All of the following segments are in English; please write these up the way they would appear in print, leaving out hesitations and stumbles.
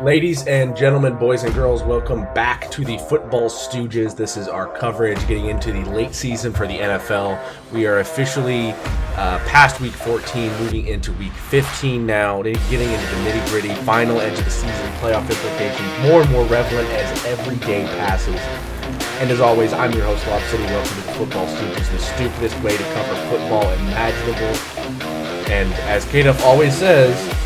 Ladies and gentlemen, boys and girls, welcome back to the Football Stooges. This is our coverage getting into the late season for the NFL. We are officially past week 14, moving into week 15 now, getting into the nitty-gritty, final edge of the season, playoff implications, more and more relevant as every day passes. And as always, I'm your host, Lob City. Welcome to the Football Stooges, the stupidest way to cover football imaginable. And as K-Duff always says,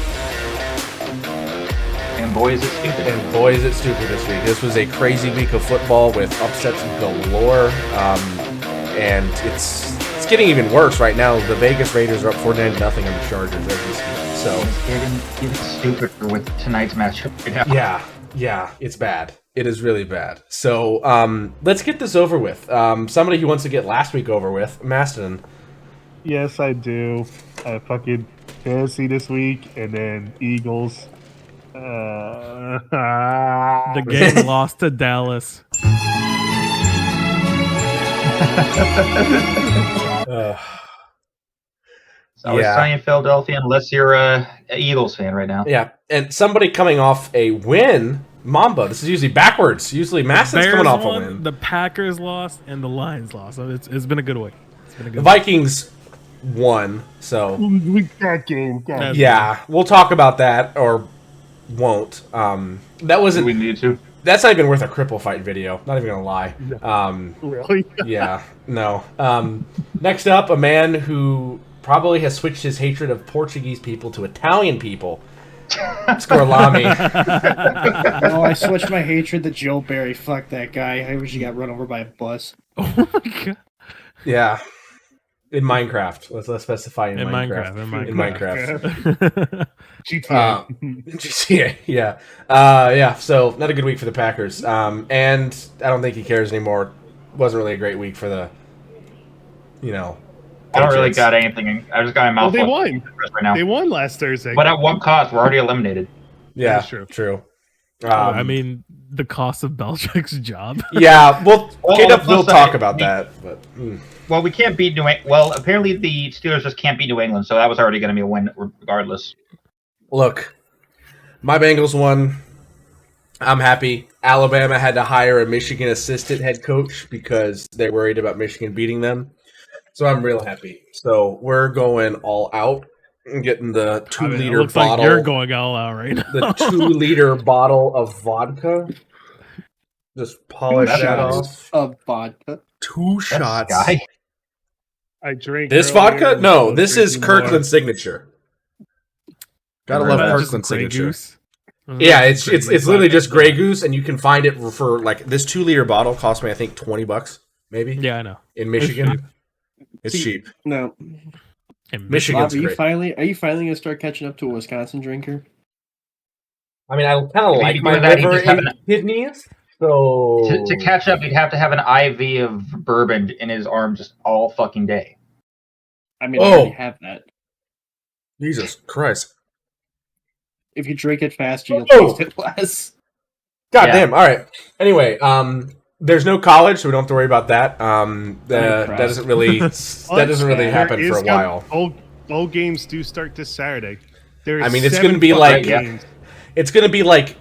and boy, is it stupid. And boy, is it stupid this week. This was a crazy week of football with upsets galore. And it's getting even worse right now. The Vegas Raiders are up 49-0 on the Chargers as we speak. So it's getting stupider with tonight's matchup right now. Yeah, it's bad. It is really bad. So let's get this over with. Somebody who wants to get last week over with, Maston. Yes, I do. Fucking fantasy this week, and then Eagles. The game lost to Dallas. So it's sunny in Philadelphia unless you're an Eagles fan right now. Yeah, and somebody coming off a win, Mamba. This is usually backwards. Usually Maston's coming off a win. The Packers lost and the Lions lost. So it's been a good week. The Vikings won, so we got game. Yeah, we'll talk about that or won't. That wasn't. We need to. That's not even worth a cripple fight video. Not even gonna lie. Really? Yeah. No. Next up, a man who probably has switched his hatred of Portuguese people to Italian people. Scorlami. No, I switched my hatred to Joe Barry. Fuck that guy. I wish he got run over by a bus. Oh my god. Yeah. In Minecraft. Let's specify in Minecraft. In Minecraft. GTA. Yeah. Yeah. So not a good week for the Packers. And I don't think he cares anymore. Wasn't really a great week for the, I don't really got anything. I just got my mouth. Well, they won. Right now. They won last Thursday. But at what cost? We're already eliminated. Yeah, That's true. I mean, the cost of Belichick's job. Yeah, we'll say, talk about that. But well, we can't beat New England. Well, apparently the Steelers just can't beat New England, so that was already going to be a win regardless. Look, my Bengals won. I'm happy. Alabama had to hire a Michigan assistant head coach because they're worried about Michigan beating them. So I'm real happy. So we're going all out and getting the 2-liter looks bottle. Like you're going all out right now. The 2-liter bottle of vodka. Just polish that off. Of vodka. 2 shots. Guy. I drank This vodka? No, this is Kirkland's signature. Gotta love Kirkland's signature. Goose? Yeah, it's literally just Grey Goose, and you can find it for like this 2-liter bottle cost me I think $20, maybe. Yeah, I know. In Michigan, it's cheap. No. Michigan's Bob, great. are you finally gonna start catching up to a Wisconsin drinker? I mean, I kind of like my that, liver and kidneys. So To catch up, you'd have to have an IV of bourbon in his arm just all fucking day. I mean, I already have that. Jesus Christ! If you drink it faster, you'll taste it less. God damn! All right. Anyway, there's no college, so we don't have to worry about that. That doesn't really happen for a while. Bowl games do start this Saturday. I mean, it's going to be like it's going to be like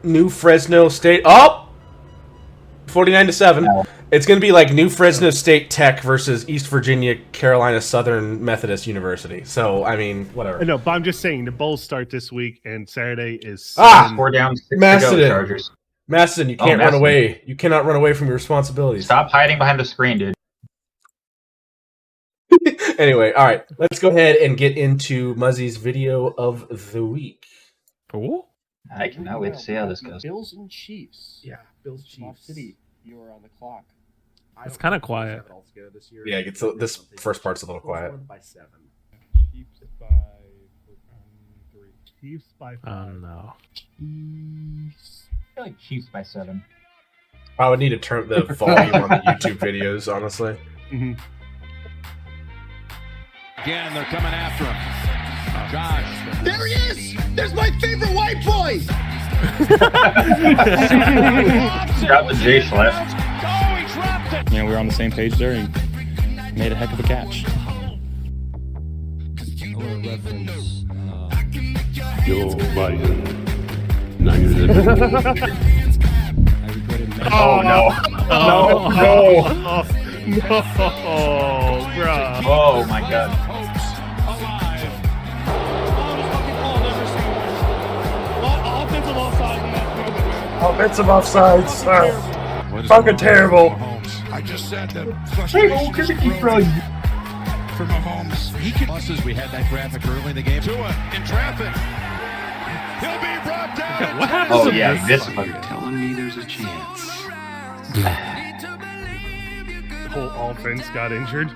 New Fresno State. Oh, 49-7. No. It's going to be like New Fresno State Tech versus East Virginia Carolina Southern Methodist University. So I mean, whatever. I know, but I'm just saying the bowls start this week, and Saturday is 4 down, 6 to Mastodon. go, Chargers. Maston, you can't run away. You cannot run away from your responsibilities. Stop hiding behind the screen, dude. Anyway, all right. Let's go ahead and get into Muzzy's video of the week. Cool. I cannot wait to see how this goes. Bills and Chiefs. Yeah, Bills Chiefs. City, you are on the clock. It's kind of quiet. Yeah, this first part's a little quiet. Chiefs by 3. Chiefs by 5. Oh no. Chiefs. I feel like Chiefs by 7. I would need to turn the volume on the YouTube videos, honestly. Mm-hmm. Again, they're coming after him. Josh. There he is! There's my favorite white boy! Got the J left. We were on the same page there. He made a heck of a catch. I want to reference Joe Biden. Oh no! No, no, bruh. Oh my god! Offensive offsides. Fucking terrible. I just said that. Hey, because it keeps running. For Mahomes, he can. We had that graphic early in the game. Tua in traffic. He'll be brought down. What happened Oh to yeah, this? this. Telling me there's a chance. The whole offense got injured.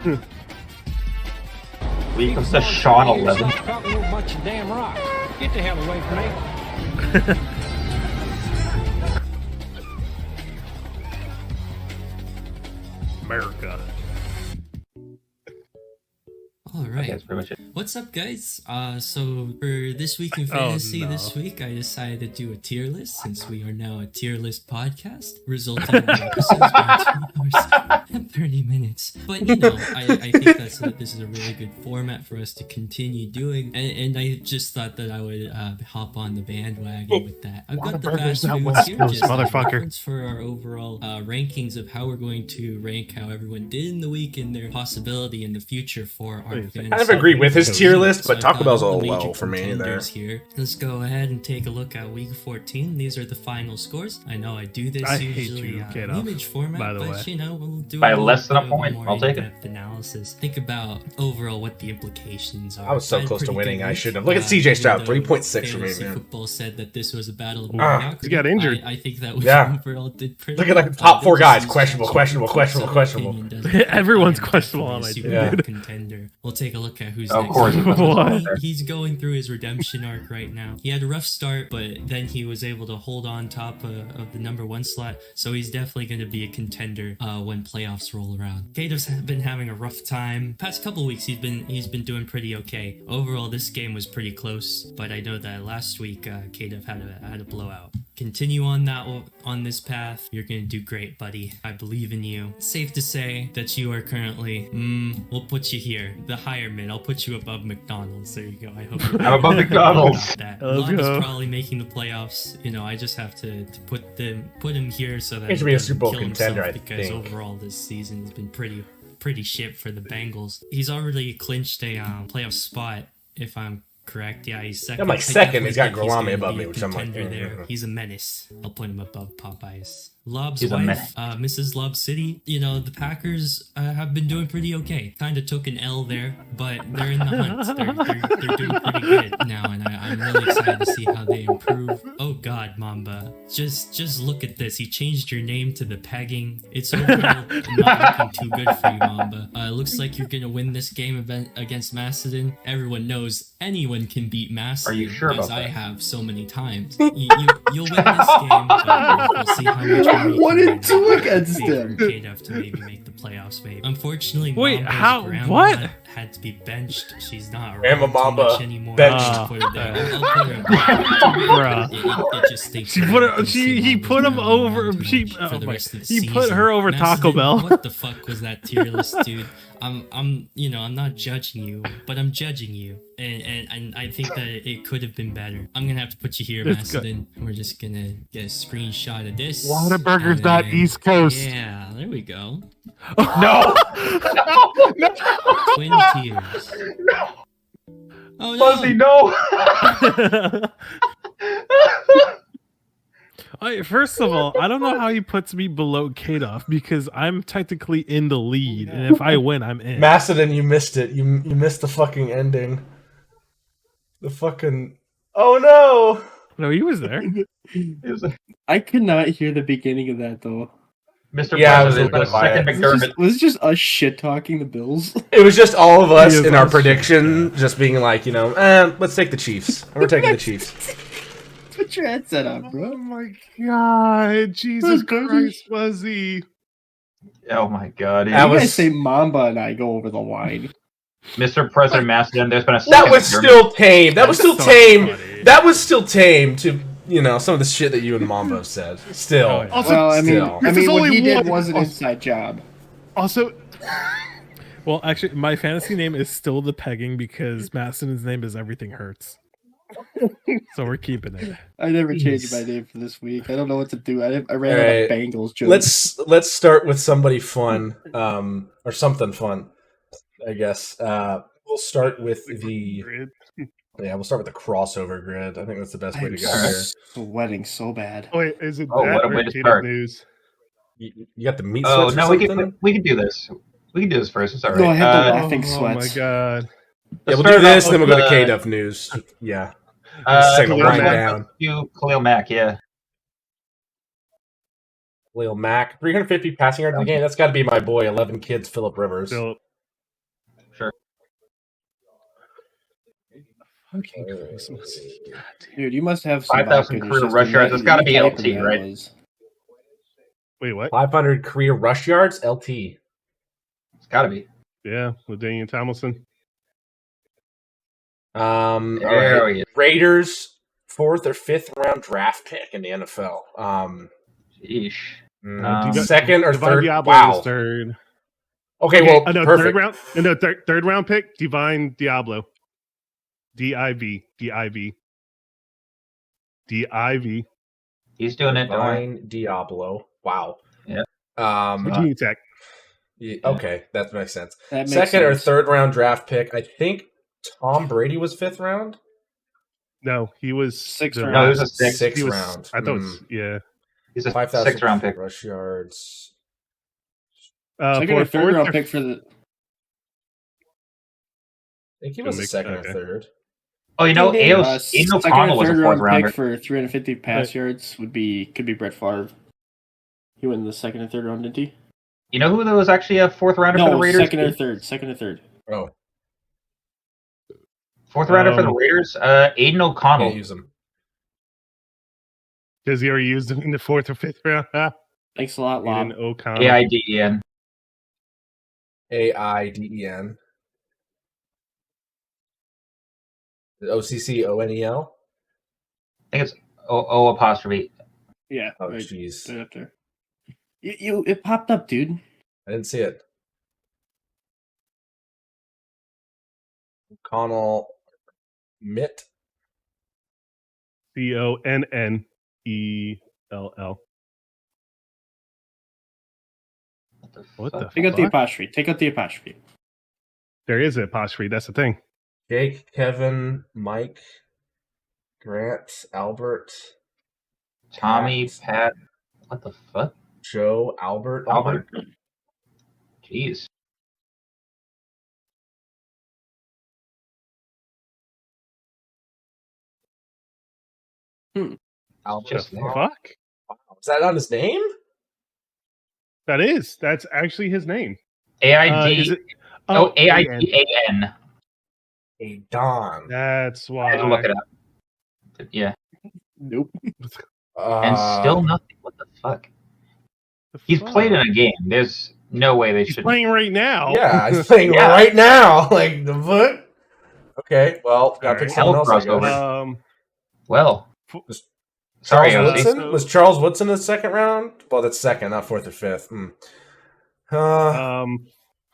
We comes to Sean 11. Talking a bunch of damn rocks. Get the hell away from me. America. All right. That's pretty much it. What's up, guys? So for this week in fantasy, this week I decided to do a tier list since we are now a tier list podcast, resulting in episodes about 2 hours and 30 minutes. But you know, I think this is a really good format for us to continue doing, and I just thought that I would hop on the bandwagon with that. I've got the fast foods here, just as a reference for our overall rankings of how we're going to rank how everyone did in the week and their possibility in the future for our. I kind of agree with his tier list, but Taco Bell's a little low for me there. Here. Let's go ahead and take a look at week 14. These are the final scores. I know I do this usually in image format, by the but way. you know, we'll do By a less than a little bit point, more I'll take it. in-depth analysis. Think about overall what the implications are. I was so had a close to pretty winning. good I week. should have. Look at CJ Stroud, Even though 3.6 for me, fantasy man. Football said that this was a battle of Ah, mediocrity. he got injured. I think that we Yeah. overall did pretty. Look at like the top four this guys. is Questionable, questionable, questionable, questionable. opinion doesn't Everyone's define questionable him on to my be a team. Super Bowl Yeah. contender. We'll take a look at who's Of next. course. What? He's going through his redemption arc right now. He had a rough start, but then he was able to hold on top of the number 1 slot. So he's definitely going to be a contender when playoffs roll around. Kato's been having a rough time. Past couple weeks, he's been doing pretty okay. Overall, this game was pretty close, but I know that last week Kato had a blowout. Continue on this path. You're gonna do great, buddy. I believe in you. Safe to say that you are currently. We'll put you here, the higher mid. I'll put you above McDonald's. There you go. I hope you're I'm above McDonald's. That. Let's Lon is go. probably making the playoffs. You know, I just have to put him here so that He should be a doesn't Super Bowl kill contender, himself, I because think. overall this season has been pretty shit for the Bengals. He's already clinched a playoff spot, if I'm correct. Yeah, he's second. I'm like I second. He's got definitely think Galame he's above gonna me, be a which I'm like, contender yeah. there. He's a menace. I'll put him above Popeyes. Lob's He's a wife, menace. Mrs. Lob City. You know, the Packers have been doing pretty okay. Kind of took an L there, but they're in the hunt. They're doing pretty good now, and I'm really excited to see how they improve. Oh God, Mamba, just look at this. He changed your name to the Pegging. It's overall not looking too good for you, Mamba. Looks like you're gonna win this game against Macedon. Everyone knows anyone can beat Macedon. Are you sure as about I that? have so many times. You'll win this game, but we'll see how much more you One can and two win. against Favor him. K-Def to maybe make the playoffs, maybe. Unfortunately, Wait, Mamba's how- grandma what? had to be benched. She's not around Grandma too Mamba much anymore. benched. I'll put her there. I'll put her Bruh. it just stinks. She that put I her. can see He Mamba's put him grandma over. around too She. much Oh for the my, rest of the he put season. her over Taco Macedon, Bell. What the fuck was that tier list, dude? I'm not judging you, but I'm judging you, and I think that it could have been better. I'm gonna have to put you here, It's good. Macedon. We're just gonna get a screenshot of this. Whataburger's and not then- East Coast. Yeah, there we go. No. Twin tiers. Oh no! Fuzzy, no. First of all, I don't know how he puts me below Kadoff because I'm technically in the lead, and if I win, I'm in. Macedon, you missed it. You missed the fucking ending. The fucking. Oh no! No, he was there. I could not hear the beginning of that though. Mr. Yeah, I was President, a little bit second quiet. Was it just us shit talking the Bills? It was just all of us He is in our us. prediction, just being like, let's take the Chiefs. We're taking the Chiefs. Put your headset on, bro. Oh my god, Jesus Fuzzy. Christ, Fuzzy. Oh my God. That You was- guys say Mamba and I go over the line. Mr. President Macedon, there's been a That second was adjournment. still tame. That was still so tame. funny. That was still tame to some of the shit that you and Mambo said. Still. Oh, yeah. Also, Well, I still. mean, This is what only he did one- was an inside job. also, Well, actually, my fantasy name is still the Pegging because Macedon's name is Everything Hurts. So we're keeping it. I never changed my Jeez. name for this week. I don't know what to do. I ran All out right. of Bengals jokes. Let's start with somebody fun, or something fun, I guess. We'll start with we'll start with the crossover grid. I think that's the best way to go here. Sweating so bad. Oh, wait, is it Oh, that what a or way to Kate start. News? You got the meat Oh sweats or no, something? we can do this. We can do this first. It's all right. No, I had the Oh laughing my sweats. god. Yeah, let's we'll do start off this, and then with we'll go to the- K-Duff News. Yeah. Uh, Take a Khalil wind Mack. down. to Khalil Mack, yeah. Khalil Mack, 350 passing yards in the game. That's got to be my boy, 11 kids, Phillip Rivers. Philip. Sure. Fucking Christmas. God damn. Dude, you must have some 5,000 vodka in your career system. rush yards. It's gotta be You LT, typing that right? was- Wait, what? 500 career rush yards, LT. It's got to be. Yeah, LaDainian Tomlinson. All There right. he is. Raiders, 4th or 5th round draft pick in the NFL. Sheesh. Second or Divine third? Diablo Wow. was third. Okay, well, no, perfect. third round. No, third round pick. Divine Diablo. DIV. He's doing it. Don't worry. Divine Diablo. Wow. Yeah. Virginia Tech. Okay, that makes sense. That makes Second or sense. third round draft pick. I think Tom Brady was 5th round. No, he was Sixth the round. No, he was a last- sixth. Sixth he was- round. I thought it was, yeah. He's a 5,000 6th round pick. rush yards. Second or third round pick for the. I think he was a second or okay. third. Oh, you know, Aiden second O'Connell or was a third 4th round rounder. pick for 350 pass yards could be Brett Favre. He went in the second or third round, didn't he? You know who there was actually a 4th rounder for the No, Raiders? second or third. Oh, 4th rounder for the Raiders? Aiden O'Connell. can't use him. Because he already used him in the 4th or 5th round. Thanks a lot, Lob. Aiden O'Connell. AIDEN. AIDEN. OCCONEL. I think it's O apostrophe. Yeah. Oh, right, jeez. right up there. It popped up, dude. I didn't see it. O'Connell. Mitt. CONNELL. What the Take out the fuck? apostrophe. Take out the apostrophe. There is an apostrophe. That's the thing. Jake, Kevin, Mike, Grant, Albert, Tommy, Pat. What the fuck? Joe, Albert. Albert. Jeez. Albert. Just The there. fuck? Is that on his name? That is. That's actually his name. AID. Is it? Oh, AN. AIDAN. A Don. That's I had to why. look it up. But yeah. Nope. And still nothing. What the fuck? The He's fuck? played in a game. There's no way they He's should. playing right now. Yeah, he's playing Yeah. right now. Like the foot. Okay, well, gotta pick Alright. someone else, I Hell guess. Well. Was Sorry, Charles OC. Woodson? Was Charles Woodson in the second round? Well, that's second, not 4th or 5th.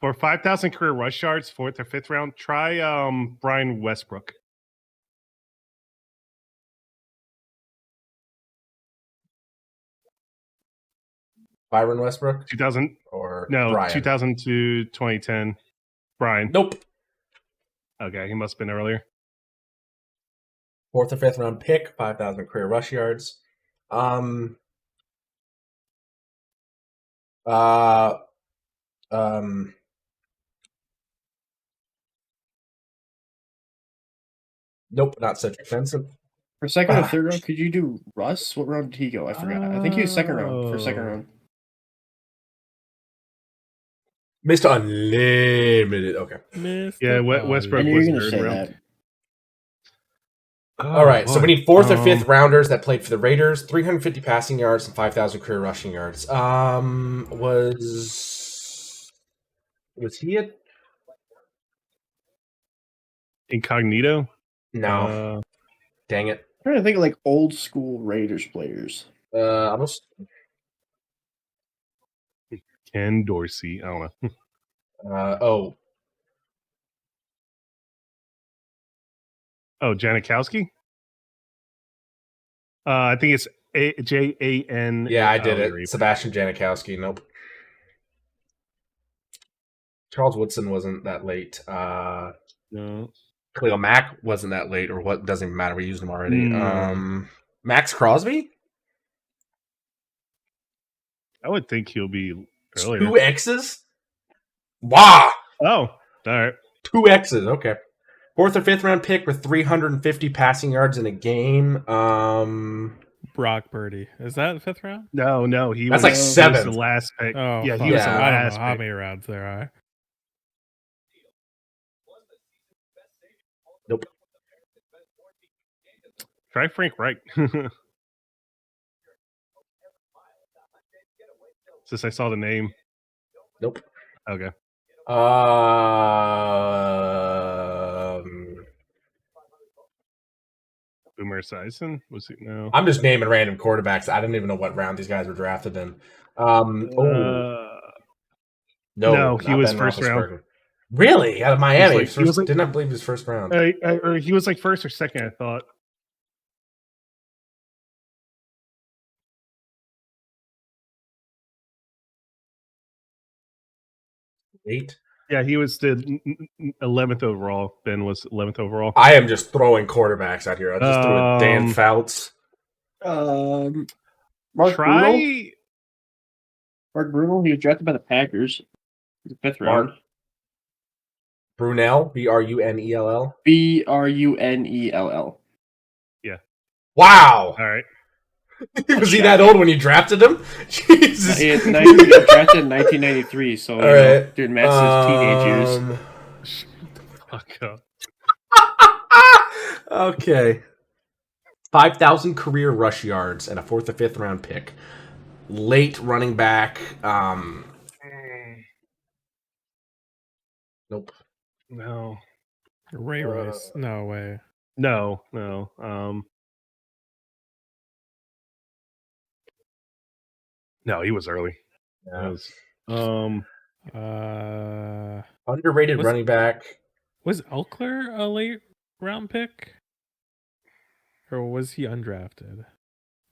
For 5,000 career rush yards, 4th or 5th round, try Brian Westbrook. Byron Westbrook 2000. or No, Brian? 2000 to 2010. Brian. Nope. Okay, he must have been earlier. 4th or 5th round pick, 5,000 career rush yards. Um. Nope, not Cedric Benson. For second or third round, could you do Russ? What round did he go? I forgot. I think he was second round for second round. Mr. Unlimited. Okay. Yeah, Westbrook I knew you was were going to third say round. that. All right, so we need 4th or 5th Um, rounders that played for the Raiders, 350 passing yards and 5,000 career rushing yards. Was he a Incognito? no? Dang it. I'm trying to think of like old school Raiders players. Almost. Ken Dorsey. I don't know. Oh, Oh, Janikowski? I think it's Jan. Yeah, I did it. Sebastian Janikowski. Nope. Charles Woodson wasn't that late. No. Khalil Mack wasn't that late, or what? Doesn't even matter. We used him already. Max Crosby. I would think he'll be earlier. 2 X's. Wow. Oh, all right. 2 X's. Okay. 4th or 5th round pick with 350 passing yards in a game. Brock Purdy. Is that 5th round? No, That's like 7th. The last pick. Oh, yeah, fuck. he was the I don't last know how pick. many rounds there are. Nope. Try Frank Reich. Since I saw the name. Nope. Okay. Boomer Esiason? Was it? No. I'm just naming random quarterbacks. I didn't even know what round these guys were drafted in. No, he was Ben first round. Roethlisberger. Really? Out of Miami? He was like, didn't I believe he was first round? Or he was like first or second, I thought. Eight? Yeah, he was the 11th overall. Ben was 11th overall. I am just throwing quarterbacks out here. I just threw a Dan Fouts. Mark Brunel. Mark Brunel, he was drafted by the Packers. The 5th round. Brunell, Brunell. Brunell. Yeah. Wow. All right. Was he that old when you drafted him? Jesus. He got drafted in 1993, so during Matt's teenage years. Shut the fuck up. Okay. 5,000 career rush yards and a 4th or 5th round pick. Late running back. Nope. No. Ray Rice. No way. No. No, he was early. Yeah. Underrated running back. Was Elkler a late round pick? Or was he undrafted?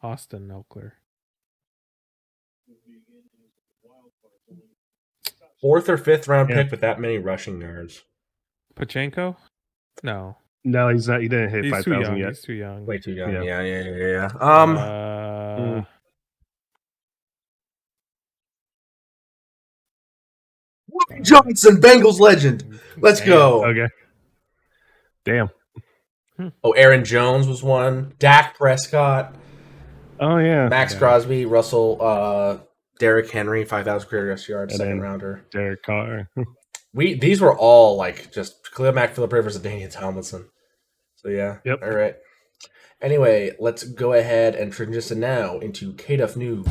Austin Elkler. 4th or 5th round pick with that many rushing yards. Pachenko? No. No, he's not. He didn't hit 5,000 yet. He's too young. Way too young. Yeah. Johnson, Bengals legend. Let's go. Okay. Damn. Oh, Aaron Jones was one. Dak Prescott. Oh yeah. Max Crosby, Russell, Derrick Henry, 5,000 career rush yards, second rounder. Derek Carr. These were all like just Khalil Mack, Phillip Rivers, and Daniel Tomlinson. So yeah. Yep. All right. Anyway, let's go ahead and transition now into KDuff News.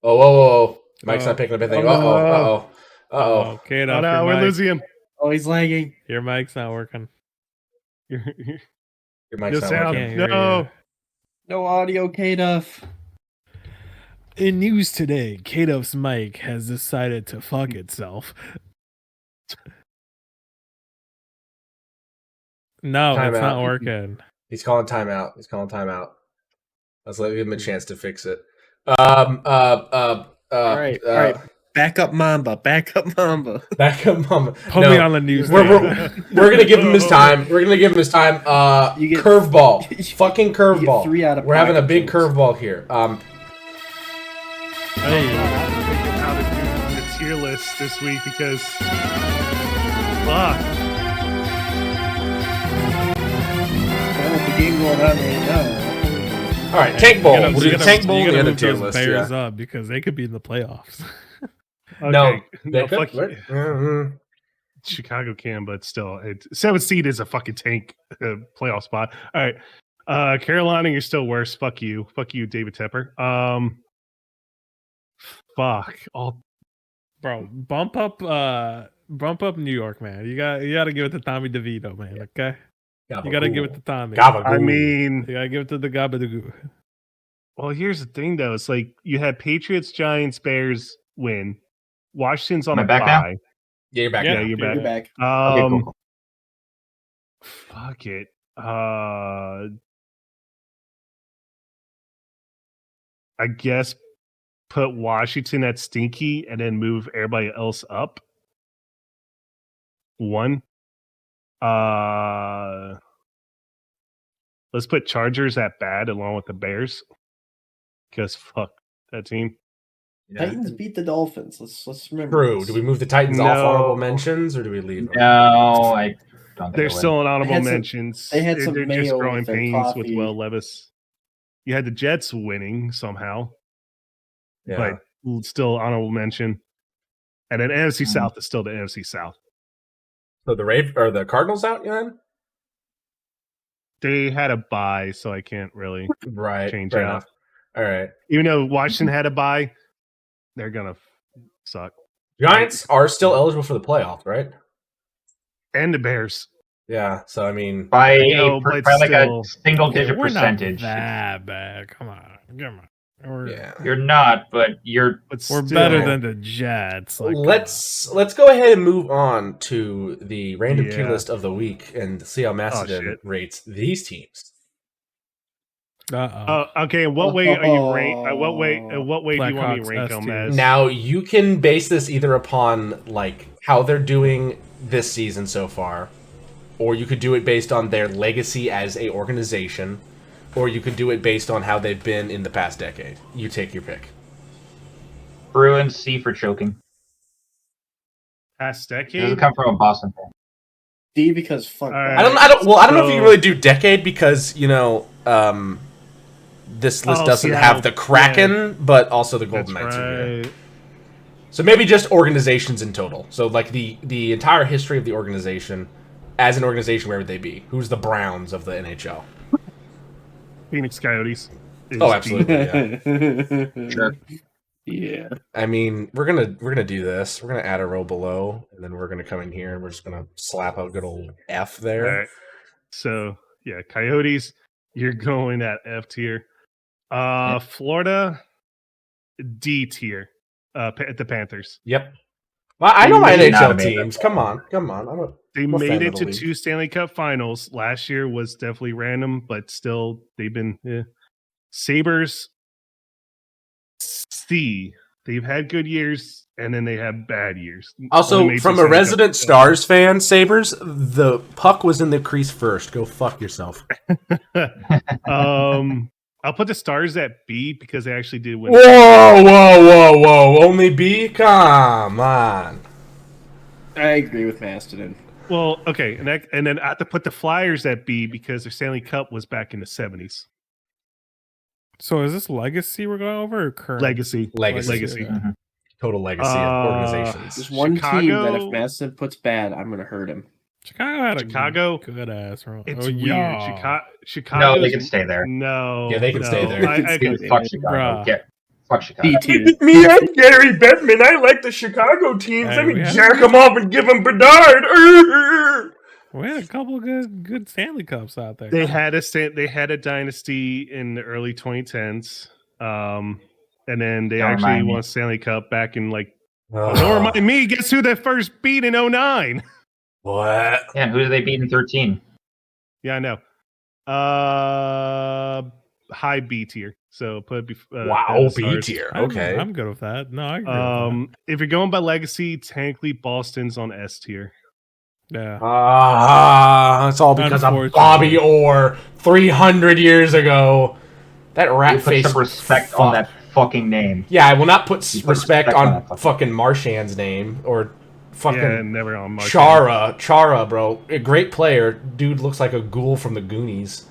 Whoa. Mike's not picking up anything. Uh-oh. Okay, no, we're losing him. Oh, he's lagging. Your mic's not working. Your mic's not sound. working. No. No audio, K-Duff. In news today, K-Duff's mic has decided to fuck itself. No, it's not working. He's calling timeout. Let's give him a chance to fix it. All right. Back up Mamba. Put me on the news. We're gonna give him his time. Curveball. Fucking curveball. 3 out of We're having a big curveball here. Hey. How to do the tier list this week because fuck. The game going on right now. All right, tank bowl. We'll do the tank bowl and the other tier list. Bears up because they could be in the playoffs. Okay. No, fuck you. Chicago can, but still, 7th seed is a fucking tank playoff spot. All right, Carolina, you're still worse. Fuck you, David Tepper. Fuck all, bro. Bump up New York, man. You got to give it to Tommy DeVito, man. Okay. You got to give it to Tommy. I mean, you got to give it to the Gabadoo. Well, here's the thing, though. It's like you had Patriots, Giants, Bears win. Washington's on Am a I back now? bye. Yeah, you're back. Yeah, now. you're back. You're back. Okay, cool. Fuck it. I guess put Washington at stinky and then move everybody else up. 1. Let's put Chargers at bad along with the Bears. Because fuck that team. Yeah. Titans beat the Dolphins. Let's remember. True. this. Do we move the Titans off No. honorable mentions, or do we leave them? No, I don't think They're I would. still in honorable had some- mentions. they had They're- some they're mayo just with growing their pains with coffee. Will Levis. You had the Jets winning somehow, Yeah. but still honorable mention. And then NFC South is still the NFC South. So the Cardinals out then? They had a bye, so I can't really Right. change fair out. enough. All right. Even though Washington had a bye, they're gonna suck. Giants are still eligible for the playoffs, right? And the Bears. Yeah. So I mean, By, know, but by like still- a single digit we're percentage. not that bad. Come on. yeah. You're not, but you're. But We're still, better than the Jets. Like, Let's go ahead and move on to the random tier Yeah. list of the week and see how Macedon shit. rates these teams. okay. In what way are you rank? What way do you want me to Blackhawks rank them S-tier. as? Now you can base this either upon like how they're doing this season so far, or you could do it based on their legacy as a organization, or you could do it based on how they've been in the past decade. You take your pick. Bruins C for choking. Past It doesn't decade. come from a Boston fan. D because fuck. All right. I don't know if you So- can really do decade because this list doesn't Seattle, have the Kraken, but also the Golden That's Knights are here. right. So maybe just organizations in total. So like the entire history of the organization, as an organization, where would they be? Who's the Browns of the NHL? Phoenix Coyotes. is Oh, the- absolutely. Yeah. Sure. Yeah. I mean, we're gonna do this. We're gonna add a row below, and then we're gonna come in here and we're just gonna slap a good old F All there. right. So yeah, Coyotes. You're going at F tier. Florida, D tier. At the Panthers. Yep. Well, I know my They should not NHL have made teams. Come on. I'm They I'm a fan made of it the to league. 2 Stanley Cup finals. Last year was definitely random, but still they've been Sabres C. They've had good years and then they have bad years. Only Also, made from some a Stanley Cup resident Stars fan, Sabres, the puck was in the crease first. Go fuck yourself. I'll put the Stars at B because they actually did win. Whoa! Only B? Come on. I agree with Mastodon. Well, okay, and then I have to put the Flyers at B because their Stanley Cup was back in the 70s. So is this legacy we're going over or current? Legacy. Legacy. Mm-hmm. Total legacy of organizations. There's one team Chicago- that if Mastodon puts bad, I'm gonna hurt him. Chicago had a Chicago? good ass run. It's Oh, weird. yeah. Chicago. No, they can stay there. No. Yeah, they can no. stay there. Fuck Chicago. Bruh. Yeah. Fuck Chicago. D tier. Me, I'm Gary Bettman. I like the Chicago teams. Hey, Let me we have- jack them off and give them Bedard. We had a couple of good Stanley Cups out there. They had a dynasty in the early 2010s. And then they Don't actually remind me. won a Stanley Cup back in like Oh, don't remind me, guess who they first beat in 09? what? Yeah, and who did they beat in 13? Yeah, I know. High B tier. So put Wow, B Stars. tier. I'm- Okay. I'm good with that. No, I agree with If you're going by legacy, technically Boston's on S tier. that. Yeah. It's all because of Unfortunately. Bobby Orr 300 years ago. That You rat put face. some respect fuck. on that fucking name. Yeah, I will not put You put respect respect on on that fucking- fucking Marchand's name or fucking Yeah, never on Mark. Chara, bro. A great player. Dude looks like a ghoul from the Goonies.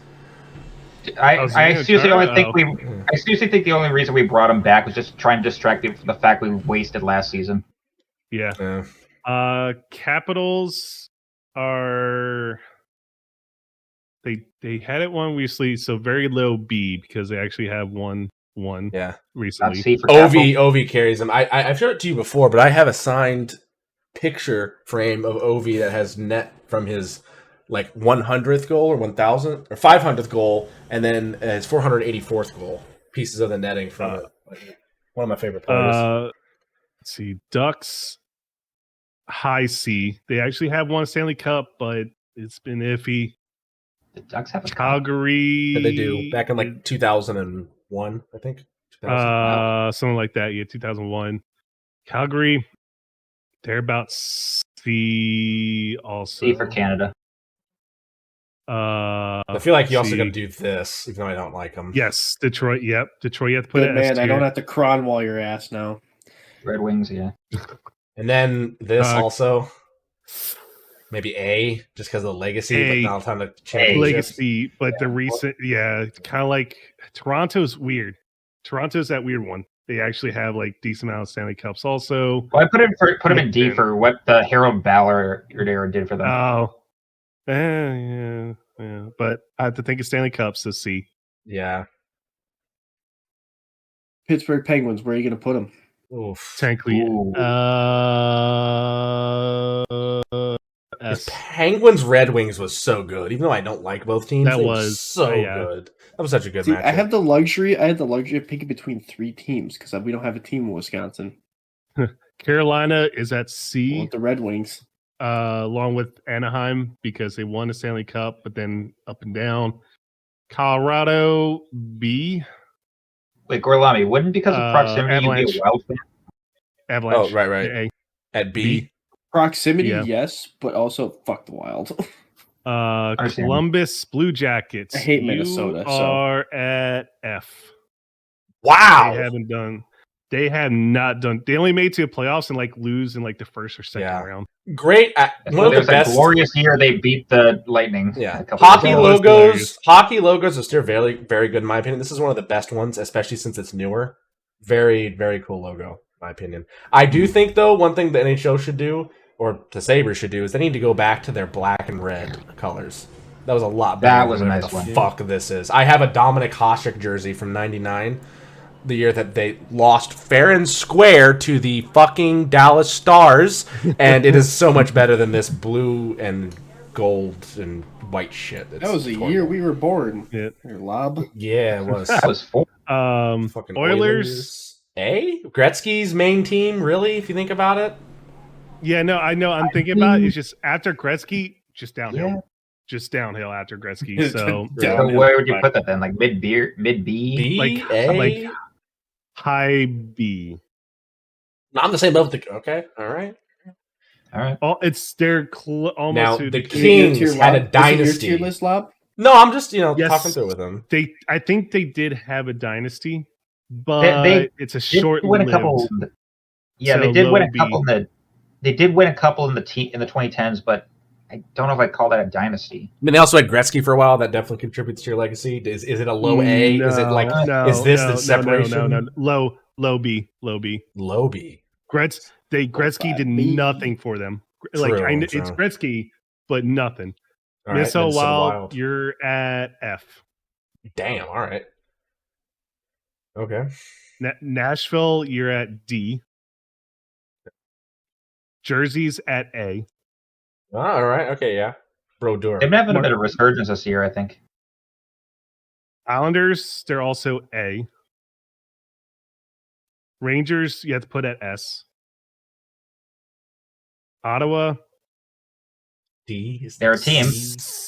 I seriously only think Chara. I seriously think the only reason we brought him back was just trying to distract him from the fact we wasted last season. Yeah. Yeah. Capitals are they had it one recently, so very low B because they actually have one Yeah. Not recently. C for Capital. Ovi carries him. I've showed it to you before, but I have a signed picture frame of Ovi that has net from his like 100th goal or 1,000 or 500th goal, and then his 484th goal. pieces of the netting from it. One of my favorite players. Let's see, Ducks, high C. They actually have won a Stanley Cup, but it's been iffy. The Ducks have a Calgary. They do back in like 2001, I think. 2000. Something like that. Yeah, 2001. Calgary. They're about C also. C for Canada. I feel like you also got to do this, even though I don't like them. Yes, Detroit. Yep, Detroit. You have to put it. Man, I don't have to Cronwall your ass now. Red Wings, yeah. And then this also. Maybe A, just because of the legacy, but not a ton of championships. Legacy, but the recent, kind of like Toronto's weird. Toronto's that weird one. They actually have like decent amount of Stanley Cups also. Well, I put him in D for what the Harold Ballard did for them. Oh, yeah. But I have to think of Stanley Cups to C. Yeah. Pittsburgh Penguins, where are you going to put them? Oof. Technically, S. Penguins Red Wings was so good, even though I don't like both teams. That was so good. That was such a good match. I had the luxury of picking between 3 teams because we don't have a team in Wisconsin. Carolina is at C. With the Red Wings. Along with Anaheim because they won the Stanley Cup, but then up and down. Colorado B. Wait, Gorlami, wouldn't because of proximity Avalanche. you be a Wild fan? Avalanche. Oh, right. A. At B. Proximity, yes, but also fuck the Wild. Columbus Blue Jackets. I hate Minnesota. You are at F. Wow. They have not done. They only made to the playoffs and like lose in like the first or second round. Great. One of the best. A glorious year they beat the Lightning. Yeah. Hockey logos are still very, very good in my opinion. This is one of the best ones, especially since it's newer. Very, very cool logo, in my opinion. I do think though, one thing the NHL should do, or the Sabres should do, is they need to go back to their black and red colors. That was a lot better. That was a nice one. Fuck this is. I have a Dominic Hasek jersey from '99. The year that they lost fair and square to the fucking Dallas Stars, and it is so much better than this blue and gold and white shit. That was the year we were born. Yeah. Your lob. Yeah, it was. That was 4. Fucking Oilers. Gretzky's main team, really, if you think about it. Yeah, no, I know. I'm thinking about it. It's just after Gretzky, just downhill. Yeah. Just downhill after Gretzky. So where would you put that then? Like mid B? B? Like A? Like high B. Not on the same level. Okay, all right. Oh, it's they're almost. Now to the Kings had a dynasty. Tier list, Lob? No, I'm just talking Yes. through with them. I think they did have a dynasty, but it's a short lived. Yeah, they did win a couple. They did win a couple in the 2010s, but I don't know if I call that a dynasty. I mean, they also had Gretzky for a while. That definitely contributes to your legacy. Is it a low A? No, is it like is this the separation? No. Low B. Low B. Gretzky did nothing for them. It's Gretzky, but nothing. All right, Minnesota Wild, you're at F. Damn. All right. Okay. Nashville, you're at D. Jersey's at A. Oh, all right. Okay. Yeah. Bro, Durham. They've been having a bit of resurgence this year, I think. Islanders, they're also A. Rangers, you have to put at S. Ottawa, D. They're a team. C.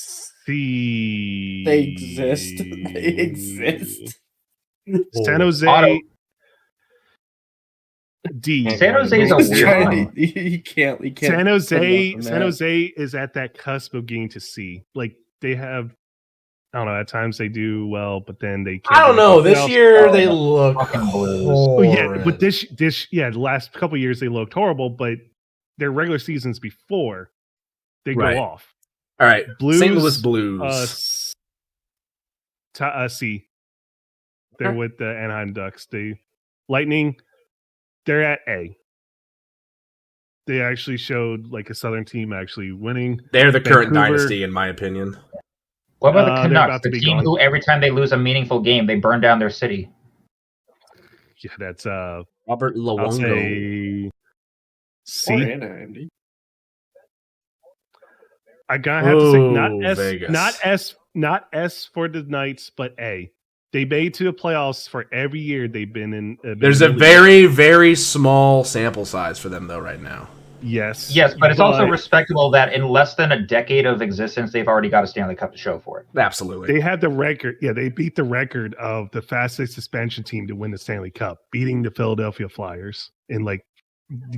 They exist. They exist. San Jose. Ottawa. D. San Jose is a weird one. You can't. San Jose is at that cusp of getting to C. Like they have, I don't know. At times they do well, but then they can't. I don't know. This year they look Oh yeah, but the last couple of years they looked horrible, but their regular seasons before they go off. All right, Blues, St. Louis Blues. C. They're with the Anaheim Ducks. The Lightning, they're at A. They actually showed like a Southern team actually winning. They're the current Vancouver. dynasty, in my opinion. What about the Canucks, the team who every time they lose a meaningful game, they burn down their city? Yeah, that's Robert Luongo. C. I gotta have to say not S, Vegas. not S for the Knights, but A. They made to the playoffs for every year they've been in. There's a very, very small sample size for them, though, right now. Yes. Yes, but it's also respectable that in less than a decade of existence, they've already got a Stanley Cup to show for it. Absolutely. They had the record. Yeah, they beat the record of the fastest suspension team to win the Stanley Cup, beating the Philadelphia Flyers in like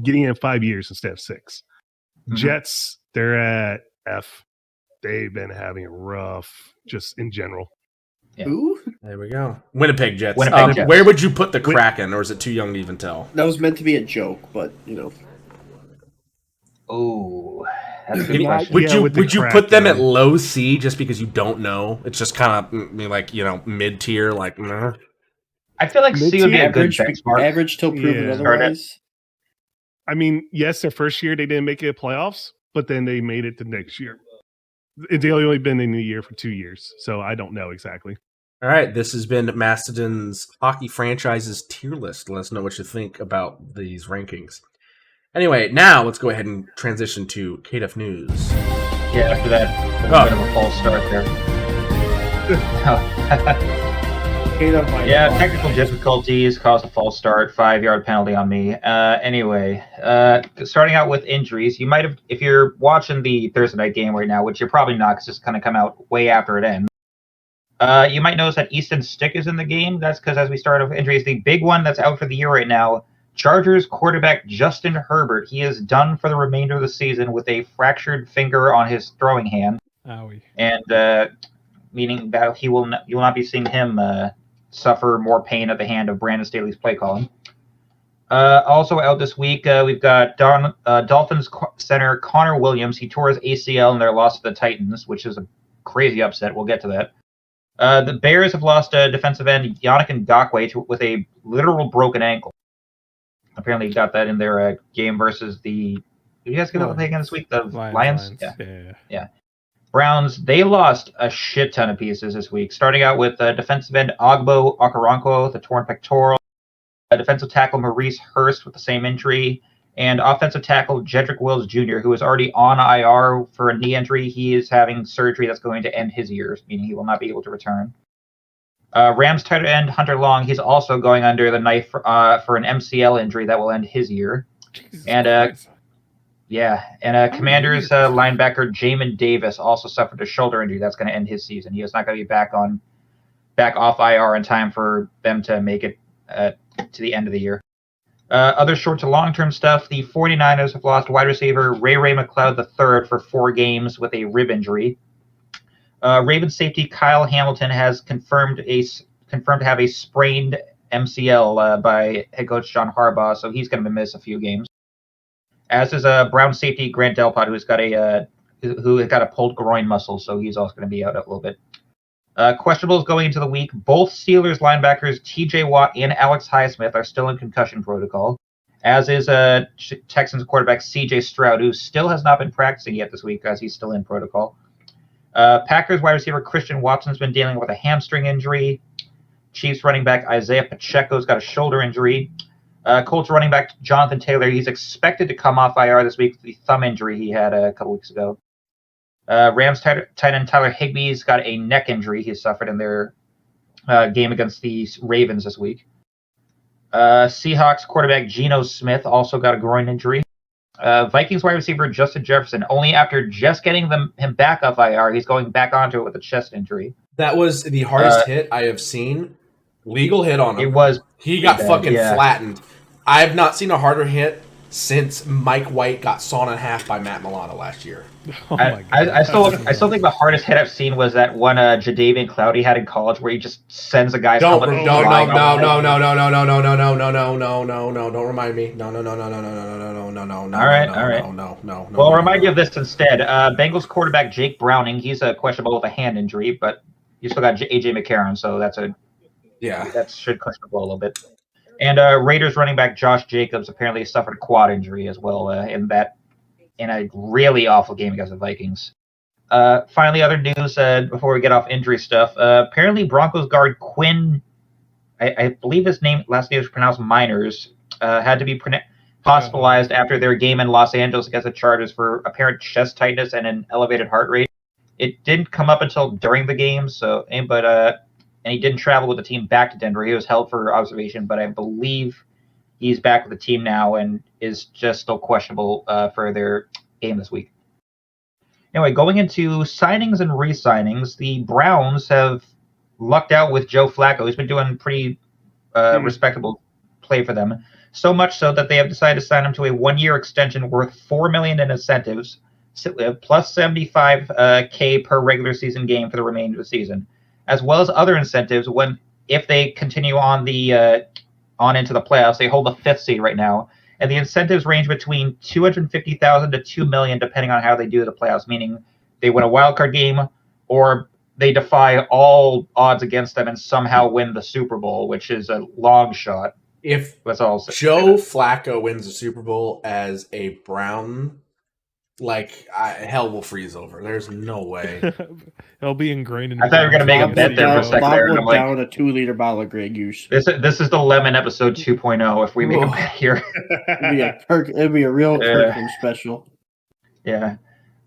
getting in 5 years instead of 6. Mm-hmm. Jets, they're at F. They've been having a rough, just in general. Yeah. Ooh. There we go. Winnipeg Jets. Jets. Where would you put the Kraken, or is it too young to even tell? That was meant to be a joke, but Oh, that's a good question. Would you put them at low C just because you don't know? It's just kind of like mid tier, like. I feel like C would be a good benchmark. Average till proven otherwise. I mean, yes, their first year they didn't make it playoffs, but then they made it the next year. They only been in the year for 2 years, so I don't know exactly. All right, this has been Mastodon's Hockey Franchises tier list. Let us know what you think about these rankings. Anyway, now let's go ahead and transition to KDF News. Yeah, after that, a bit of a false start there. Yeah, technical difficulties caused a false start, 5-yard penalty on me. Anyway, starting out with injuries, you might have, if you're watching the Thursday night game right now, which you're probably not because it's going to come out way after it ends, you might notice that Easton Stick is in the game. That's because as we start off injuries, the big one that's out for the year right now, Chargers quarterback Justin Herbert. He is done for the remainder of the season with a fractured finger on his throwing hand. Owie. And meaning that you will not be seeing him suffer more pain at the hand of Brandon Staley's play calling. Also out this week, we've got Dolphins center Connor Williams. He tore his ACL in their loss to the Titans, which is a crazy upset. We'll get to that. The Bears have lost defensive end Yannick Ngakoue with a literal broken ankle. Apparently, he got that in their game versus the. Did you guys get that play again this week? The Lions? Yeah. Browns, they lost a shit ton of pieces this week, starting out with defensive end Ogbo Okoronkwo, the torn pectoral, defensive tackle Maurice Hurst with the same injury, and offensive tackle Jedrick Wills Jr., who is already on IR for a knee injury. He is having surgery that's going to end his years, meaning he will not be able to return. Rams tight end Hunter Long, he's also going under the knife for an MCL injury that will end his year. Commanders Commanders linebacker Jamin Davis also suffered a shoulder injury that's going to end his season. He is not going to be back off IR in time for them to make it to the end of the year. Other short to long-term stuff, the 49ers have lost wide receiver Ray McLeod III for 4 games with a rib injury. Ravens safety Kyle Hamilton has confirmed to have a sprained MCL by head coach John Harbaugh, so he's going to miss a few games. As is Brown safety Grant Delpot, who got a pulled groin muscle, so he's also going to be out a little bit. Questionables going into the week. Both Steelers linebackers T.J. Watt and Alex Highsmith are still in concussion protocol, as is Texans quarterback C.J. Stroud, who still has not been practicing yet this week, as he's still in protocol. Packers wide receiver Christian Watson's been dealing with a hamstring injury. Chiefs running back Isaiah Pacheco's got a shoulder injury. Colts running back Jonathan Taylor, he's expected to come off IR this week with the thumb injury he had a couple weeks ago. Rams tight end Tyler Higbee's got a neck injury he suffered in their game against the Ravens this week. Seahawks quarterback Geno Smith also got a groin injury. Vikings wide receiver Justin Jefferson, only after just getting him back off IR, he's going back onto it with a chest injury. That was the hardest hit I have seen. Legal hit on him. It was. He got fucking flattened. I've not seen a harder hit since Mike White got sawn in half by Matt Milano last year. Oh my God. I still think the hardest hit I've seen was that one Jadeveon Clowney had in college where he just sends a guy's helmet. No, don't remind me. No. All right. No. Well, I'll remind you of this instead. Bengals quarterback Jake Browning, he's questionable with a hand injury, but you still got AJ McCarron, so that should cushion the blow a little bit. And Raiders running back Josh Jacobs apparently suffered a quad injury as well in a really awful game against the Vikings. Finally, other news before we get off injury stuff. Apparently, Broncos guard Quinn, I believe his last name is pronounced Miners, had to be hospitalized after their game in Los Angeles against the Chargers for apparent chest tightness and an elevated heart rate. It didn't come up until during the game, but and he didn't travel with the team back to Denver. He was held for observation, but I believe he's back with the team now and is just still questionable for their game this week. Anyway, going into signings and re-signings, the Browns have lucked out with Joe Flacco. He's been doing pretty respectable play for them. So much so that they have decided to sign him to a 1-year extension worth $4 million in incentives, plus $75K per regular season game for the remainder of the season, as well as other incentives if they continue on into the playoffs. They hold the 5th seed right now, and the incentives range between $250,000 to $2 million, depending on how they do the playoffs. Meaning they win a wild card game, or they defy all odds against them and somehow win the Super Bowl, which is a long shot. If That's all. Joe Flacco wins the Super Bowl as a Brown, hell will freeze over. There's no way. It'll be ingrained in. I thought you were going to make a bet there for a second. Bob There, went down with a 2-liter bottle of Grey Goose. This is the Lemon episode 2.0. If we make a bet here, it'd be a real Kirkland special. Yeah.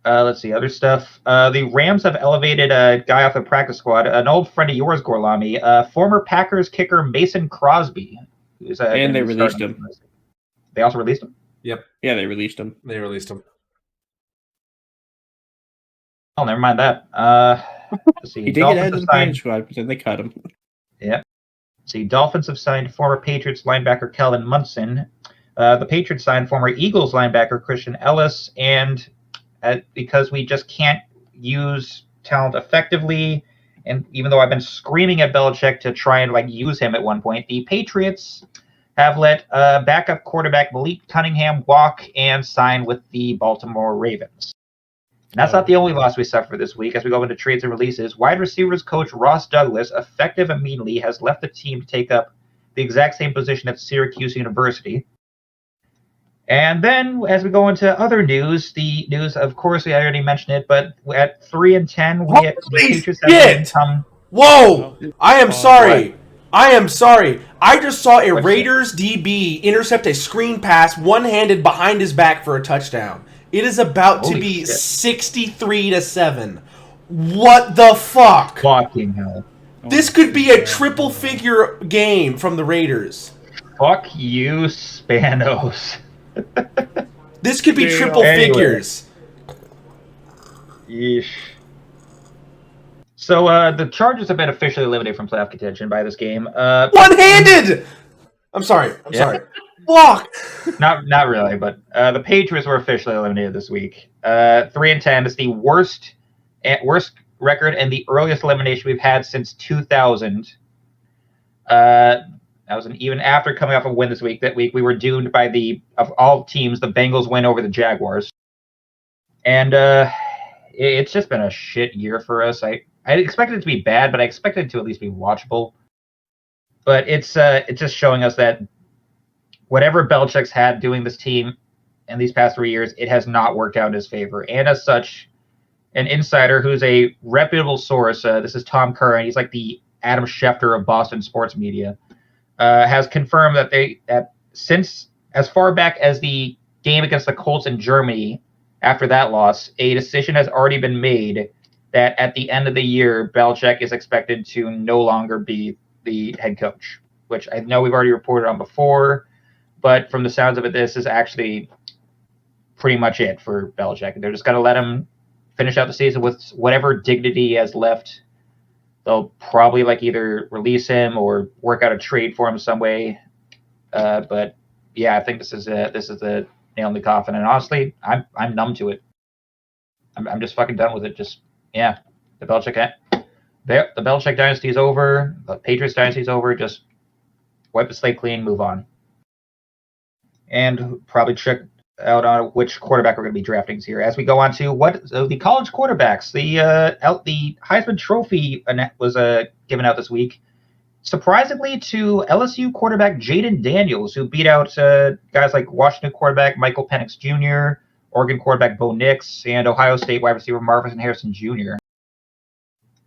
Let's see other stuff. The Rams have elevated a guy off the practice squad, an old friend of yours, Gorlami, former Packers kicker Mason Crosby. And they released him. They also released him? Yep. Yeah, they released him. Oh, never mind that. Let's see. He did get added to the practice squad, but then they cut him. Yeah. Let's see. Dolphins have signed former Patriots linebacker Kellen Munson. The Patriots signed former Eagles linebacker Christian Ellis, and because we just can't use talent effectively, and even though I've been screaming at Belichick to try and use him at one point, the Patriots have let backup quarterback Malik Cunningham walk and sign with the Baltimore Ravens. And that's not the only loss we suffer this week. As we go into trades and releases, wide receivers coach Ross Douglas, effective immediately, has left the team to take up the exact same position at Syracuse University. And then, as we go into other news, the news, of course, I already mentioned it, but at 3-10, the Patriots have become. Whoa! I am sorry. I just saw a Raiders DB intercept a screen pass one-handed behind his back for a touchdown. It is about to be 63-7. What the fuck? Fucking hell. This could be a triple-figure game from the Raiders. Fuck you, Spanos. This could be triple figures. Yeesh. So the Chargers have been officially eliminated from playoff contention by this game. One-handed! I'm sorry. Fuck! Not really, but the Patriots were officially eliminated this week. 3-10 is the worst record and the earliest elimination we've had since 2000. That was even after coming off a win this week. That week we were doomed by of all teams, the Bengals win over the Jaguars. And it's just been a shit year for us. I expected it to be bad, but I expected it to at least be watchable. But it's just showing us that whatever Belichick's had doing this team in these past 3 years, it has not worked out in his favor. And as such, an insider who's a reputable source, this is Tom Curran, he's like the Adam Schefter of Boston sports media, has confirmed that since as far back as the game against the Colts in Germany, after that loss, a decision has already been made that at the end of the year, Belichick is expected to no longer be the head coach, which I know we've already reported on before, but from the sounds of it, this is actually pretty much it for Belichick. They're just going to let him finish out the season with whatever dignity he has left. They'll probably either release him or work out a trade for him some way. But yeah, I think this is the nail in the coffin. And honestly, I'm numb to it. I'm just fucking done with it. The Belichick dynasty is over. The Patriots dynasty is over. Just wipe the slate clean, move on, and probably check out on which quarterback we're going to be drafting here. As we go on to the college quarterbacks, the Heisman Trophy was given out this week, surprisingly to LSU quarterback Jaden Daniels, who beat out guys like Washington quarterback Michael Penix Jr., Oregon quarterback Bo Nix, and Ohio State wide receiver Marvin Harrison Jr.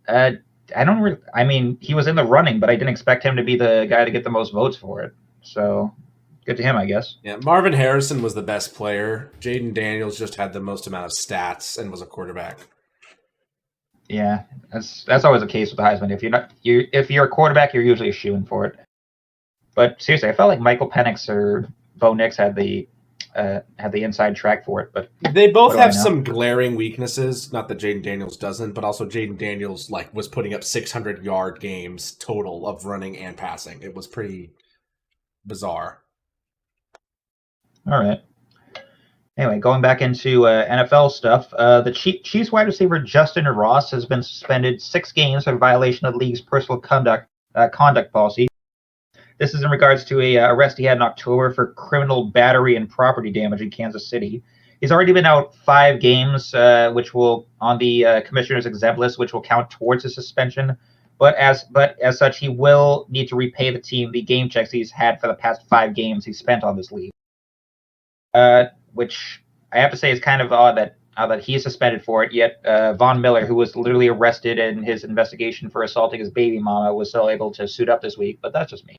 He was in the running, but I didn't expect him to be the guy to get the most votes for it. So good to him, I guess. Yeah, Marvin Harrison was the best player. Jaden Daniels just had the most amount of stats and was a quarterback. Yeah, that's always the case with the Heisman. If you're a quarterback, you're usually a shoo-in for it. But seriously, I felt like Michael Penix or Bo Nix had the inside track for it. But they both have some glaring weaknesses. Not that Jaden Daniels doesn't, but also Jaden Daniels was putting up 600-yard games total of running and passing. It was pretty bizarre. All right. Anyway, going back into NFL stuff, the Chiefs wide receiver Justin Ross has been suspended 6 games for violation of the league's personal conduct policy. This is in regards to a arrest he had in October for criminal battery and property damage in Kansas City. He's already been out 5 games, which will on the commissioner's exempt list, which will count towards his suspension. But as such, he will need to repay the team the game checks he's had for the past 5 games he spent on this league. Which I have to say is kind of odd that he's suspended for it. Yet Von Miller, who was literally arrested in his investigation for assaulting his baby mama, was still able to suit up this week. But that's just me.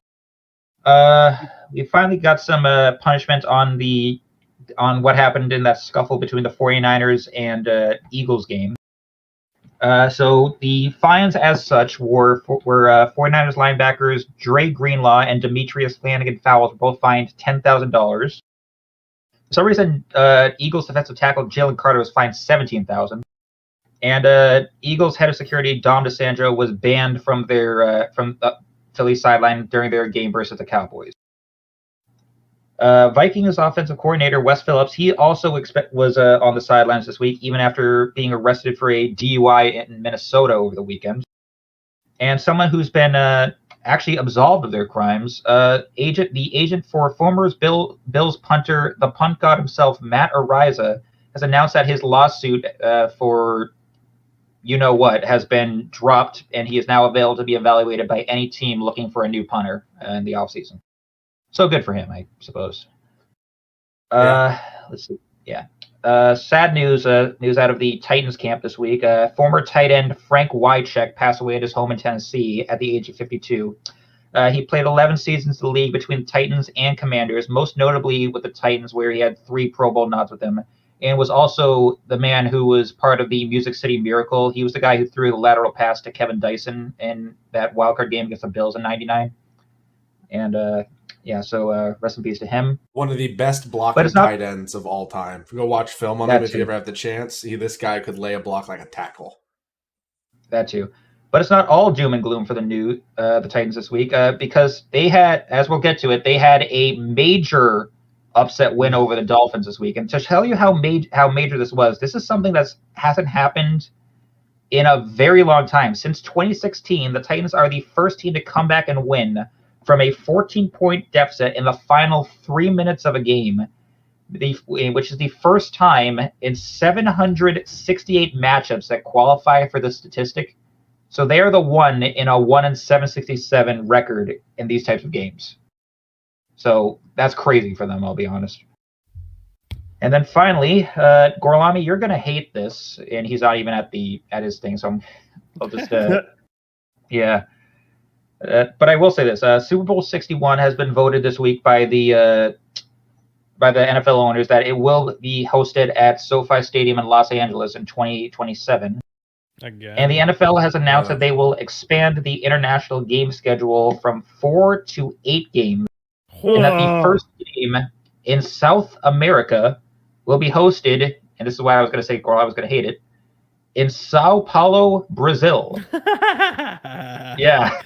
We finally got some punishment on what happened in that scuffle between the 49ers and Eagles game. So the fines as such were 49ers linebackers Dre Greenlaw and Demetrius Flanagan Fowles were both fined $10,000. For some reason, Eagles defensive tackle Jalen Carter was fined $17,000, and Eagles head of security Dom DeSandro was banned from the Philly sideline during their game versus the Cowboys. Vikings offensive coordinator Wes Phillips, he also was on the sidelines this week, even after being arrested for a DUI in Minnesota over the weekend. And someone who's been actually absolved of their crimes, the agent for former Bills punter, the punt god himself, Matt Ariza, has announced that his lawsuit for you-know-what has been dropped, and he is now available to be evaluated by any team looking for a new punter in the offseason. So good for him, I suppose. Let's see. Yeah. Sad news out of the Titans camp this week. Former tight end Frank Wycheck passed away at his home in Tennessee at the age of 52. He played 11 seasons in the league between the Titans and Commanders, most notably with the Titans, where he had 3 Pro Bowl nods with them, and was also the man who was part of the Music City Miracle. He was the guy who threw the lateral pass to Kevin Dyson in that wildcard game against the Bills in '99. And so rest in peace to him. One of the best blocking tight ends of all time. Go watch film on him if you ever have the chance. This guy could lay a block like a tackle. That too. But it's not all doom and gloom for the Titans this week, because they had, as we'll get to it, they had a major upset win over the Dolphins this week. And to tell you how major this was, this is something that hasn't happened in a very long time. Since 2016, the Titans are the first team to come back and win from a 14-point deficit in the final 3 minutes of a game, which is the first time in 768 matchups that qualify for this statistic. So they are the one in a 1-767 record in these types of games. So that's crazy for them, I'll be honest. And then finally, Gorlami, you're going to hate this, and he's not even at his thing, so I'll just yeah. But I will say this: Super Bowl 61 has been voted this week by the NFL owners that it will be hosted at SoFi Stadium in Los Angeles in 2027. Again. And the NFL has announced that they will expand the international game schedule from 4 to 8 games, and that the first game in South America will be hosted. And this is why I was going to say, Carl, I was going to hate it, in Sao Paulo, Brazil. Yeah.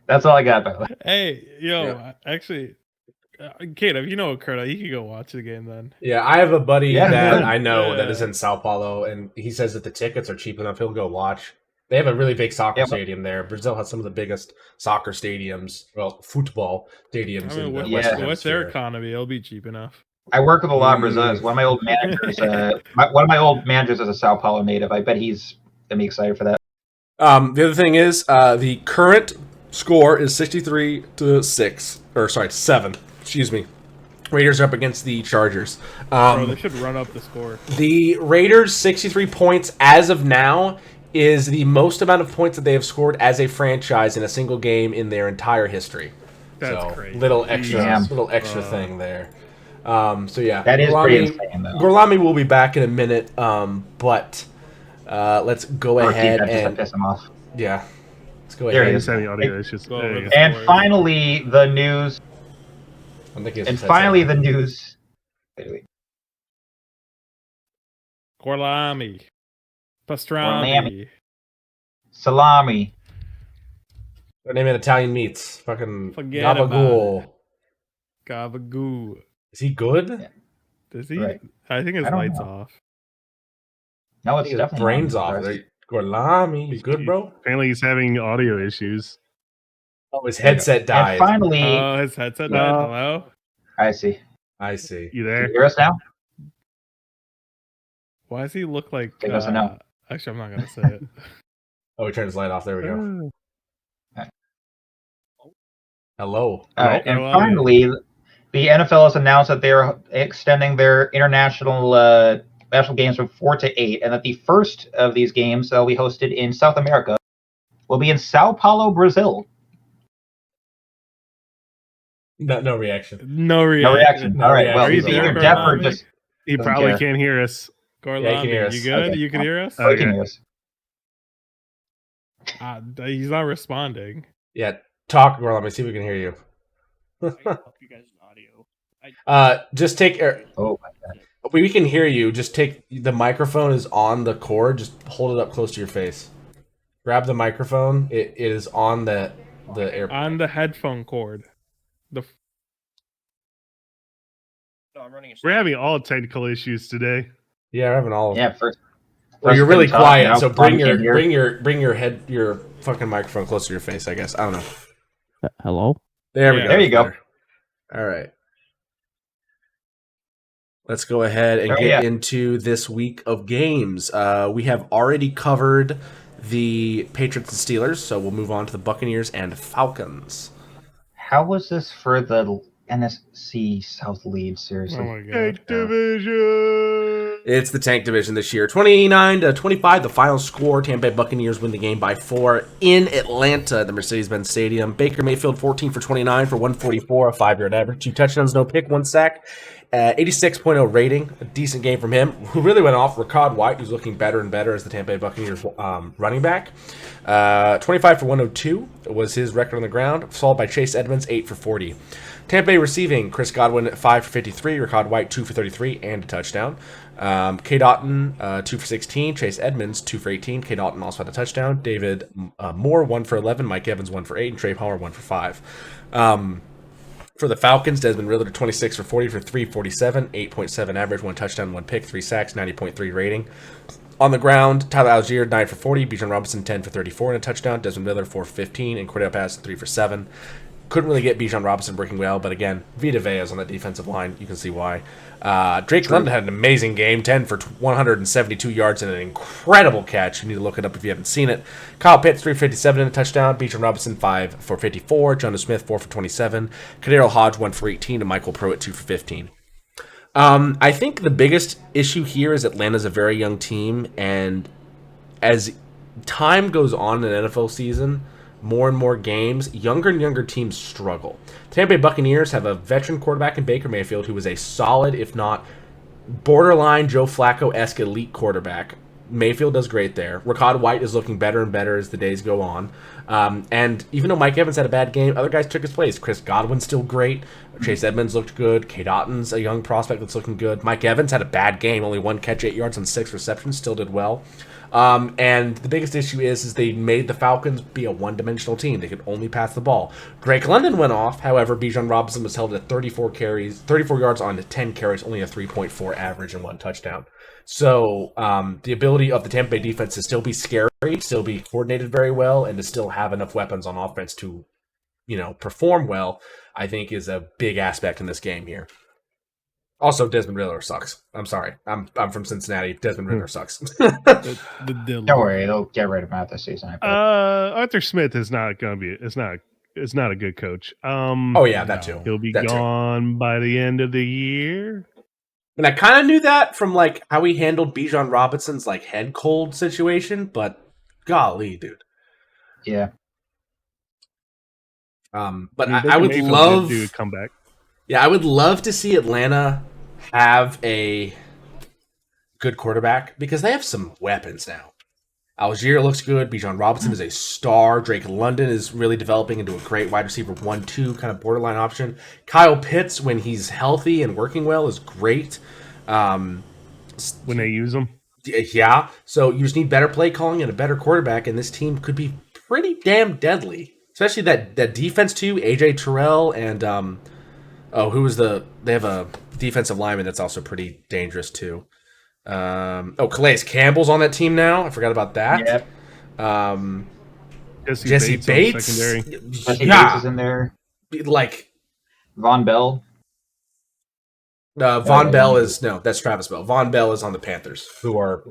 That's all I got, by the way. Hey, actually, Kate, if you know Kurt, you can go watch the game then. Yeah, I have a buddy that I know that is in Sao Paulo, and he says that the tickets are cheap enough. He'll go watch. They have a really big soccer stadium there. Brazil has some of the biggest soccer stadiums, football stadiums in the Western Hemisphere. With their economy, it'll be cheap enough. I work with a lot of Brazilians. One of my old managers, one of my old managers is a Sao Paulo native. I bet he's gonna be excited for that. The other thing is the current score is 7. Excuse me. Raiders are up against the Chargers. They should run up the score. The Raiders' 63 points as of now is the most amount of points that they have scored as a franchise in a single game in their entire history. That's crazy. Little extra thing there. So yeah, that is pretty insane, though. Gorlami will be back in a minute, but Let's go Or ahead keep that just to and piss him off. yeah, let's go There ahead. he He's is. having audio issues. Go There over you the go. And stories. finally, the news. I think it's And finally, the news. Wait. Gorlami. Pastrami. Salami. Their name in Italian meats. Fucking Forget about Gabagool. Gabagoo. Is he good? Yeah. Does he? Right. I think his I don't light's know. off. No, I it's think his definitely brains not. off. Gorlami, you good, bro? Apparently, he's having audio issues. Oh, his There you go. headset died. And finally, Oh, his headset died. Hello? I see. I see. You Can there? you hear us now? Why does he look like? He doesn't know. Actually, I'm not gonna say it. Oh, we turned his light off. There we go. Right. Hello. All right, and Gorlami. finally, the NFL has announced that they're extending their international national games from 4 to 8, and that the first of these games that will be hosted in South America will be in Sao Paulo, Brazil. No reaction. No reaction. No reaction. No All right. reaction. Well, Are he's you either there, deaf or Gorlami? just He doesn't probably care. can't hear us. Gorlami, Yeah, he can hear us. you good? Okay. You can hear us? Oh, he Okay. can hear us. He's not responding. Yeah, talk, Gorlami. Let me see if we can hear you. I can help you guys with audio. Just take. Oh my god. We can hear you. Just take the microphone is on the cord. Just hold it up close to your face. Grab the microphone. It is on the air. On the headphone cord. The No, I'm running a We're having all technical issues today. Yeah, we're having all. Yeah, first. Well, you're really talk, quiet, now so Bobby can't hear. bring your fucking microphone closer to your face. I guess I don't know. Hello? There we Yeah. go. There you go. Better. All right. Let's go ahead and Oh, get yeah. into this week of games. We have already covered the Patriots and Steelers, so we'll move on to the Buccaneers and Falcons. How was this for the NFC South lead? Seriously. oh my god. Division. It's the tank division this year. 29-25, the final score. Tampa Bay Buccaneers win the game by 4 in Atlanta at the Mercedes-Benz Stadium. Baker Mayfield, 14 for 29 for 144, a 5-yard average, 2 touchdowns, no pick, 1 sack. 86.0 rating, a decent game from him. Who really went off? Rachaad White, who's looking better and better as the Tampa Bay Buccaneers running back. 25 for 102 was his record on the ground, followed by Chase Edmonds, 8 for 40. Tampa Bay receiving, Chris Godwin, 5 for 53, Rachaad White, 2 for 33, and a touchdown. K. Doughton, 2 for 16, Chase Edmonds, 2 for 18. K. Doughton also had a touchdown. David Moore, 1 for 11, Mike Evans, 1 for 8, and Trey Palmer, 1 for 5. For the Falcons, Desmond Ridder, 26 for 40 for 347, 8.7 average, 1 touchdown, 1 pick, 3 sacks, 90.3 rating. On the ground, Tyler Algier, 9 for 40, Bijan Robinson, 10 for 34 and a touchdown, Desmond Ridder, 4 for 15, and Cordell Patterson, 3 for 7. Couldn't really get Bijan Robinson working well, but again, Vita Vea's on that defensive line. You can see why. Drake London had an amazing game, 10 for 172 yards and an incredible catch. You need to look it up if you haven't seen it. Kyle Pitts, 357 and a touchdown. Bijan Robinson, 5 for 54. Jonas Smith, 4 for 27. Kadarius Hodge, 1 for 18. And Michael Pruitt, 2 for 15. I think the biggest issue here is Atlanta's a very young team, and as time goes on in an NFL season, more and more games, younger and younger teams struggle. Tampa Bay Buccaneers have a veteran quarterback in Baker Mayfield who is a solid, if not borderline Joe Flacco-esque elite quarterback. Mayfield does great there. Rachaad White is looking better and better as the days go on. And even though Mike Evans had a bad game, other guys took his place. Chris Godwin's still great. Chase Edmonds looked good. K. Doughton's a young prospect that's looking good. Mike Evans had a bad game, only 1 catch, 8 yards on 6 receptions, still did well. And the biggest issue is they made the Falcons be a one-dimensional team. They could only pass the ball. Drake London went off. However, Bijan Robinson was held at 34 yards on 10 carries, only a 3.4 average and 1 touchdown. So the ability of the Tampa Bay defense to still be scary, still be coordinated very well, and to still have enough weapons on offense to, perform well, I think is a big aspect in this game here. Also, Desmond Ridder sucks. I'm sorry. I'm from Cincinnati. Desmond Ridder sucks. Don't worry, they'll get rid of him out this season. Arthur Smith is not going to be. It's not a good coach. Oh yeah, that too. He'll be that gone by the end of the year. And I kind of knew that from how he handled Bijan Robinson's head cold situation, but golly, dude. Yeah. But I Baker would Mayfield love did do a comeback. Yeah, I would love to see Atlanta have a good quarterback because they have some weapons now. Algier looks good. Bijan Robinson is a star. Drake London is really developing into a great wide receiver 1-2 kind of borderline option. Kyle Pitts, when he's healthy and working well, is great. When they use them. Yeah. So you just need better play calling and a better quarterback, and this team could be pretty damn deadly. Especially that defense too. AJ Terrell and they have a defensive lineman that's also pretty dangerous too. Calais Campbell's on that team now. I forgot about that. Yep. Jesse Bates secondary. Jesse Bates is in there. Like Von Bell. Von Bell is that's Travis Bell. Von Bell is on the Panthers, who are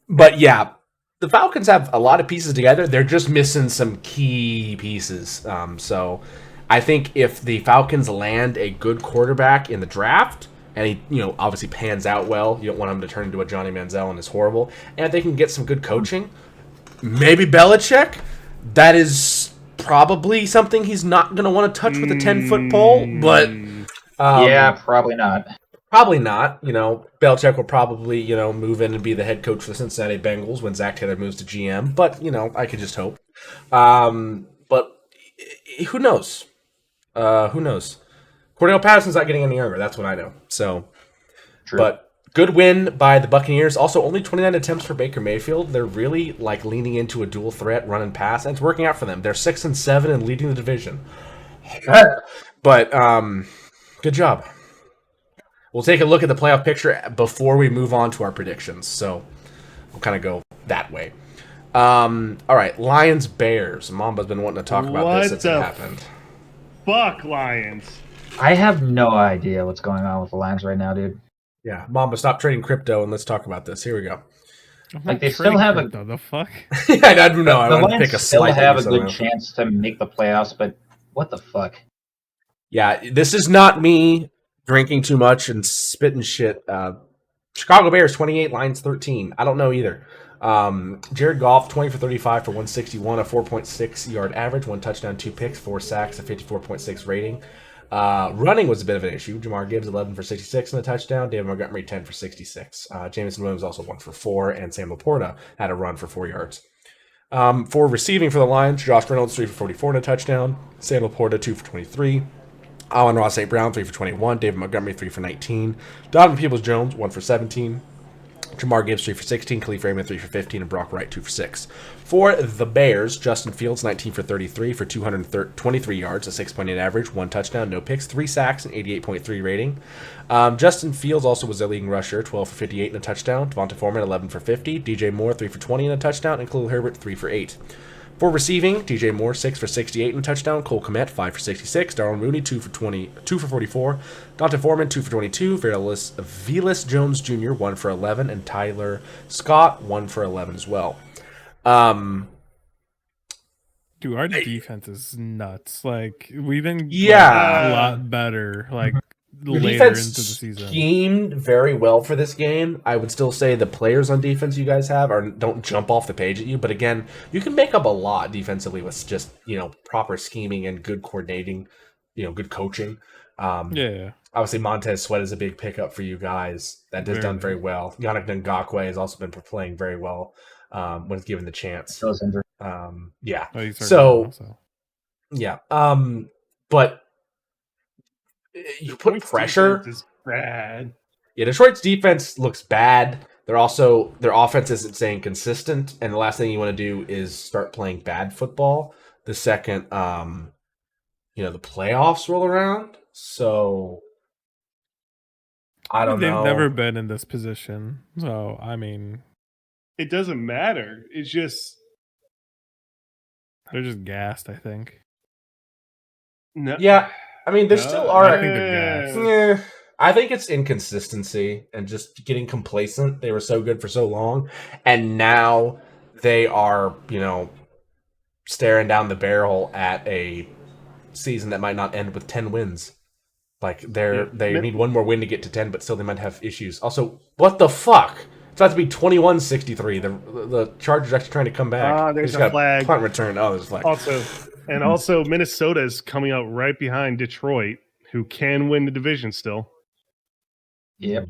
but yeah, the Falcons have a lot of pieces together. They're just missing some key pieces. So I think if the Falcons land a good quarterback in the draft, and he, obviously pans out well, you don't want him to turn into a Johnny Manziel and is horrible. And if they can get some good coaching, maybe Belichick, that is probably something he's not going to want to touch with a 10-foot pole. But probably not. Probably not. Belichick will probably, move in and be the head coach for the Cincinnati Bengals when Zach Taylor moves to GM. But, I could just hope. But who knows? Who knows? Cordell Patterson's not getting any younger. That's what I know. So, true. But good win by the Buccaneers. Also, only 29 attempts for Baker Mayfield. They're really leaning into a dual threat run and pass, and it's working out for them. They're 6-7 and leading the division. But good job. We'll take a look at the playoff picture before we move on to our predictions. So we'll kind of go that way. All right, Lions Bears. Mamba's been wanting to talk about this since it happened. Fuck Lions. I have no idea what's going on with the Lions right now, dude. Yeah, Mamba, stop trading crypto and let's talk about this. Here we go. They still have the fuck? I don't know. The Lions still have a good chance to make the playoffs, but what the fuck? Yeah, this is not me drinking too much and spitting shit. Chicago Bears 28, Lions 13. I don't know either. Jared Goff 20 for 35 for 161, a 4.6 yard average, 1 touchdown, 2 picks, 4 sacks, a 54.6 rating. Running was a bit of an issue. Jamar Gibbs 11 for 66 and a touchdown. David Montgomery 10 for 66. Jameson Williams also 1 for 4, and Sam Laporta had a run for 4 yards. For receiving for the Lions, Josh Reynolds 3 for 44 and a touchdown. Sam Laporta 2 for 23. Allen-Ross St. Brown 3 for 21. David Montgomery 3 for 19. Donovan Peoples-Jones 1 for 17. Jamar Gibbs 3 for 16, Khalif Raymond 3 for 15, and Brock Wright 2 for 6. For the Bears, Justin Fields 19 for 33 for 223 yards, a 6.8 average, 1 touchdown, no picks, 3 sacks, and 88.3 rating. Justin Fields also was their leading rusher, 12 for 58 and a touchdown. Devonta Foreman 11 for 50, DJ Moore 3 for 20 and a touchdown, and Khalil Herbert 3 for 8. For receiving, DJ Moore 6 for 68 and a touchdown, Cole Kmet 5 for 66, Darnell Mooney 2 for 44, Dante Foreman 2 for 22, Velus Jones Jr. 1 for 11, and Tyler Scott 1 for 11 as well. Dude, our defense is nuts. We've been a lot better. Your Later defense into the season, schemed very well for this game. I would still say the players on defense you guys have don't jump off the page at you. But again, you can make up a lot defensively with just proper scheming and good coordinating, good coaching. Obviously, Montez Sweat is a big pickup for you guys. That has done very well. Yannick Ngakoue has also been playing very well when given the chance. But you put pressure. Is bad. Yeah, Detroit's defense looks bad. Their offense isn't staying consistent, and the last thing you want to do is start playing bad football the second the playoffs roll around. So I don't know. They've never been in this position, so I mean, it doesn't matter. It's just they're just gassed. I think. No. Yeah. I mean, there still are. I think they're gassed. I think it's inconsistency and just getting complacent. They were so good for so long, and now they are, staring down the barrel at a season that might not end with 10 wins. They need one more win to get to 10, but still they might have issues. Also, what the fuck? It's about to be 21-63. The Chargers are actually trying to come back. There's a flag. Punt return. Oh, there's a flag. Also, Minnesota is coming out right behind Detroit, who can win the division still. Yep.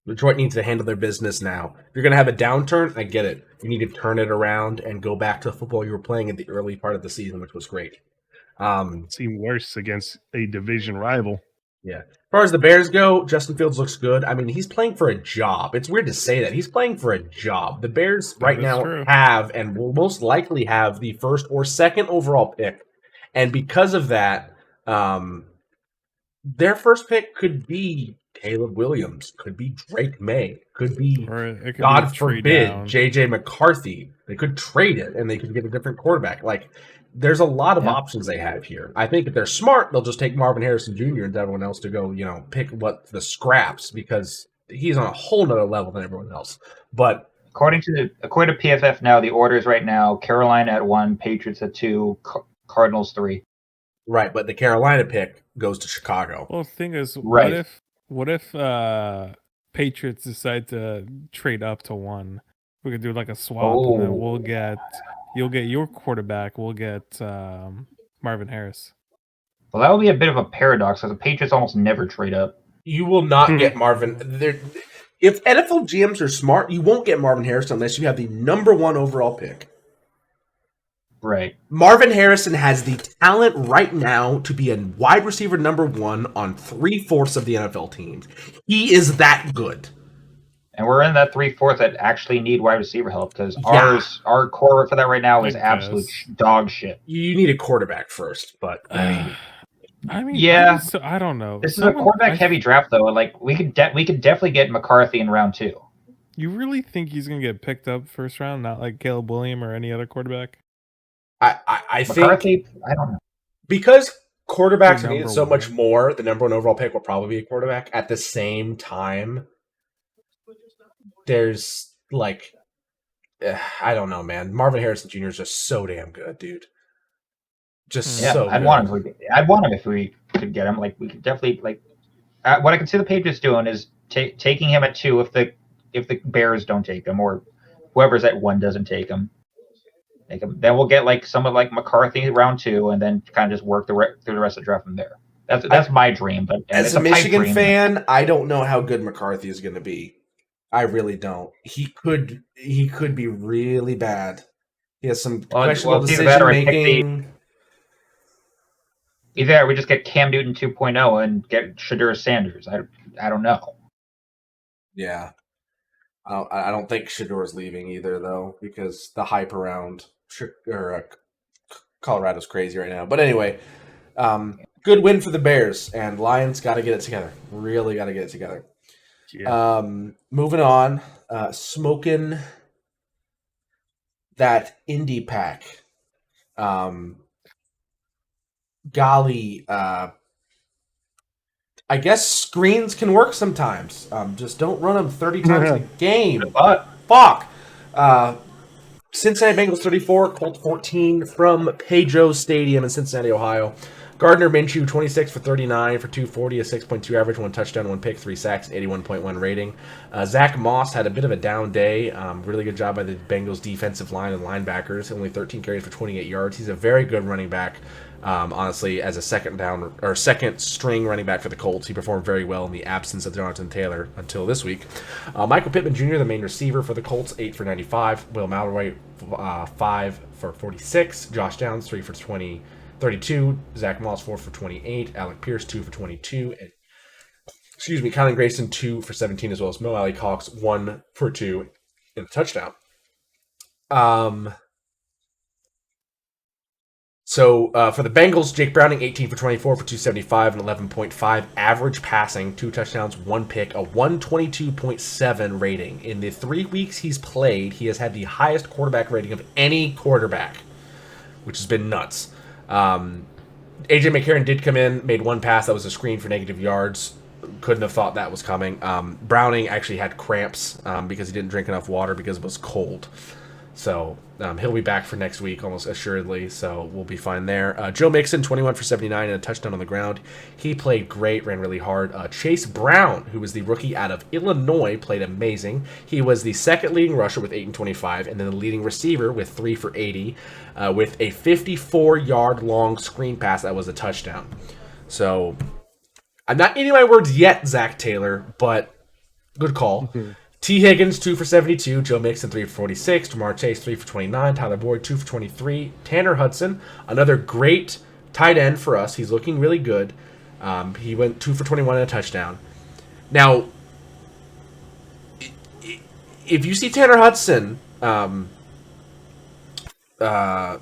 Detroit needs to handle their business now. If you're going to have a downturn, I get it. You need to turn it around and go back to the football you were playing in the early part of the season, which was great. Seemed worse against a division rival. Yeah. As far as the Bears go, Justin Fields looks good. I mean, he's playing for a job. It's weird to say that. He's playing for a job. The Bears right now have and will most likely have the first or second overall pick. And because of that, their first pick could be Caleb Williams, could be Drake May, could be, God forbid, J.J. McCarthy. They could trade it, and they could get a different quarterback. Like, there's a lot of options they have here. I think if they're smart, they'll just take Marvin Harrison Jr. and everyone else to go, pick what the scraps, because he's on a whole nother level than everyone else. But according to PFF now, the orders right now: Carolina at 1, Patriots at 2, Cardinals 3. Right, but the Carolina pick goes to Chicago. Well, the thing is, right. What if Patriots decide to trade up to 1? We could do like a swap, and then you'll get your quarterback. We'll get Marvin Harris. Well, that would be a bit of a paradox, because the Patriots almost never trade up. You will not get Marvin. If NFL GMs are smart, you won't get Marvin Harris unless you have the number 1 overall pick. Right. Marvin Harrison has the talent right now to be a wide receiver number 1 on 3/4 of the NFL teams. He is that good. And we're in that 3/4 that actually need wide receiver help, because our core for that right now is absolute dog shit. You need a quarterback first, but I mean, yeah. So I don't know. This is a quarterback heavy draft, though. Like we could definitely get McCarthy in round 2. You really think he's gonna get picked up first round, not like Caleb Williams or any other quarterback? I think McCarthy, I don't know. Because quarterbacks need so much more, the number 1 overall pick will probably be a quarterback. At the same time, there's I don't know, man. Marvin Harrison Jr. is just so damn good, dude. So I'd want him if we could get him. Like we could definitely what I can see the Patriots doing is taking him at 2 if the Bears don't take him, or whoever's at 1 doesn't take him. Then we'll get someone like McCarthy round 2, and then kind of just work through the rest of the draft from there. That's my dream. But as a Michigan fan, I don't know how good McCarthy is going to be. I really don't. He could be really bad. He has some questionable decision making. Either we just get Cam Newton 2.0 and get Shedeur Sanders. I don't know. Yeah. I don't think Shedeur is leaving either, though, because the hype around Colorado's crazy right now. But anyway, good win for the Bears, and Lions got to get it together. Really got to get it together. Yeah. Moving on, smoking that indie pack. Golly, I guess screens can work sometimes. Just don't run them 30 times a game. Fuck. Cincinnati Bengals 34, Colts 14 from Pedro Stadium in Cincinnati, Ohio. Gardner Minshew 26 for 39 for 240, a 6.2 average, 1 touchdown, 1 pick, 3 sacks, 81.1 rating. Zach Moss had a bit of a down day. Really good job by the Bengals defensive line and linebackers. Only 13 carries for 28 yards. He's a very good running back. Honestly, as a second string running back for the Colts, he performed very well in the absence of Jonathan Taylor until this week. Michael Pittman Jr., the main receiver for the Colts, 8 for 95. Will Mallory, 5 for 46. Josh Downs, 3 for 32. Zach Moss, 4 for 28. Alec Pierce, 2 for 22. And Kylan Grayson, 2 for 17, as well as Mo Alley Cox, 1 for 2 in a touchdown. So for the Bengals, Jake Browning, 18 for 24 for 275 and 11.5 average passing, 2 touchdowns, 1 pick, a 122.7 rating. In the 3 weeks he's played, he has had the highest quarterback rating of any quarterback, which has been nuts. AJ McCarron did come in, made 1 pass that was a screen for negative yards. Couldn't have thought that was coming. Browning actually had cramps because he didn't drink enough water because it was cold. So he'll be back for next week almost assuredly, so we'll be fine there. Joe Mixon, 21 for 79 and a touchdown on the ground. He played great, ran really hard. Chase Brown, who was the rookie out of Illinois, played amazing. He was the second leading rusher with 8 and 25, and then the leading receiver with 3 for 80, with a 54-yard long screen pass that was a touchdown. So I'm not eating my words yet, Zach Taylor, but Good call. Mm-hmm. T. Higgins, 2 for 72. Joe Mixon, 3 for 46. Jamar Chase, 3 for 29. Tyler Boyd, 2 for 23. Tanner Hudson, another great tight end for us. He's looking really good. He went 2 for 21 and a touchdown. Now, if you see Tanner Hudson, who's the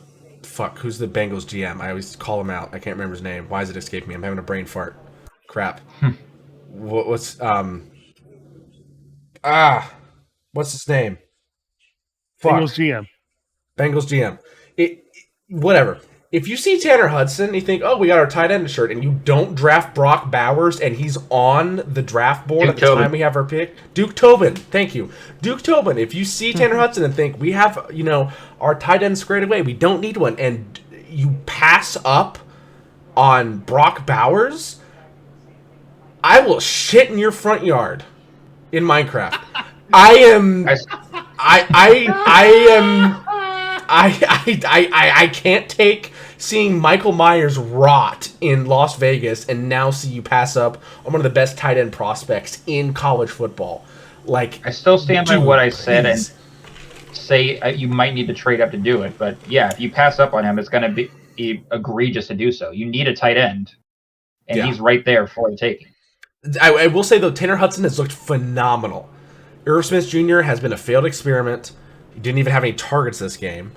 Bengals GM? I always call him out. I can't remember his name. Why is it escaping me? I'm having a brain fart. Crap. What's his name? Bengals GM. Bengals GM. Whatever. If you see Tanner Hudson, you think, oh, we got our tight end shirt, and you don't draft Brock Bowers, and he's on the draft board at the time we have our pick. Duke Tobin. Thank you. Duke Tobin. If you see Tanner Hudson and think, we have, our tight end squared away, we don't need one, and you pass up on Brock Bowers, I will shit in your front yard in Minecraft. I can't take seeing Michael Myers rot in Las Vegas and now see you pass up on one of the best tight end prospects in college football. Like, I still stand by what I said and say you might need to trade up to do it. But yeah, if you pass up on him, it's going to be egregious to do so. You need a tight end, and he's right there for the taking. I will say, though, Tanner Hudson has looked phenomenal. Irv Smith Jr. has been a failed experiment. He didn't even have any targets this game.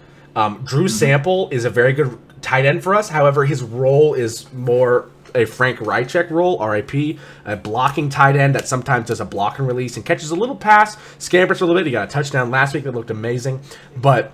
Drew Sample is a very good tight end for us. However, his role is more a Frank Rychek role, RIP, a blocking tight end that sometimes does a block and release and catches a little pass, scampers a little bit. He got a touchdown last week that looked amazing. But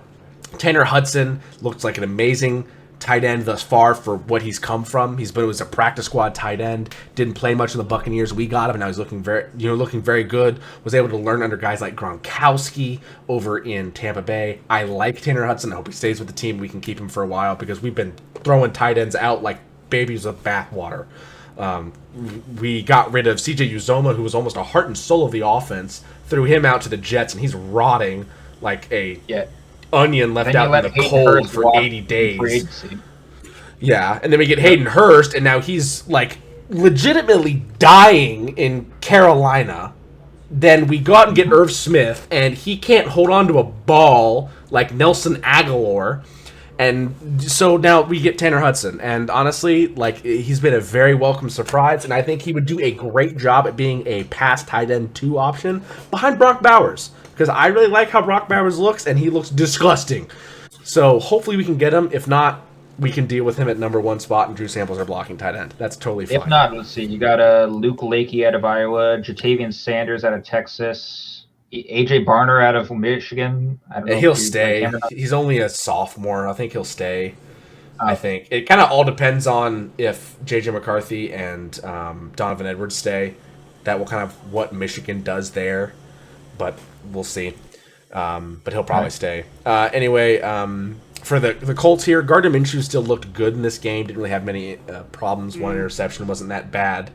Tanner Hudson looks like an amazing tight end thus far for what he's come from. He was a practice squad tight end. Didn't play much in the Buccaneers. We got him, and now he's looking very good. Was able to learn under guys like Gronkowski over in Tampa Bay. I like Tanner Hudson. I hope he stays with the team. We can keep him for a while because we've been throwing tight ends out like babies with bathwater. We got rid of CJ Uzoma, who was almost a heart and soul of the offense. Threw him out to the Jets, and he's rotting like a onion left out in the cold for 80 days. Yeah, and then we get Hayden Hurst, and now he's like legitimately dying in Carolina. Then we go out and get Irv Smith, and he can't hold on to a ball like Nelson Aguilar. And so now we get Tanner Hudson, and honestly, like, he's been a very welcome surprise, and I think he would do a great job at being a pass tight end 2 option behind Brock Bowers, because I really like how Brock Bowers looks, and he looks disgusting. So hopefully we can get him. If not, we can deal with him at number 1 spot, and Drew Samples are blocking tight end. That's totally fine. If not, let's see. You got Luke Lakey out of Iowa, Jatavian Sanders out of Texas, AJ Barner out of Michigan. I don't know. He'll stay. He's only a sophomore. I think he'll stay. I think it kind of all depends on if JJ McCarthy and Donovan Edwards stay. That will kind of what Michigan does there, but we'll see. But he'll probably stay. Anyway, for the Colts here, Gardner Minshew still looked good in this game. Didn't really have many problems. One interception wasn't that bad.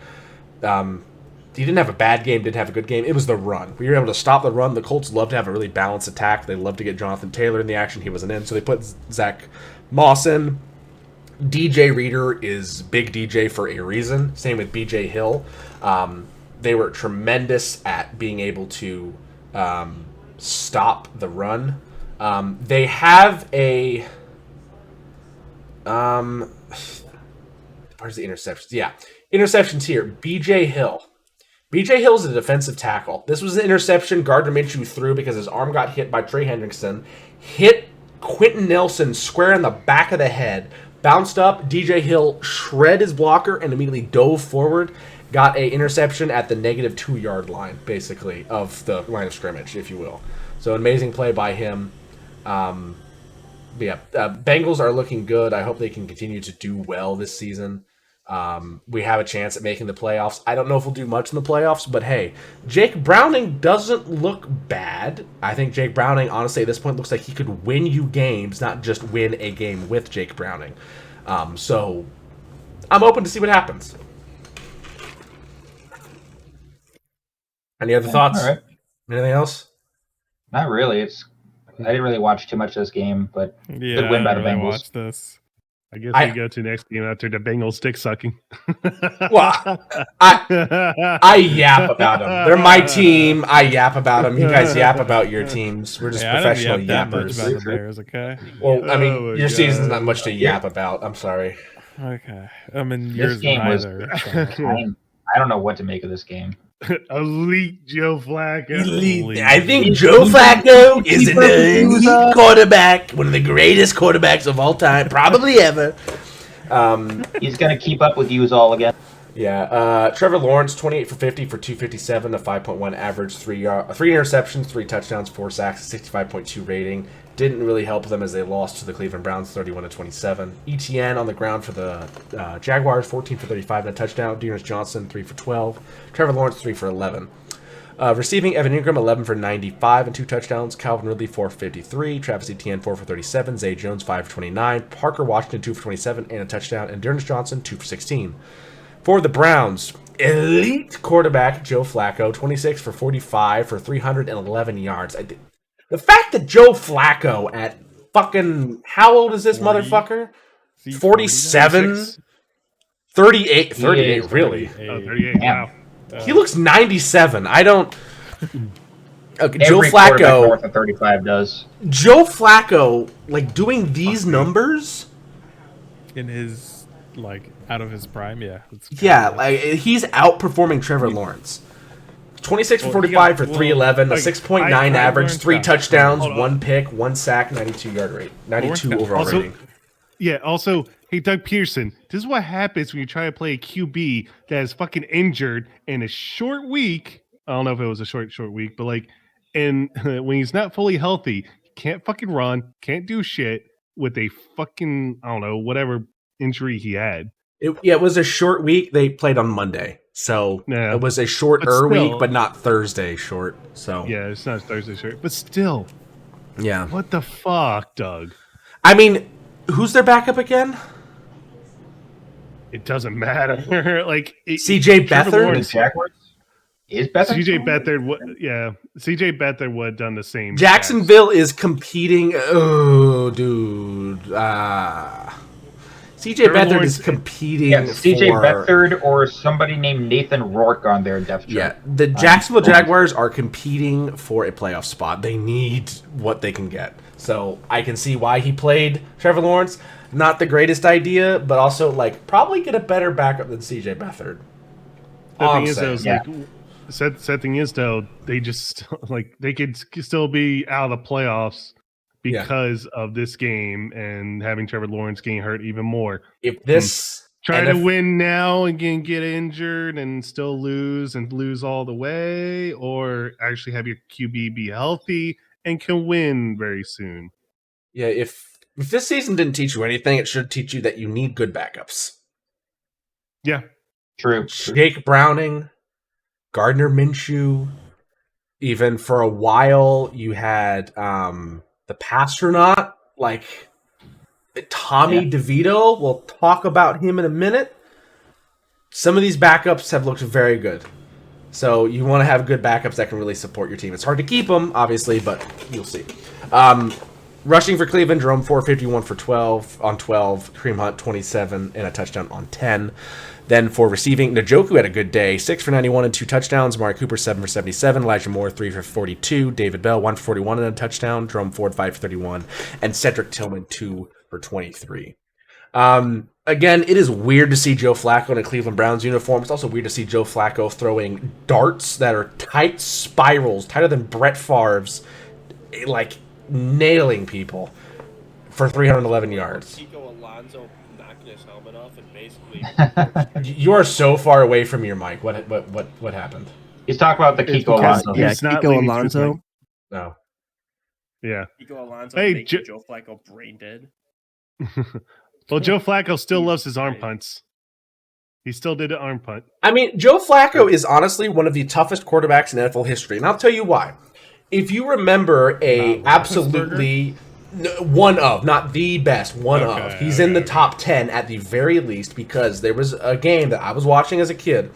He didn't have a bad game, didn't have a good game. It was the run. We were able to stop the run. The Colts love to have a really balanced attack. They love to get Jonathan Taylor in the action. He wasn't in, so they put Zach Moss in. DJ Reader is big DJ for a reason. Same with BJ Hill. They were tremendous at being able to stop the run. They have a... where's the interceptions? Yeah, interceptions here. BJ Hill. BJ Hill's a defensive tackle. This was an interception Gardner Minshew threw because his arm got hit by Trey Hendrickson. Hit Quentin Nelson square in the back of the head. Bounced up. DJ Hill shred his blocker and immediately dove forward. Got a interception at the negative 2-yard line, basically, of the line of scrimmage, if you will. So amazing play by him. Bengals are looking good. I hope they can continue to do well this season. We have a chance at making the playoffs. I don't know if we'll do much in the playoffs, but hey, Jake Browning doesn't look bad. I think Jake Browning, honestly, at this point, looks like he could win you games, not just win a game with Jake Browning. So I'm open to see what happens. Any other thoughts? All right. Anything else? Not really. I didn't really watch too much of this game, but good win by the Bengals. Watch this. I guess we go to next game after the Bengals stick sucking. Well, I yap about them. They're my team. I yap about them. You guys yap about your teams. We're just professional I don't yap that much yappers. about the Bears, okay? Well, I mean, your season's not much to yap about. I'm sorry. Okay. I mean, This yours game was. neither. I don't know what to make of this game. Elite Joe Flacco. Elite. I think Joe Flacco is an elite quarterback, one of the greatest quarterbacks of all time, probably ever. He's going to keep up with yous all again. Yeah. Trevor Lawrence, 28 for 50 for 257, a 5.1 average, 3 interceptions, 3 touchdowns, 4 sacks, 65.2 rating. Didn't really help them as they lost to the Cleveland Browns 31-27. ETN on the ground for the Jaguars, 14 for 35 and a touchdown. Dearness Johnson, 3 for 12. Trevor Lawrence, 3 for 11. Receiving, Evan Ingram, 11 for 95 and 2 touchdowns. Calvin Ridley, 4 for 53. Travis Etienne, 4 for 37. Zay Jones, 5 for 29. Parker Washington, 2 for 27 and a touchdown. And Dearness Johnson, 2 for 16. For the Browns, elite quarterback Joe Flacco, 26 for 45 for 311 yards. The fact that Joe Flacco at fucking, how old is this 40? motherfucker? 47? 38, really? 38, wow. He looks 97. I don't... Okay, Joe Every quarterback Flacco... north of 35 does. Joe Flacco, like, doing these numbers... In his, like, out of his prime, yeah. Yeah, like, he's outperforming Trevor Lawrence. 26 for 45 for 311, a 6.9 average, 3 touchdowns, 1 pick, 1 sack, 92 yard rate, 92 overall rating. Yeah, also, hey, Doug Pearson, this is what happens when you try to play a QB that is fucking injured in a short week. I don't know if it was a short week, but like, and when he's not fully healthy, can't fucking run, can't do shit with a fucking, I don't know, whatever injury he had. It was a short week. They played on Monday. So it was a shorter week, but not Thursday short. So yeah, it's not Thursday short, but still. Yeah. What the fuck, Doug? I mean, who's their backup again? It doesn't matter. Like CJ Beathard? Is Beathard? CJ Beathard, yeah. CJ Beathard would have done the same. Jacksonville is competing. Oh, dude. CJ Beathard is competing CJ for... Beathard or somebody named Nathan Rourke on their depth chart. Yeah, the Jacksonville Jaguars are competing for a playoff spot. They need what they can get. So I can see why he played Trevor Lawrence. Not the greatest idea, but also like probably get a better backup than CJ Beathard. Sad thing is though, they just like they could still be out of the playoffs because of this game and having Trevor Lawrence getting hurt even more. If this try to win now and get injured and still lose all the way, or actually have your QB be healthy and can win very soon. Yeah, if this season didn't teach you anything, it should teach you that you need good backups. Yeah. True. Jake Browning, Gardner Minshew, even for a while you had the Pastronaut, like Tommy DeVito. We'll talk about him in a minute. Some of these backups have looked very good. So you want to have good backups that can really support your team. It's hard to keep them, obviously, but you'll see. Rushing for Cleveland, Jerome 451 for 12 on 12. Kareem Hunt 27 and a touchdown on 10. Then for receiving, Njoku had a good day. 6 for 91 and 2 touchdowns. Amari Cooper 7 for 77. Elijah Moore 3 for 42. David Bell 1 for 41 and a touchdown. Jerome Ford 5 for 31. And Cedric Tillman 2 for 23. Again, it is weird to see Joe Flacco in a Cleveland Browns uniform. It's also weird to see Joe Flacco throwing darts that are tight spirals, tighter than Brett Favre's, like nailing people for 311 yards. You are so far away from your mic. What happened? He's talking about the Kiko Alonso. Yeah, Kiko Alonso. No. Yeah. Kiko Alonso Joe Flacco brain dead. Well, Joe Flacco still loves his arm punts. He still did an arm punt. I mean, Joe Flacco is honestly one of the toughest quarterbacks in NFL history, and I'll tell you why. If you remember absolutely one of, not the best, one of. He's in the top 10 at the very least because there was a game that I was watching as a kid.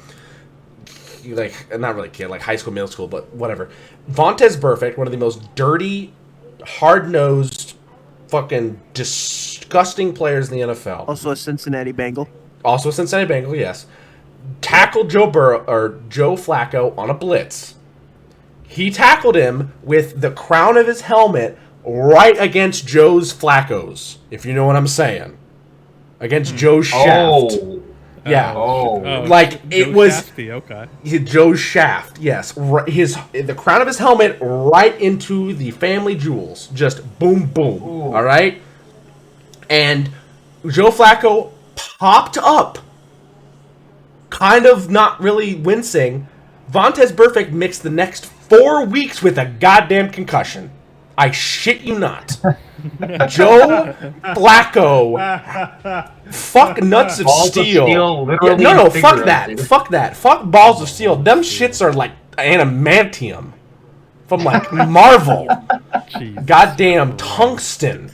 Like, not really kid, like high school, middle school, but whatever. Vontaze Burfict, one of the most dirty, hard-nosed fucking disgusting players in the NFL. Also a Cincinnati Bengal. Also a Cincinnati Bengal, yes. Tackled Joe Flacco on a blitz. He tackled him with the crown of his helmet right against Flacco's, if you know what I'm saying. Against Joe's shaft. Yeah. Like it was Shafty, okay. Joe's shaft, yes. The crown of his helmet right into the family jewels. Just boom, boom. Ooh. All right? And Joe Flacco popped up, kind of not really wincing. Vontaze Burfict mixed the next 4 weeks with a goddamn concussion. I shit you not. Joe Flacco, fuck nuts of steel. No, fuck that. Fuck that. Fuck balls of steel. Them shits are like adamantium from like Marvel. Goddamn tungsten.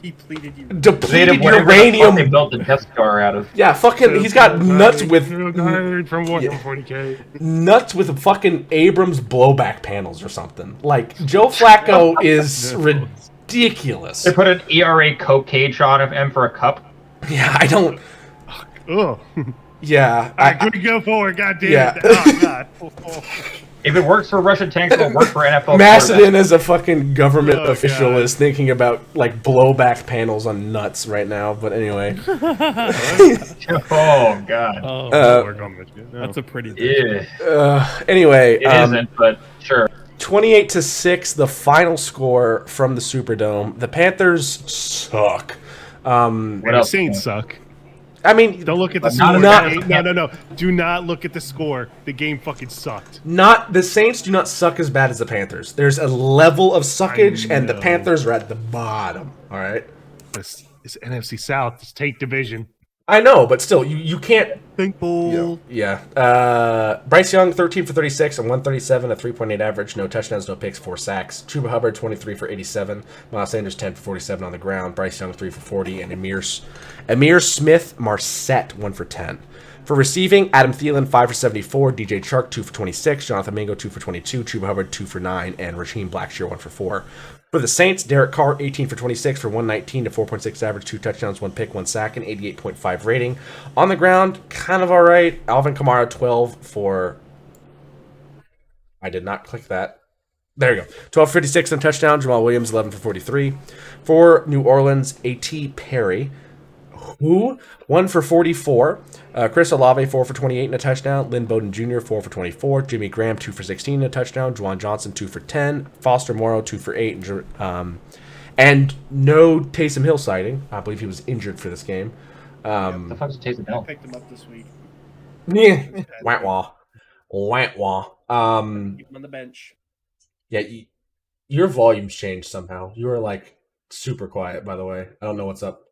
Depleted uranium. They built the Death Star out of. Yeah, fucking. He's got nuts with from 40K. Nuts with fucking Abrams blowback panels or something. Like Joe Flacco is ridiculous. They put an ERA Coke cage on him for a cup. Yeah, I don't. Oh. Yeah, I go forward. Goddamn it! Oh God. If it works for Russian tanks, it'll work for NFL. Macedon as a fucking government official is thinking about like blowback panels on nuts right now. But anyway. Oh God. That's a pretty. Yeah. Anyway, it isn't, but sure. 28-6, the final score from the Superdome. The Panthers suck. The Saints suck. I mean, don't look at the score. No. Do not look at the score. The game fucking sucked. The Saints do not suck as bad as the Panthers. There's a level of suckage, and the Panthers are at the bottom. All right. This is NFC South. It's tank division. I know, but still, you can't. Think bold. Yeah. Bryce Young, 13 for 36 and 137, a 3.8 average, no touchdowns, no picks, 4 sacks. Chuba Hubbard, 23 for 87. Miles Sanders, 10 for 47 on the ground. Bryce Young, 3 for 40, and Amir Smith Marset, 1 for 10. For receiving, Adam Thielen, 5 for 74. DJ Chark, 2 for 26. Jonathan Mingo, 2 for 22. Chuba Hubbard, 2 for 9. And Raheem Blackshear, 1 for 4. For the Saints, Derek Carr, 18 for 26 for 119 to 4.6 average, 2 touchdowns, 1 pick, 1 sack, and 88.5 rating. On the ground, kind of all right. Alvin Kamara, 12 for... I did not click that. There you go. 12 for 56 and touchdown. Jamal Williams, 11 for 43. For New Orleans, A.T. Perry, 1 for 44. Chris Olave, 4 for 28 and a touchdown. Lynn Bowden Jr., 4 for 24. Jimmy Graham, 2 for 16 and a touchdown. Juwan Johnson, 2 for 10. Foster Moreau, 2 for 8. And no Taysom Hill sighting. I believe he was injured for this game. The fuck is Taysom Hill? I picked him up this week. Yeah. Wah. Keep him on the bench. Yeah, your volume's changed somehow. You were like super quiet, by the way. I don't know what's up.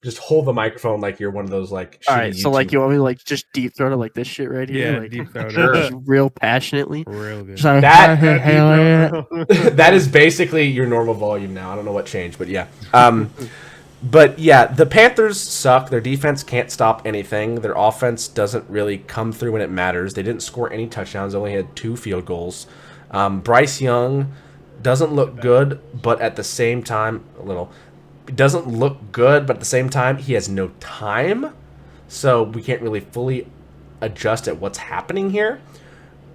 Just hold the microphone like you're one of those like. All right, so YouTube. Like you want me to like just deep throat it like this shit right here, like deep throat it, real passionately, real good. So, that is basically your normal volume now. I don't know what changed, but yeah. But yeah, the Panthers suck. Their defense can't stop anything. Their offense doesn't really come through when it matters. They didn't score any touchdowns. They only had 2 field goals. Bryce Young doesn't look good, but at the same time, It doesn't look good, but at the same time, he has no time. So we can't really fully adjust at what's happening here.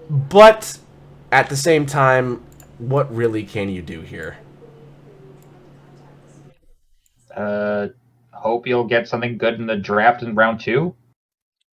But at the same time, what really can you do here? Hope you'll get something good in the draft in round 2.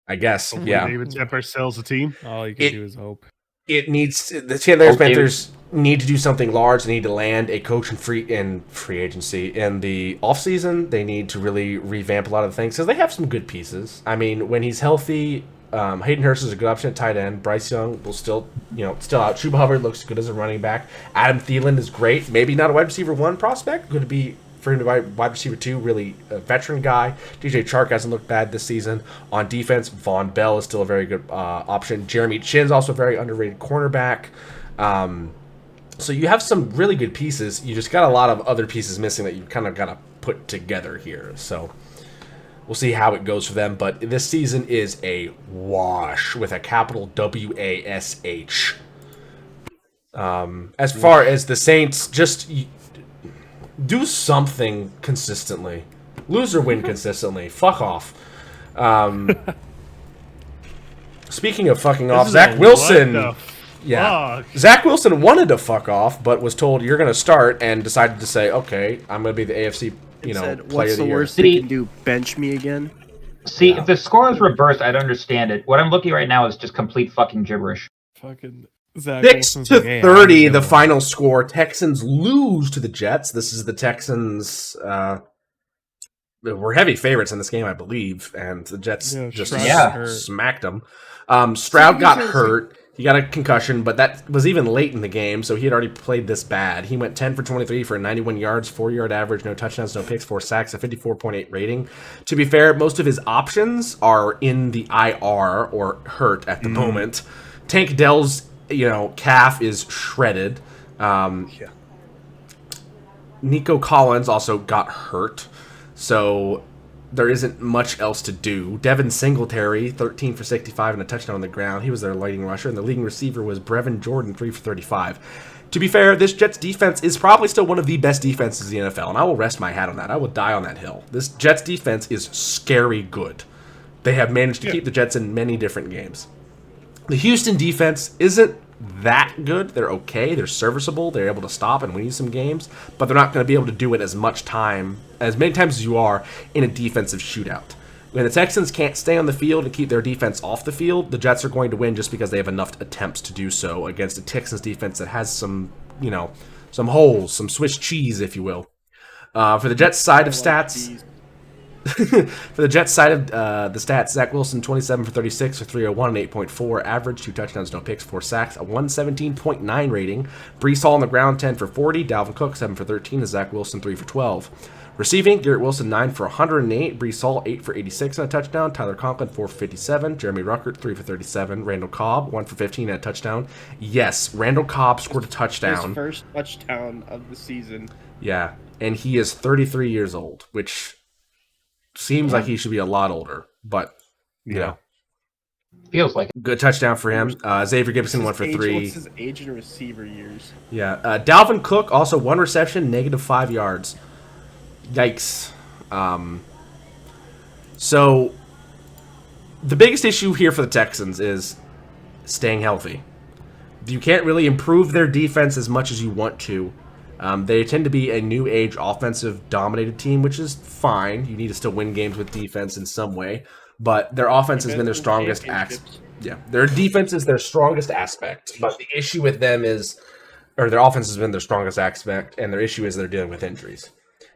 I guess, yeah. David Tepper sells the team. All you can do is hope. It needs the Panthers need to do something large. They need to land a coach in free agency in the offseason. They need to really revamp a lot of the things because they have some good pieces. I mean, when he's healthy, Hayden Hurst is a good option at tight end. Bryce Young will still out. Chuba Hubbard looks good as a running back. Adam Thielen is great. Maybe not a wide receiver 1 prospect. Good to be for him to be wide receiver 2, really a veteran guy. DJ Chark hasn't looked bad this season. On defense, Von Bell is still a very good option. Jeremy Chinn's also a very underrated cornerback. So you have some really good pieces. You just got a lot of other pieces missing that you kind of got to put together here. So we'll see how it goes for them. But this season is a wash with a capital W-A-S-H. As far as the Saints, just Do something consistently. Lose or win consistently. Fuck off. Speaking of fucking off, Zach Wilson. Yeah, Zach Wilson wanted to fuck off, but was told you're going to start, and decided to say, "Okay, I'm going to be the AFC, player what's of the the year." worst they can do? Bench me again? See, if the score is reversed, I'd understand it. What I'm looking right now is just complete fucking gibberish. Fucking Zach 6-30, the final score. Texans lose to the Jets. This is the Texans. Were heavy favorites in this game, I believe, and the Jets just smacked them. Stroud got hurt. He got a concussion, but that was even late in the game, so he had already played this bad. He went 10 for 23 for 91 yards, 4-yard average, no touchdowns, no picks, 4 sacks, a 54.8 rating. To be fair, most of his options are in the IR or hurt at the moment. Tank Dell's, calf is shredded. Nico Collins also got hurt, so there isn't much else to do. Devin Singletary, 13 for 65 and a touchdown on the ground. He was their leading rusher, and the leading receiver was Brevin Jordan, 3 for 35. To be fair, this Jets defense is probably still one of the best defenses in the NFL, and I will rest my hat on that. I will die on that hill. This Jets defense is scary good. They have managed to keep the Jets in many different games. The Houston defense isn't that good. They're okay. They're serviceable. They're able to stop and win you some games, but they're not going to be able to do it as many times as you are in a defensive shootout. When the Texans can't stay on the field and keep their defense off the field, the Jets are going to win just because they have enough attempts to do so against a Texans defense that has some holes, some Swiss cheese, if you will. For the Jets side of stats, for the Jets side of the stats, Zach Wilson, 27 for 36 for 301 and 8.4 average, 2 touchdowns, no picks, 4 sacks, a 117.9 rating. Brees Hall on the ground, 10 for 40. Dalvin Cook, 7 for 13, and Zach Wilson, 3 for 12. Receiving, Garrett Wilson, 9 for 108. Brees Hall, 8 for 86 and a touchdown. Tyler Conklin, 4 for 57. Jeremy Ruckert, 3 for 37. Randall Cobb, 1 for 15 and a touchdown. Yes, Randall Cobb scored a touchdown. His first touchdown of the season. Yeah, and he is 33 years old, which seems like he should be a lot older, but feels like it. Good touchdown for him. Xavier Gibson, 1 for 3. What's his age in receiver years? Yeah, Dalvin Cook also 1 reception, -5 yards. Yikes. So the biggest issue here for the Texans is staying healthy. You can't really improve their defense as much as you want to. They tend to be a new age offensive dominated team, which is fine. You need to still win games with defense in some way, but their offense has been their strongest aspect. Yeah, their defense is their strongest aspect, but the issue with them is, or their offense has been their strongest aspect, and their issue is they're dealing with injuries.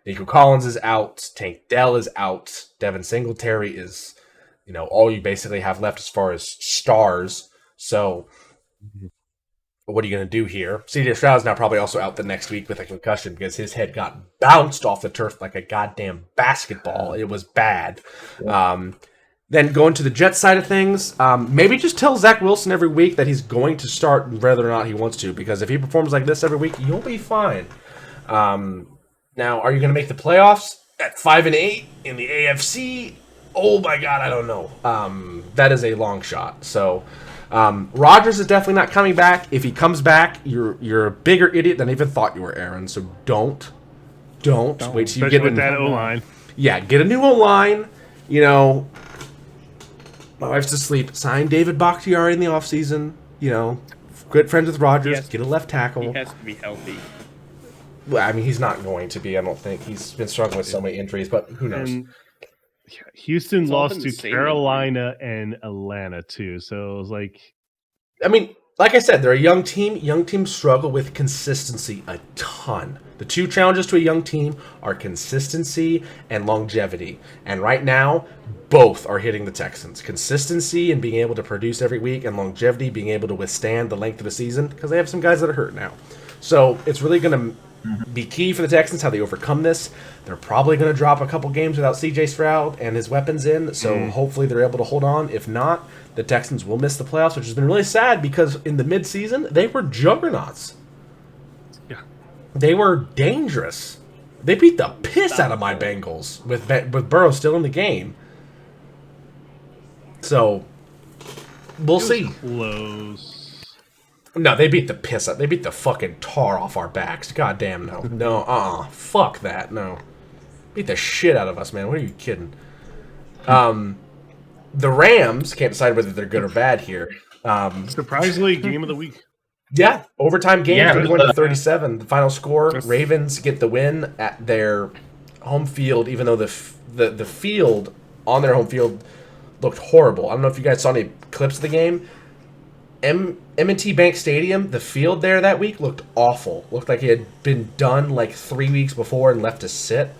Nico Collins is out, Tank Dell is out, Devin Singletary is, all you basically have left as far as stars. So what are you going to do here? CJ Stroud's now probably also out the next week with a concussion because his head got bounced off the turf like a goddamn basketball. It was bad. Then going to the Jets side of things, maybe just tell Zach Wilson every week that he's going to start whether or not he wants to, because if he performs like this every week, you'll be fine. Now, are you going to make the playoffs at 5-8 in the AFC? Oh my God, I don't know. That is a long shot. So Rodgers is definitely not coming back. If he comes back, you're a bigger idiot than I even thought you were, Aaron. So don't wait till you get with that O-line. Yeah, get a new O-line. My wife's asleep. Sign David Bakhtiari in the offseason. Good friends with Rodgers. Get a left tackle. He has to be healthy. Well, I mean, he's not going to be. I don't think. He's been struggling with so many injuries, but who knows? And Houston lost to Carolina and Atlanta too, so it was like, I mean, like I said, they're a young team. Young teams struggle with consistency a ton. The two challenges to a young team are consistency and longevity, and right now, both are hitting the Texans. Consistency and being able to produce every week, and longevity, being able to withstand the length of a season, because they have some guys that are hurt now. So it's really going to be key for the Texans how they overcome this. They're probably going to drop a couple games without CJ Stroud and his weapons in, so hopefully they're able to hold on. If not, the Texans will miss the playoffs, which has been really sad because in the midseason, they were juggernauts. Yeah. They were dangerous. They beat the piss out of my Bengals with Burrow still in the game. So, we'll see. Close. No, they beat the piss up. They beat the fucking tar off our backs. God damn, no. No, fuck that, no. Beat the shit out of us, man. What are you kidding? The Rams can't decide whether they're good or bad here. Surprisingly, game of the week. Yeah, overtime game, Yeah, 31-37. The final score, Ravens get the win at their home field, even though the field on their home field looked horrible. I don't know if you guys saw any clips of the game. M&T Bank Stadium, the field there that week looked awful. Looked like it had been done like 3 weeks before and left to sit.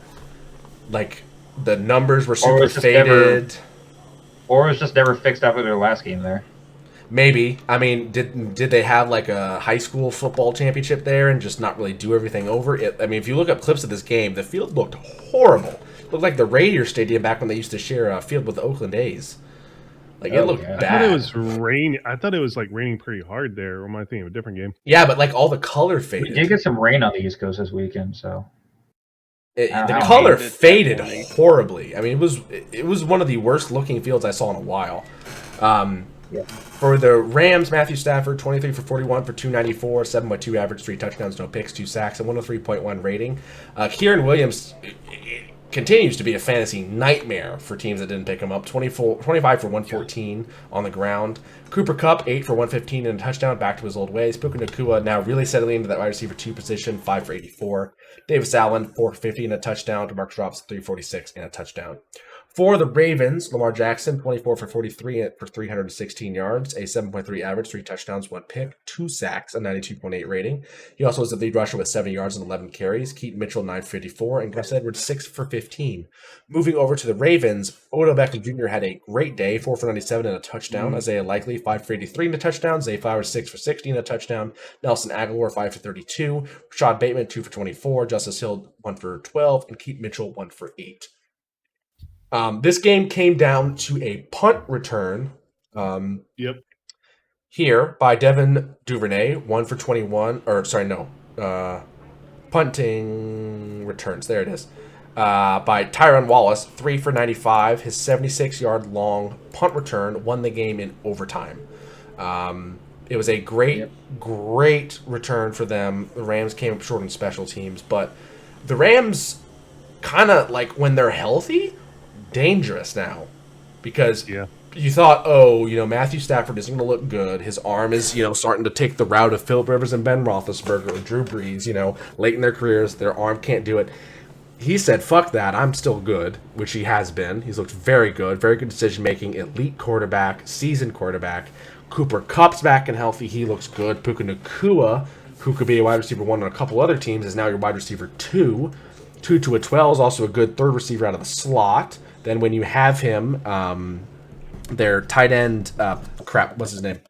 Like, the numbers were super faded. Or it was just never fixed after their last game there. Maybe. I mean, did they have like a high school football championship there and just not really do everything over? I mean, if you look up clips of this game, the field looked horrible. It looked like the Raider Stadium back when they used to share a field with the Oakland A's. Like, it looked bad. I thought it was raining. I thought it was like raining pretty hard there. Or am I thinking of a different game? Yeah, but like all the color faded. We did get some rain on the East Coast this weekend, so the color faded horribly. I mean, it was one of the worst looking fields I saw in a while. For the Rams, Matthew Stafford, 23 for 41 for 294, 7.2 average, 3 touchdowns, no picks, 2 sacks, and 103.1 rating. Kieran Williams continues to be a fantasy nightmare for teams that didn't pick him up. 25 for 114 on the ground. Cooper Kupp, 8 for 115 and a touchdown, back to his old ways. Puka Nacua now really settling into that wide receiver 2 position, 5 for 84. Davis Allen, 4 for 50 and a touchdown. DeMarcus Robinson, 346 and a touchdown. For the Ravens, Lamar Jackson, 24 for 43 for 316 yards, a 7.3 average, 3 touchdowns, 1 pick, 2 sacks, a 92.8 rating. He also was the lead rusher with 7 yards and 11 carries. Keaton Mitchell, 9 for 54, and Gus Edwards, 6 for 15. Moving over to the Ravens, Odell Beckham Jr. had a great day, 4 for 97 and a touchdown. Isaiah Likely, 5 for 83 and a touchdown. Zay Flowers, 6 for 60 and a touchdown. Nelson Aguilar, 5 for 32. Rashad Bateman, 2 for 24. Justice Hill, 1 for 12. And Keaton Mitchell, 1 for 8. This game came down to a punt return. Here by Devin Duvernay, 1 for 21. Punting returns. There it is. By Tyron Wallace, 3 for 95. His 76-yard long punt return won the game in overtime. It was a great return for them. The Rams came up short in special teams, but the Rams kind of, like, when they're healthy, dangerous now, because you thought, Matthew Stafford isn't going to look good. His arm is, starting to take the route of Phillip Rivers and Ben Roethlisberger or Drew Brees, late in their careers, their arm can't do it. He said, fuck that, I'm still good, which he has been. He's looked very good decision-making, elite quarterback, seasoned quarterback. Cooper Kupp's back and healthy. He looks good. Puka Nacua, who could be a wide receiver 1 on a couple other teams, is now your wide receiver 2. Tutu Atwell is also a good third receiver out of the slot. Then when you have him, their tight end, what's his name?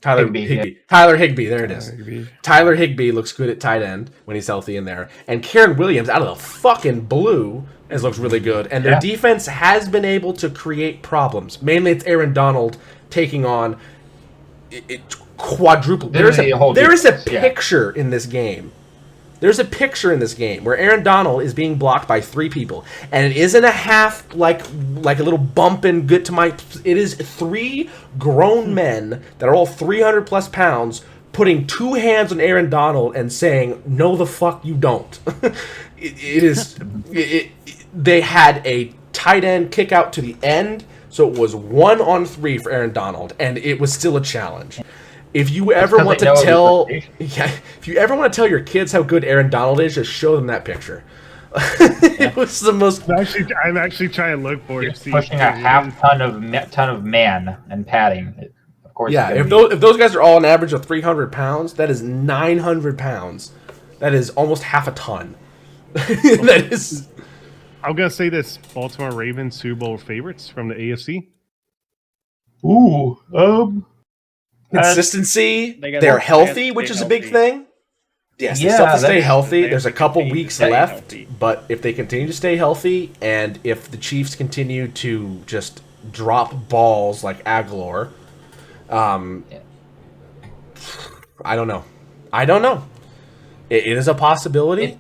Tyler Higbee. Tyler Higbee, there it is. Tyler Higbee looks good at tight end when he's healthy in there. And Kieran Williams, out of the fucking blue, looks really good. And their defense has been able to create problems. Mainly it's Aaron Donald taking on quadruple. There is a picture in this game. There's a picture in this game where Aaron Donald is being blocked by 3 people, and it isn't a half like a little bump and get to my. It is 3 grown men that are all 300 plus pounds putting 2 hands on Aaron Donald and saying, "No, the fuck you don't." They had a tight end kick out to the end, so it was 1 on 3 for Aaron Donald, and it was still a challenge. If you ever want to tell, if you ever want to tell your kids how good Aaron Donald is, just show them that picture. It was the most. I'm actually trying to look for it. Pushing a half ton of man and padding. Of course. Yeah, if those guys are all an average of 300 pounds, that is 900 pounds. That is almost half a ton. That is. I'm gonna say this: Baltimore Ravens Super Bowl favorites from the AFC. Consistency. They're healthy, which is a big thing. Yes, they still have to stay healthy. There's a couple weeks left, but if they continue to stay healthy, and if the Chiefs continue to just drop balls like Aguilar, I don't know. It is a possibility.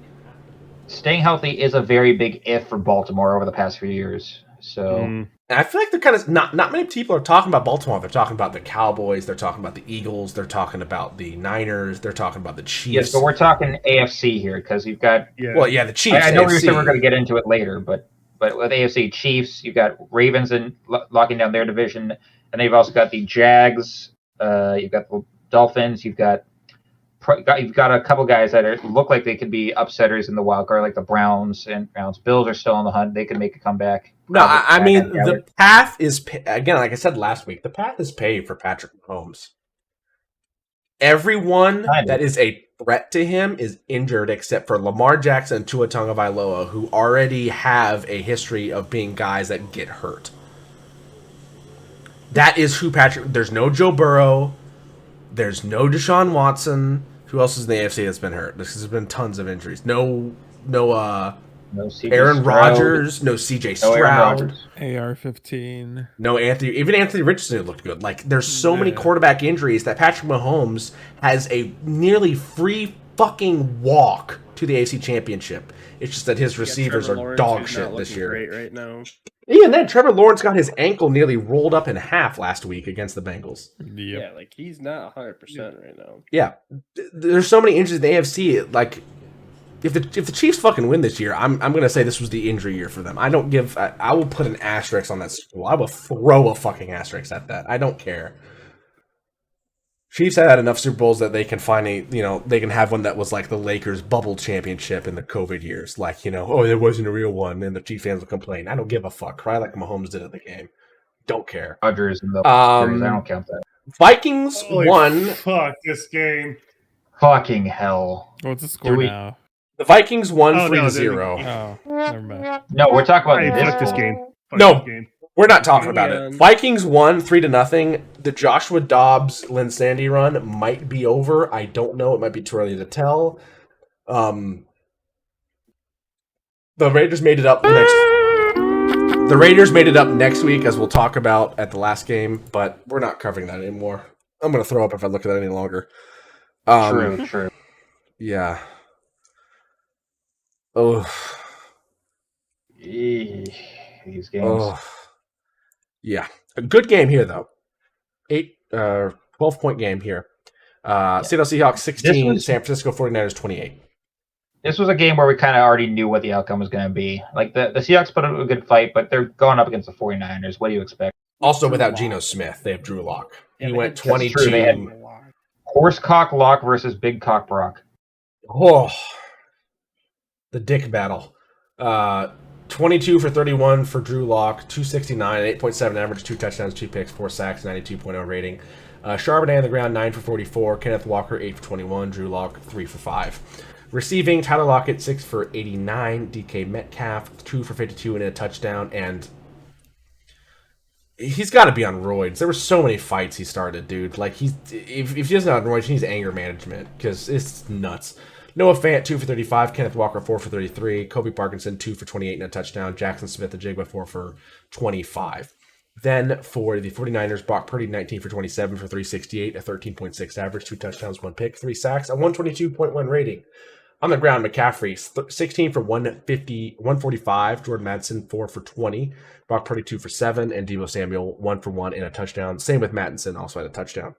Staying healthy is a very big if for Baltimore over the past few years. So And I feel like they're kind of not many people are talking about Baltimore. They're talking about the Cowboys. They're talking about the Eagles. They're talking about the Niners. They're talking about the Chiefs. Yes, but we're talking AFC here because you've got. Well, yeah, the Chiefs. I know we AFC. said we're going to get into it later, but with AFC Chiefs, you've got Ravens and locking down their division, and they've also got the Jags. You've got the Dolphins. You've got a couple guys that look like they could be upsetters in the wild card, like the Browns and Browns. Bills are still on the hunt. They can make a comeback. No, I mean, the path is, again, like I said last week, the path is paved for Patrick Mahomes. Everyone that is a threat to him is injured except for Lamar Jackson and Tua Tagovailoa, who already have a history of being guys that get hurt. That is who Patrick... There's no Joe Burrow. There's no Deshaun Watson. Who else is in the AFC that's been hurt? There's been tons of injuries. No Aaron Rodgers, no CJ Stroud, AR-15, no Anthony. Even Anthony Richardson looked good. Like there's so many quarterback injuries that Patrick Mahomes has a nearly free fucking walk to the AFC Championship. It's just that his receivers are dog shit this year. Great right now. Yeah, and then Trevor Lawrence got his ankle nearly rolled up in half last week against the Bengals. Yep. Yeah, like he's not 100% right now. Yeah, there's so many injuries in the AFC. Like. If the Chiefs fucking win this year, I'm going to say this was the injury year for them. I will put an asterisk on that school. I will throw a fucking asterisk at that. I don't care. Chiefs have had enough Super Bowls that they can they can have one that was like the Lakers bubble championship in the COVID years. Like, there wasn't a real one, and the Chiefs fans will complain. I don't give a fuck. Cry like Mahomes did at the game. Don't care. Rodgers and the I don't count that. Vikings won. Fuck this game. Fucking hell. What's the score now? The Vikings won 3-0. Oh, never mind. No, we're talking about this game. We're not talking about it. Vikings won 3-0. The Joshua Dobbs Linsanity run might be over. I don't know. It might be too early to tell. The Raiders made it up next. The Raiders made it up next week, as we'll talk about at the last game. But we're not covering that anymore. I'm gonna throw up if I look at that any longer. True. Yeah. Oh. These games. Oh. Yeah. A good game here, though. 12-point game here. Seattle Seahawks 16, San Francisco 49ers 28. This was a game where we kind of already knew what the outcome was going to be. Like, the Seahawks put up a good fight, but they're going up against the 49ers. What do you expect? Also, without Geno Smith, they have Drew Lock. He went 22. They had Horsecock Lock versus Big Cock Brock. Oh. The dick battle. 22 for 31 for Drew Lock, 269, 8.7 average, 2 touchdowns, 2 picks, 4 sacks, 92.0 rating. Charbonnet on the ground, 9 for 44. Kenneth Walker, 8 for 21. Drew Lock, 3 for 5. Receiving, Tyler Lockett, 6 for 89. DK Metcalf, 2 for 52 and a touchdown. And he's got to be on roids. There were so many fights he started, dude. Like, if he doesn't have on roids, he needs anger management because it's nuts. Noah Fant, 2 for 35. Kenneth Walker, 4 for 33. Kobe Parkinson, 2 for 28 and a touchdown. Jackson Smith and Jigba, 4 for 25. Then for the 49ers, Brock Purdy, 19 for 27 for 368, a 13.6 average, 2 touchdowns, 1 pick, 3 sacks, a 122.1 rating. On the ground, McCaffrey, 16 for 145. Jordan Madsen, 4 for 20. Brock Purdy, 2 for 7. And Deebo Samuel, 1 for 1 and a touchdown. Same with Madsen, also had a touchdown.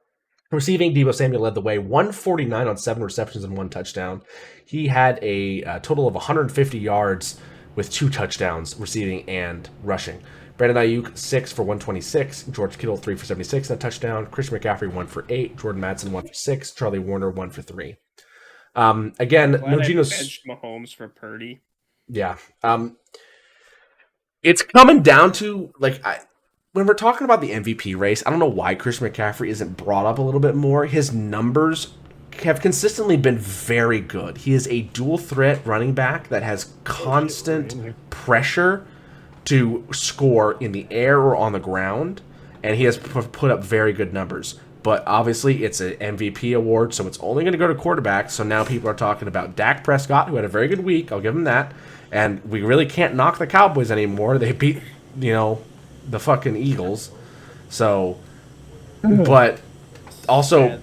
Receiving, Deebo Samuel led the way, 149 on 7 receptions and 1 touchdown. He had a total of 150 yards with 2 touchdowns, receiving and rushing. Brandon Ayuk, 6 for 126. George Kittle, 3 for 76 and a touchdown. Christian McCaffrey, 1 for 8. Jordan Madsen, 1 for 6. Charlie Warner, 1 for 3. Again, no Geno. Benched Mahomes for Purdy. Yeah. It's coming down to, when we're talking about the MVP race, I don't know why Christian McCaffrey isn't brought up a little bit more. His numbers have consistently been very good. He is a dual threat running back that has constant pressure to score in the air or on the ground, and he has put up very good numbers. But obviously, it's an MVP award, so it's only going to go to quarterbacks. So now people are talking about Dak Prescott, who had a very good week. I'll give him that. And we really can't knock the Cowboys anymore. They beat, the fucking Eagles. So, but also,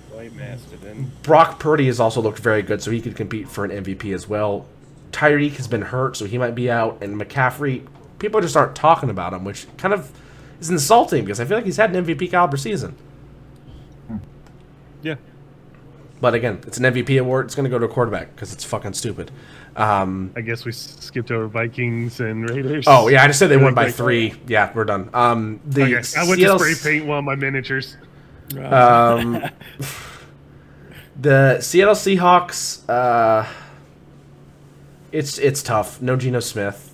Brock Purdy has also looked very good, so he could compete for an MVP as well. Tyreek has been hurt, so he might be out. And McCaffrey, people just aren't talking about him, which kind of is insulting because I feel like he's had an MVP caliber season. Yeah. But again, it's an MVP award. It's going to go to a quarterback because it's fucking stupid. I guess we skipped over Vikings and Raiders. Oh, yeah, I just said they won by 3. Yeah, we're done. I went to spray paint one of my miniatures. The Seattle Seahawks, it's tough. No Geno Smith.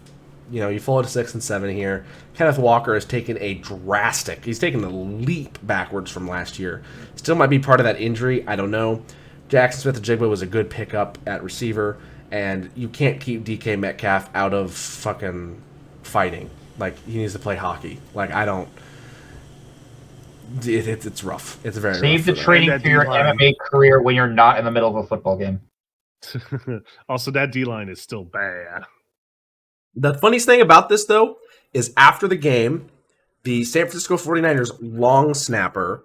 You know, you fall to 6 and 7 here. Kenneth Walker has taken he's taken a leap backwards from last year. Still might be part of that injury. I don't know. Jackson Smith-Njigba was a good pickup at receiver, and you can't keep DK Metcalf out of fucking fighting. Like, he needs to play hockey. Like, I don't... It's rough. It's very Save rough. the training for your MMA career when you're not in the middle of a football game. Also, that D-line is still bad. The funniest thing about this, though, is after the game, the San Francisco 49ers long snapper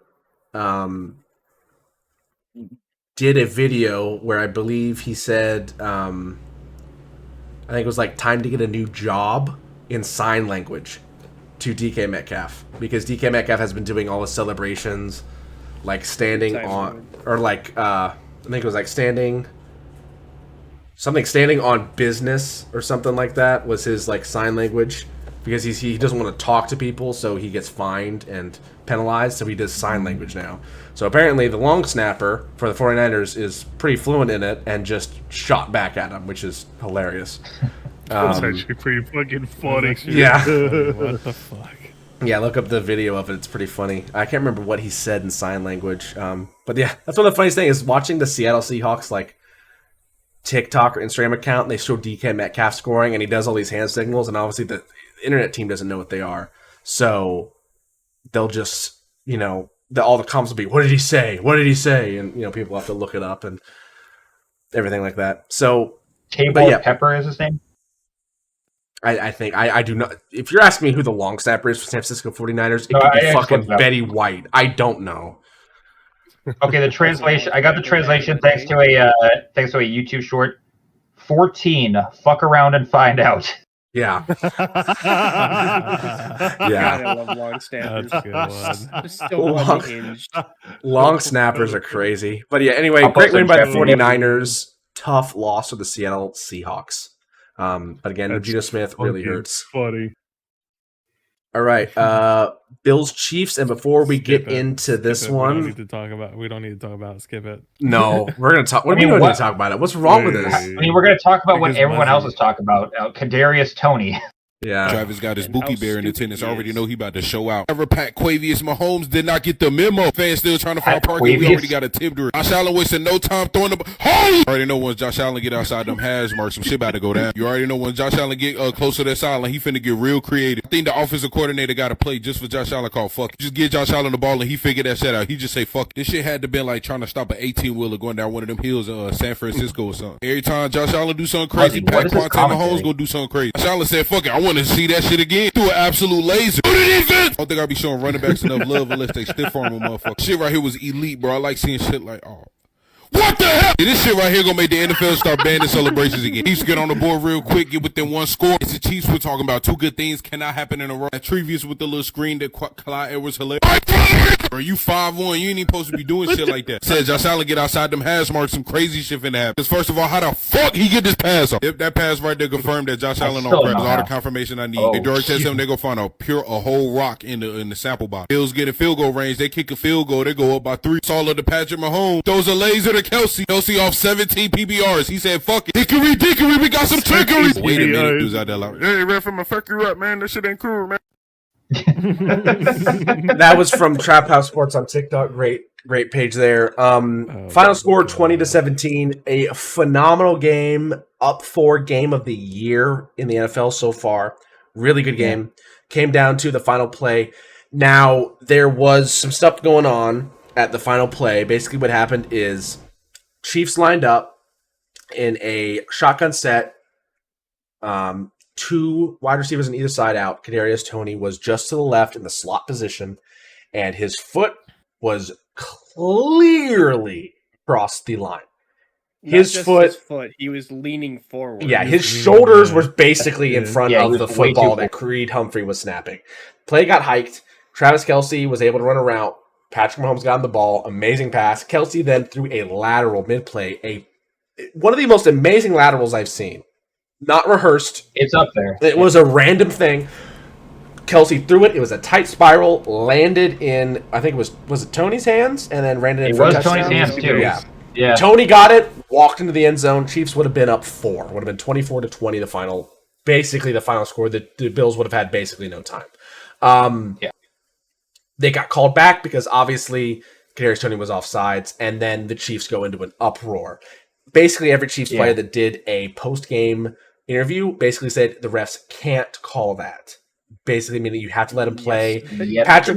did a video where I believe he said, I think it was like time to get a new job in sign language to DK Metcalf, because DK Metcalf has been doing all the celebrations, like standing on, or like, I think it was like standing on business or something like that was his like sign language, because he doesn't want to talk to people, so he gets fined and penalized, so he does sign language now. So apparently the long snapper for the 49ers is pretty fluent in it and just shot back at him, which is hilarious. That's actually pretty fucking funny. Yeah. What the fuck? Yeah, look up the video of it. It's pretty funny. I can't remember what he said in sign language. But yeah, that's one of the funniest things is watching the Seattle Seahawks like TikTok or Instagram account, and they show DK Metcalf scoring, and he does all these hand signals, and obviously the internet team doesn't know what they are. So they'll just, you know, all the comments will be, what did he say? What did he say? And, you know, people have to look it up and everything like that. So, Pepper is his name? I think I do not. If you're asking me who the long snapper is for San Francisco 49ers, it could be fucking Betty White. I don't know. Okay, the translation. I got the translation thanks to a YouTube short. 14. Fuck around and find out. Yeah. Yeah. I love long snappers. That's a good Still unhinged. Long snappers are crazy. But yeah, anyway, great win by the 49ers. Tough loss for the Seattle Seahawks. But again, Geno Smith really hurts. Funny. All right, Bills Chiefs, and before we get into this one, we don't need to talk about. Skip it. No, we're gonna talk. What do you mean we need to talk about it? What's wrong with this? I mean, we're gonna talk about what everyone else is talking about. Kadarius Toney. Yeah, Travis got his Bookie Bear in attendance. I already know he about to show out. Ever Pat Quavius Mahomes did not get the memo. Fans still trying to find parking. We already got a tip to it. Josh Allen wasted no time throwing the ball. You already know once Josh Allen get outside them hash marks, some shit about to go down. You already know when Josh Allen get close to that sideline, he finna get real creative. I think the offensive coordinator got to play just for Josh Allen called fuck. Just get Josh Allen the ball and he figured that shit out. He just say fuck. This shit had to been like trying to stop an 18-wheeler going down one of them hills in San Francisco or something. Every time Josh Allen do something crazy, Pat Quante Mahomes gonna do something crazy. Josh Allen said fuck it, I want to see that shit again. Threw an absolute laser. I don't think I'll be showing running backs enough love unless they stiff arm a motherfucker. Shit right here was elite, bro. I like seeing shit like, oh. What the hell? Yeah, this shit right here gonna make the NFL start banning celebrations again. Chiefs get on the board real quick, get within one score. It's the Chiefs we're talking about. Two good things cannot happen in a row. Trevious with the little screen that Clyde Edwards hilarious. Bro, you 5'1", you ain't even supposed to be doing shit like that. Said Josh Allen get outside them hash marks, some crazy shit finna happen. Because first of all, how the fuck he get this pass off? If that pass right there confirmed that Josh Allen on prep is all the confirmation I need. If Derek tells them they go find a whole rock in the sample box. Bills get in field goal range, they kick a field goal, they go up by 3. Solid to Patrick Mahomes. Throws a laser to Kelsey. Kelsey off 17 PBRs. He said, fuck it. Dickory, we got some trickery. Wait a minute, dudes out there like, hey, ref, I'm gonna fuck you up, man. That shit ain't cool, man. That was from Trap House Sports on TikTok. Great page there. Final score 20-17. A phenomenal game. Up for game of the year in the NFL so far. Really good game. Came down to the final play. Now, there was some stuff going on at the final play. Basically, what happened is Chiefs lined up in a shotgun set. 2 wide receivers on either side out. Kadarius Toney was just to the left in the slot position, and his foot was clearly across the line. His foot, he was leaning forward. Yeah, his shoulders were basically in front of the football that Creed Humphrey was snapping. Play got hiked. Travis Kelce was able to run a route. Patrick Mahomes got on the ball. Amazing pass. Kelce then threw a lateral mid-play. One of the most amazing laterals I've seen. Not rehearsed. It's up there. It was a random thing. Kelce threw it. It was a tight spiral. Landed in, I think it was it Tony's hands? And then ran it in for a touchdown. Tony's hands, too. Yeah. Tony got it, walked into the end zone. Chiefs would have been up 4. Would have been 24-20 the final. Basically the final score. The Bills would have had basically no time. They got called back because obviously Kadarius Toney was offsides, and then the Chiefs go into an uproar. Basically, every Chiefs player that did a post-game interview basically said the refs can't call that. Basically, meaning you have to let him play. Yes. Patrick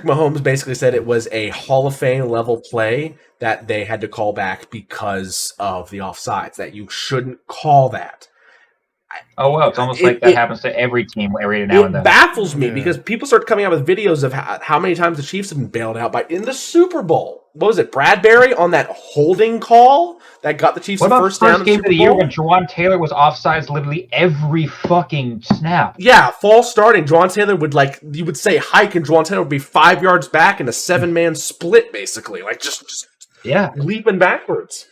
Mahomes basically said it was a Hall of Fame level play that they had to call back because of the offsides, that you shouldn't call that. Oh, well, it's almost like that happens to every team every now and then. It baffles me because people start coming out with videos of how many times the Chiefs have been bailed out in the Super Bowl. What was it, Bradbury on that holding call that got the Chiefs the first down in the game Super of the Bowl? year when Jawan Taylor was offsides literally every fucking snap? Yeah, false starting. Jawan Taylor would you would say hike, and Jawan Taylor would be 5 yards back in a 7-man split, basically, just leaping backwards.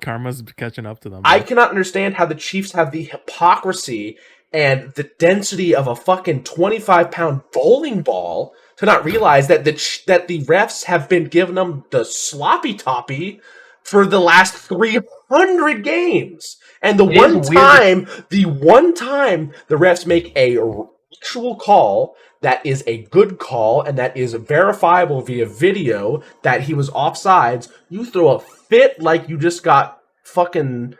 Karma's catching up to them. I cannot understand how the Chiefs have the hypocrisy and the density of a fucking 25-pound bowling ball to not realize that the refs have been giving them the sloppy toppy for the last 300 games. And the one time the refs make a actual call that is a good call and that is verifiable via video that he was offsides, you throw a fit like you just got fucking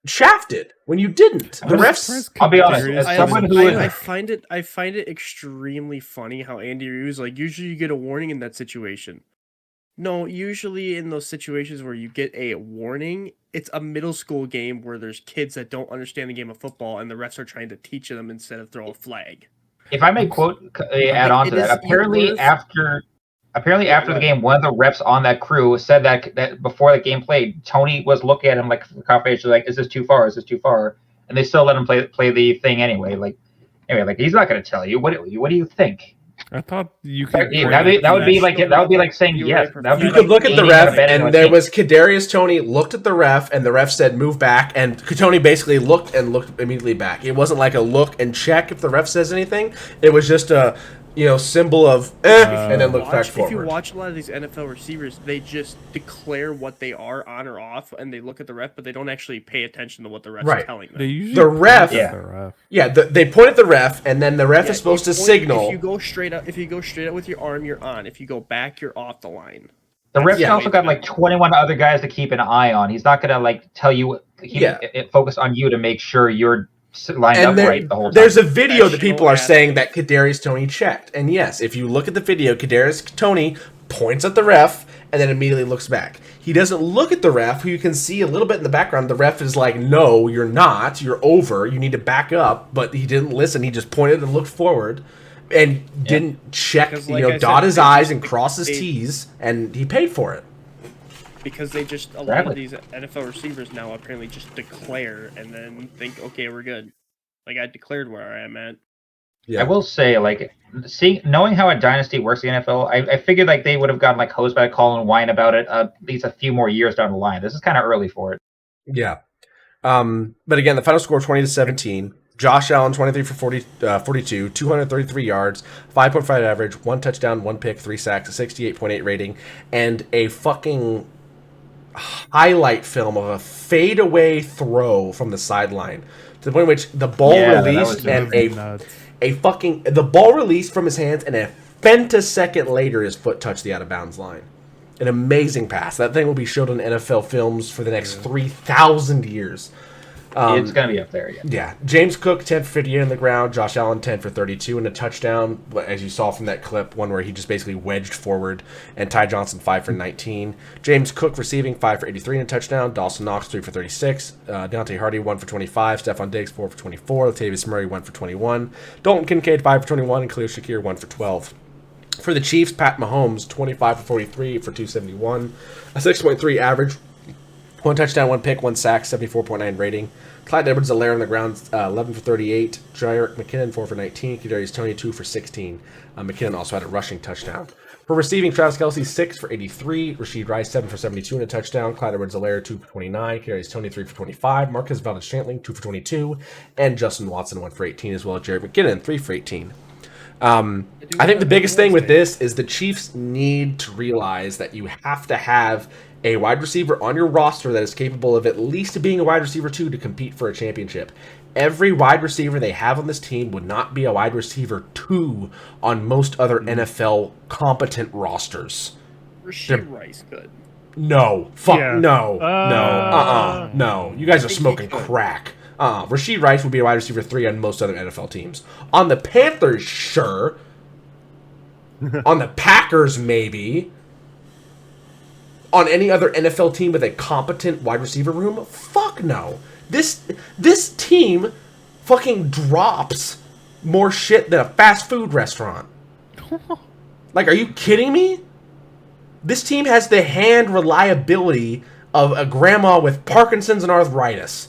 shafted when you didn't. The refs. I'll be honest. As someone who I find it extremely funny how Andy Reid's usually you get a warning in that situation. No, usually in those situations where you get a warning, it's a middle school game where there's kids that don't understand the game of football and the refs are trying to teach them instead of throw a flag. If I may add on to that, apparently after the game, one of the refs on that crew said that before the game played, Tony was looking at him like confidentially, like, "Is this too far? Is this too far?" And they still let him play the thing anyway. He's not going to tell you. What do you think? I thought you could. That would be like saying yes. You could look at the ref, and there was Kadarius Toney looked at the ref, and the ref said move back, and Toney basically looked immediately back. It wasn't like a look and check if the ref says anything. It was just a symbol of and then look back forward. If you watch a lot of these NFL receivers, they just declare what they are on or off, and they look at the ref, but they don't actually pay attention to what the ref is telling them. The ref, they point at the ref, and then the ref is supposed to signal. If you go straight up with your arm, you're on. If you go back, you're off the line. The ref's also got 21 other guys to keep an eye on. He's not gonna tell you. Focus on you to make sure you're lined up right the whole time. There's a video that people are saying that Kadarius Toney checked. And yes, if you look at the video, Kadarius Toney points at the ref and then immediately looks back. He doesn't look at the ref, who you can see a little bit in the background. The ref is like, "No, you're not. You're over. You need to back up." But he didn't listen. He just pointed and looked forward and didn't check, dot his I's and cross his T's, and he paid for it. Because they just, a lot of these NFL receivers now apparently just declare and then think, okay, we're good. I declared where I am at. Yeah. I will say, knowing how a dynasty works in the NFL, I figured they would have gotten hosed by a call and whine about it at least a few more years down the line. This is kind of early for it. Yeah. But again, the final score 20-17. Josh Allen 23 for 42, 233 yards, 5.5 average, 1 touchdown, 1 pick, 3 sacks, a 68.8 rating, and a fucking highlight film of a fadeaway throw from the sideline to the point in which the ball released and the ball released from his hands, and a femtosecond later his foot touched the out of bounds line. An amazing pass. That thing will be showed on NFL films for the next 3,000 years. It's going to be up there, yeah. James Cook, 10 for 58 on the ground. Josh Allen, 10 for 32 and a touchdown, as you saw from that clip, one where he just basically wedged forward. And Ty Johnson, 5 for 19. James Cook receiving, 5 for 83 and a touchdown. Dawson Knox, 3 for 36. Deontay Hardy, 1 for 25. Stephon Diggs, 4 for 24. Latavius Murray, 1 for 21. Dalton Kincaid, 5 for 21. And Khalil Shakir, 1 for 12. For the Chiefs, Pat Mahomes, 25 for 43 for 271. A 6.3 average. 1 touchdown, 1 pick, 1 sack, 74.9 rating. Clyde Edwards-Helaire on the ground, 11 for 38. Jerick McKinnon, 4 for 19. Kadarius Toney, 2 for 16. McKinnon also had a rushing touchdown. For receiving, Travis Kelce, 6 for 83. Rashid Rice, 7 for 72 and a touchdown. Clyde Edwards-Helaire, 2 for 29. Kadarius Toney, 3 for 25. Marquez Valdes-Scantling, 2 for 22. And Justin Watson, 1 for 18 as well. Jared McKinnon, 3 for 18. I think the biggest thing with this is the Chiefs need to realize that you have to have a wide receiver on your roster that is capable of at least being a wide receiver 2 to compete for a championship. Every wide receiver they have on this team would not be a wide receiver 2 on most other NFL competent rosters. Rashid Rice good. No. No. You guys are smoking crack. Rashid Rice would be a wide receiver 3 on most other NFL teams. On the Panthers, sure. On the Packers, maybe. On any other NFL team with a competent wide receiver room, fuck no. This team fucking drops more shit than a fast food restaurant. Like, are you kidding me? This team has the hand reliability of a grandma with Parkinson's and arthritis.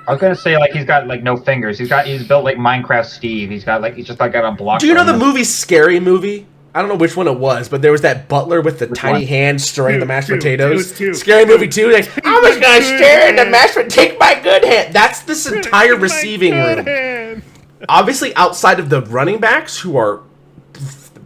I was gonna say, like, he's got like no fingers. He's built like Minecraft Steve. He's got a block. Do you know the movie Scary Movie? I don't know which one it was, but there was that butler with the tiny hand stirring the mashed potatoes. Scary Movie 2. Like, I'm just gonna stir in the mashed potatoes. Take my good hand. That's this entire receiving room. Obviously, outside of the running backs, who are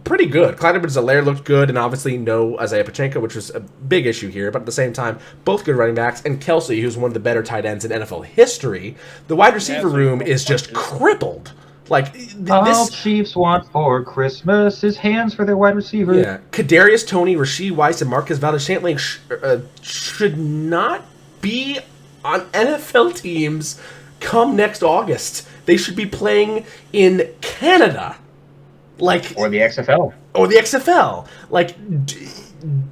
pretty good. Clyde Edwards-Helaire looked good, and obviously no Isaiah Pacheco, which was a big issue here. But at the same time, both good running backs, and Kelce, who's one of the better tight ends in NFL history. The wide receiver room is just crippled. Like, all Chiefs want for Christmas is hands for their wide receiver. Yeah, Kadarius Toney, Rashid Rice, and Marquez Valdes-Scantling should not be on NFL teams come next August. They should be playing in Canada, or the XFL. Like,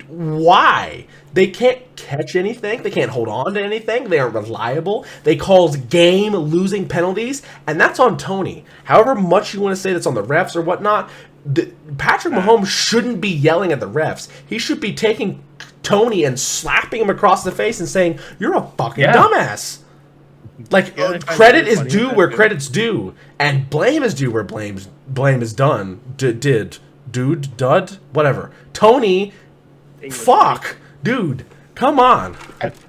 why? They can't catch anything. They can't hold on to anything. They aren't reliable. They cause game-losing penalties, and that's on Toney. However much you want to say that's on the refs or whatnot, Patrick Mahomes shouldn't be yelling at the refs. He should be taking Toney and slapping him across the face and saying, "You're a fucking dumbass." Like, credit is due where credit's due, and blame is due where blame is done. Whatever. Toney, fuck. Dude, come on. It's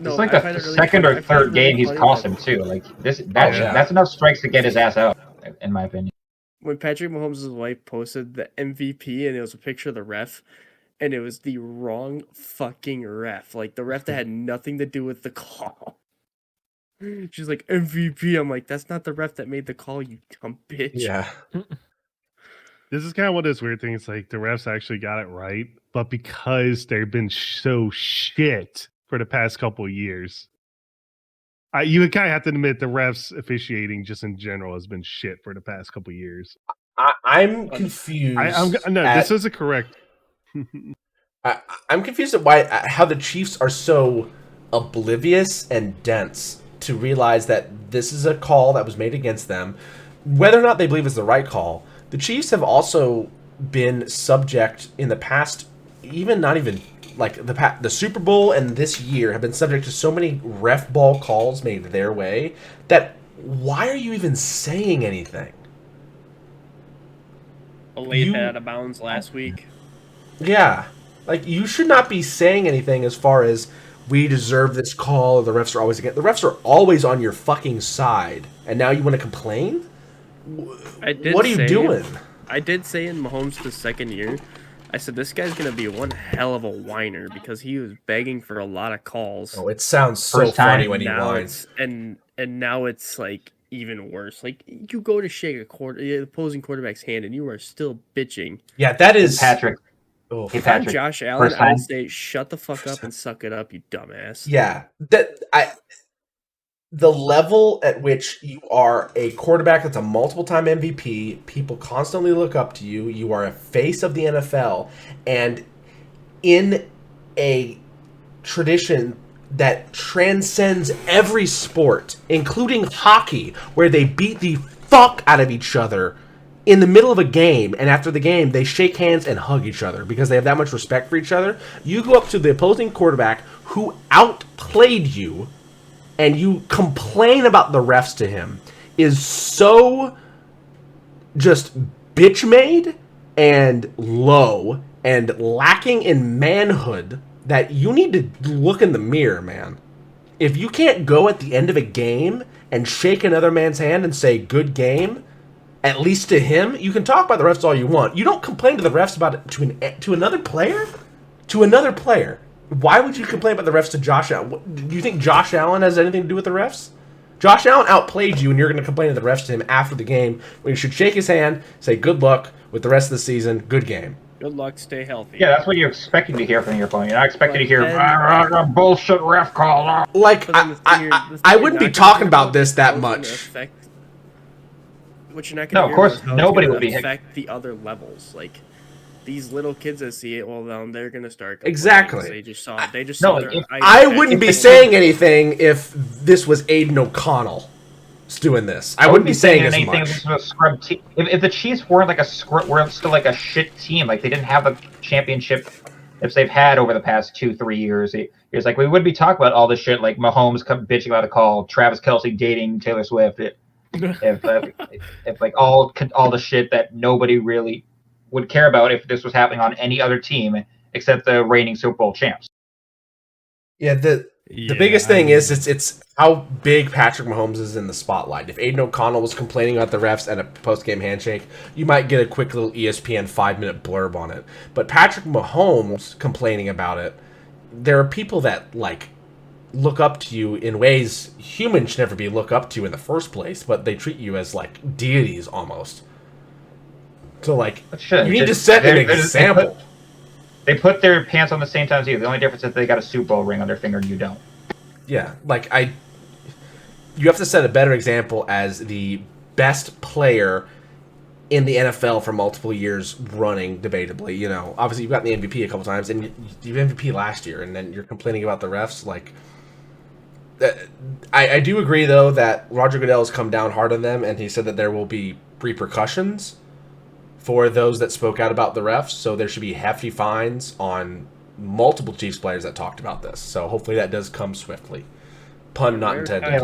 like the second or third game he's cost him too. Like that's enough strikes to get his ass out, in my opinion. When Patrick Mahomes' wife posted the MVP and it was a picture of the ref, and it was the wrong fucking ref. Like, the ref that had nothing to do with the call. She's like, MVP. I'm like, that's not the ref that made the call, you dumb bitch. Yeah. This is kind of one of those weird things. Like, the refs actually got it right, but because they've been so shit for the past couple of years, you would kind of have to admit the refs officiating just in general has been shit for the past couple of years. I'm confused. This isn't correct. I'm confused at how the Chiefs are so oblivious and dense to realize that this is a call that was made against them, whether or not they believe it's the right call. The Chiefs have also been subject in the past, the Super Bowl and this year have been subject to so many ref ball calls made their way that why are you even saying anything? A late head out of bounds last week. Yeah. Like, you should not be saying anything as far as we deserve this call or the refs are always against. The refs are always on your fucking side, and now you want to complain? What are you doing? I did say in Mahomes' second year, I said this guy's going to be one hell of a whiner because he was begging for a lot of calls. Oh, it sounds so funny when he whines. And now it's like even worse. Like, you go to shake the opposing quarterback's hand and you are still bitching. Yeah, that is Patrick. Oh, if I'm Josh Allen, I would say shut the fuck up and suck it up, you dumbass. Yeah, the level at which you are a quarterback that's a multiple-time MVP, people constantly look up to you, you are a face of the NFL, and in a tradition that transcends every sport, including hockey, where they beat the fuck out of each other in the middle of a game, and after the game, they shake hands and hug each other because they have that much respect for each other. You go up to the opposing quarterback who outplayed you, and you complain about the refs to him, is so just bitch-made and low and lacking in manhood that you need to look in the mirror, man. If you can't go at the end of a game and shake another man's hand and say, good game, at least to him, you can talk about the refs all you want. You don't complain to the refs about it to another player? To another player. Why would you complain about the refs to Josh Allen? Do you think Josh Allen has anything to do with the refs? Josh Allen outplayed you, and you're going to complain to the refs to him after the game when you should shake his hand, say good luck with the rest of the season, good game. Good luck, stay healthy. Yeah, that's what you're expecting to hear from your opponent. You're not expecting to hear bullshit ref call. Like, I wouldn't be talking about this that much. What you're not going to of course, nobody will be affect the other levels. Like, these little kids that see it, well, then they're going to start. Exactly. They just saw. I wouldn't be saying anything if this was Aiden O'Connell doing this. I wouldn't be saying as much. If this was a scrub team. If the Chiefs weren't like weren't still like a shit team, like they didn't have a championship if they've had over the past 2-3 years. It's like we would be talking about all this shit, like Mahomes bitching about a call, Travis Kelce dating Taylor Swift. If like all the shit that nobody really would care about if this was happening on any other team except the reigning Super Bowl champs. Yeah, the biggest thing is it's how big Patrick Mahomes is in the spotlight. If Aiden O'Connell was complaining about the refs at a post-game handshake, you might get a quick little ESPN 5-minute blurb on it. But Patrick Mahomes complaining about it, there are people that like look up to you in ways humans should never be looked up to in the first place, but they treat you as like deities almost. So like you need to set an example. They put their pants on the same time as you. The only difference is they got a Super Bowl ring on their finger and you don't. Yeah, like you have to set a better example as the best player in the NFL for multiple years running, debatably. You know, obviously you've gotten the MVP a couple times, and you MVP last year, and then you're complaining about the refs. Like, I do agree though that Roger Goodell has come down hard on them, and he said that there will be repercussions for those that spoke out about the refs. So there should be hefty fines on multiple Chiefs players that talked about this. So hopefully that does come swiftly. Pun not intended.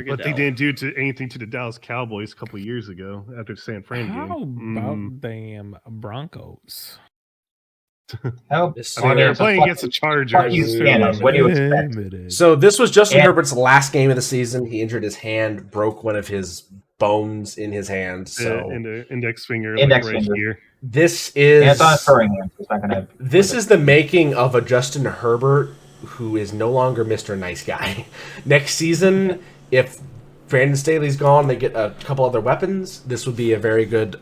But they didn't do anything to the Dallas Cowboys a couple years ago after the San Fran game. How about damn Broncos? They're playing against the Chargers. What do you expect? So this was Justin Herbert's last game of the season. He injured his hand, broke one of his bones in his hand. So in the index finger. Here. This is it's on throwing hand. It's not gonna. This is the making of a Justin Herbert who is no longer Mr. Nice Guy. Next season, if Brandon Staley's gone, they get a couple other weapons. This would be a very good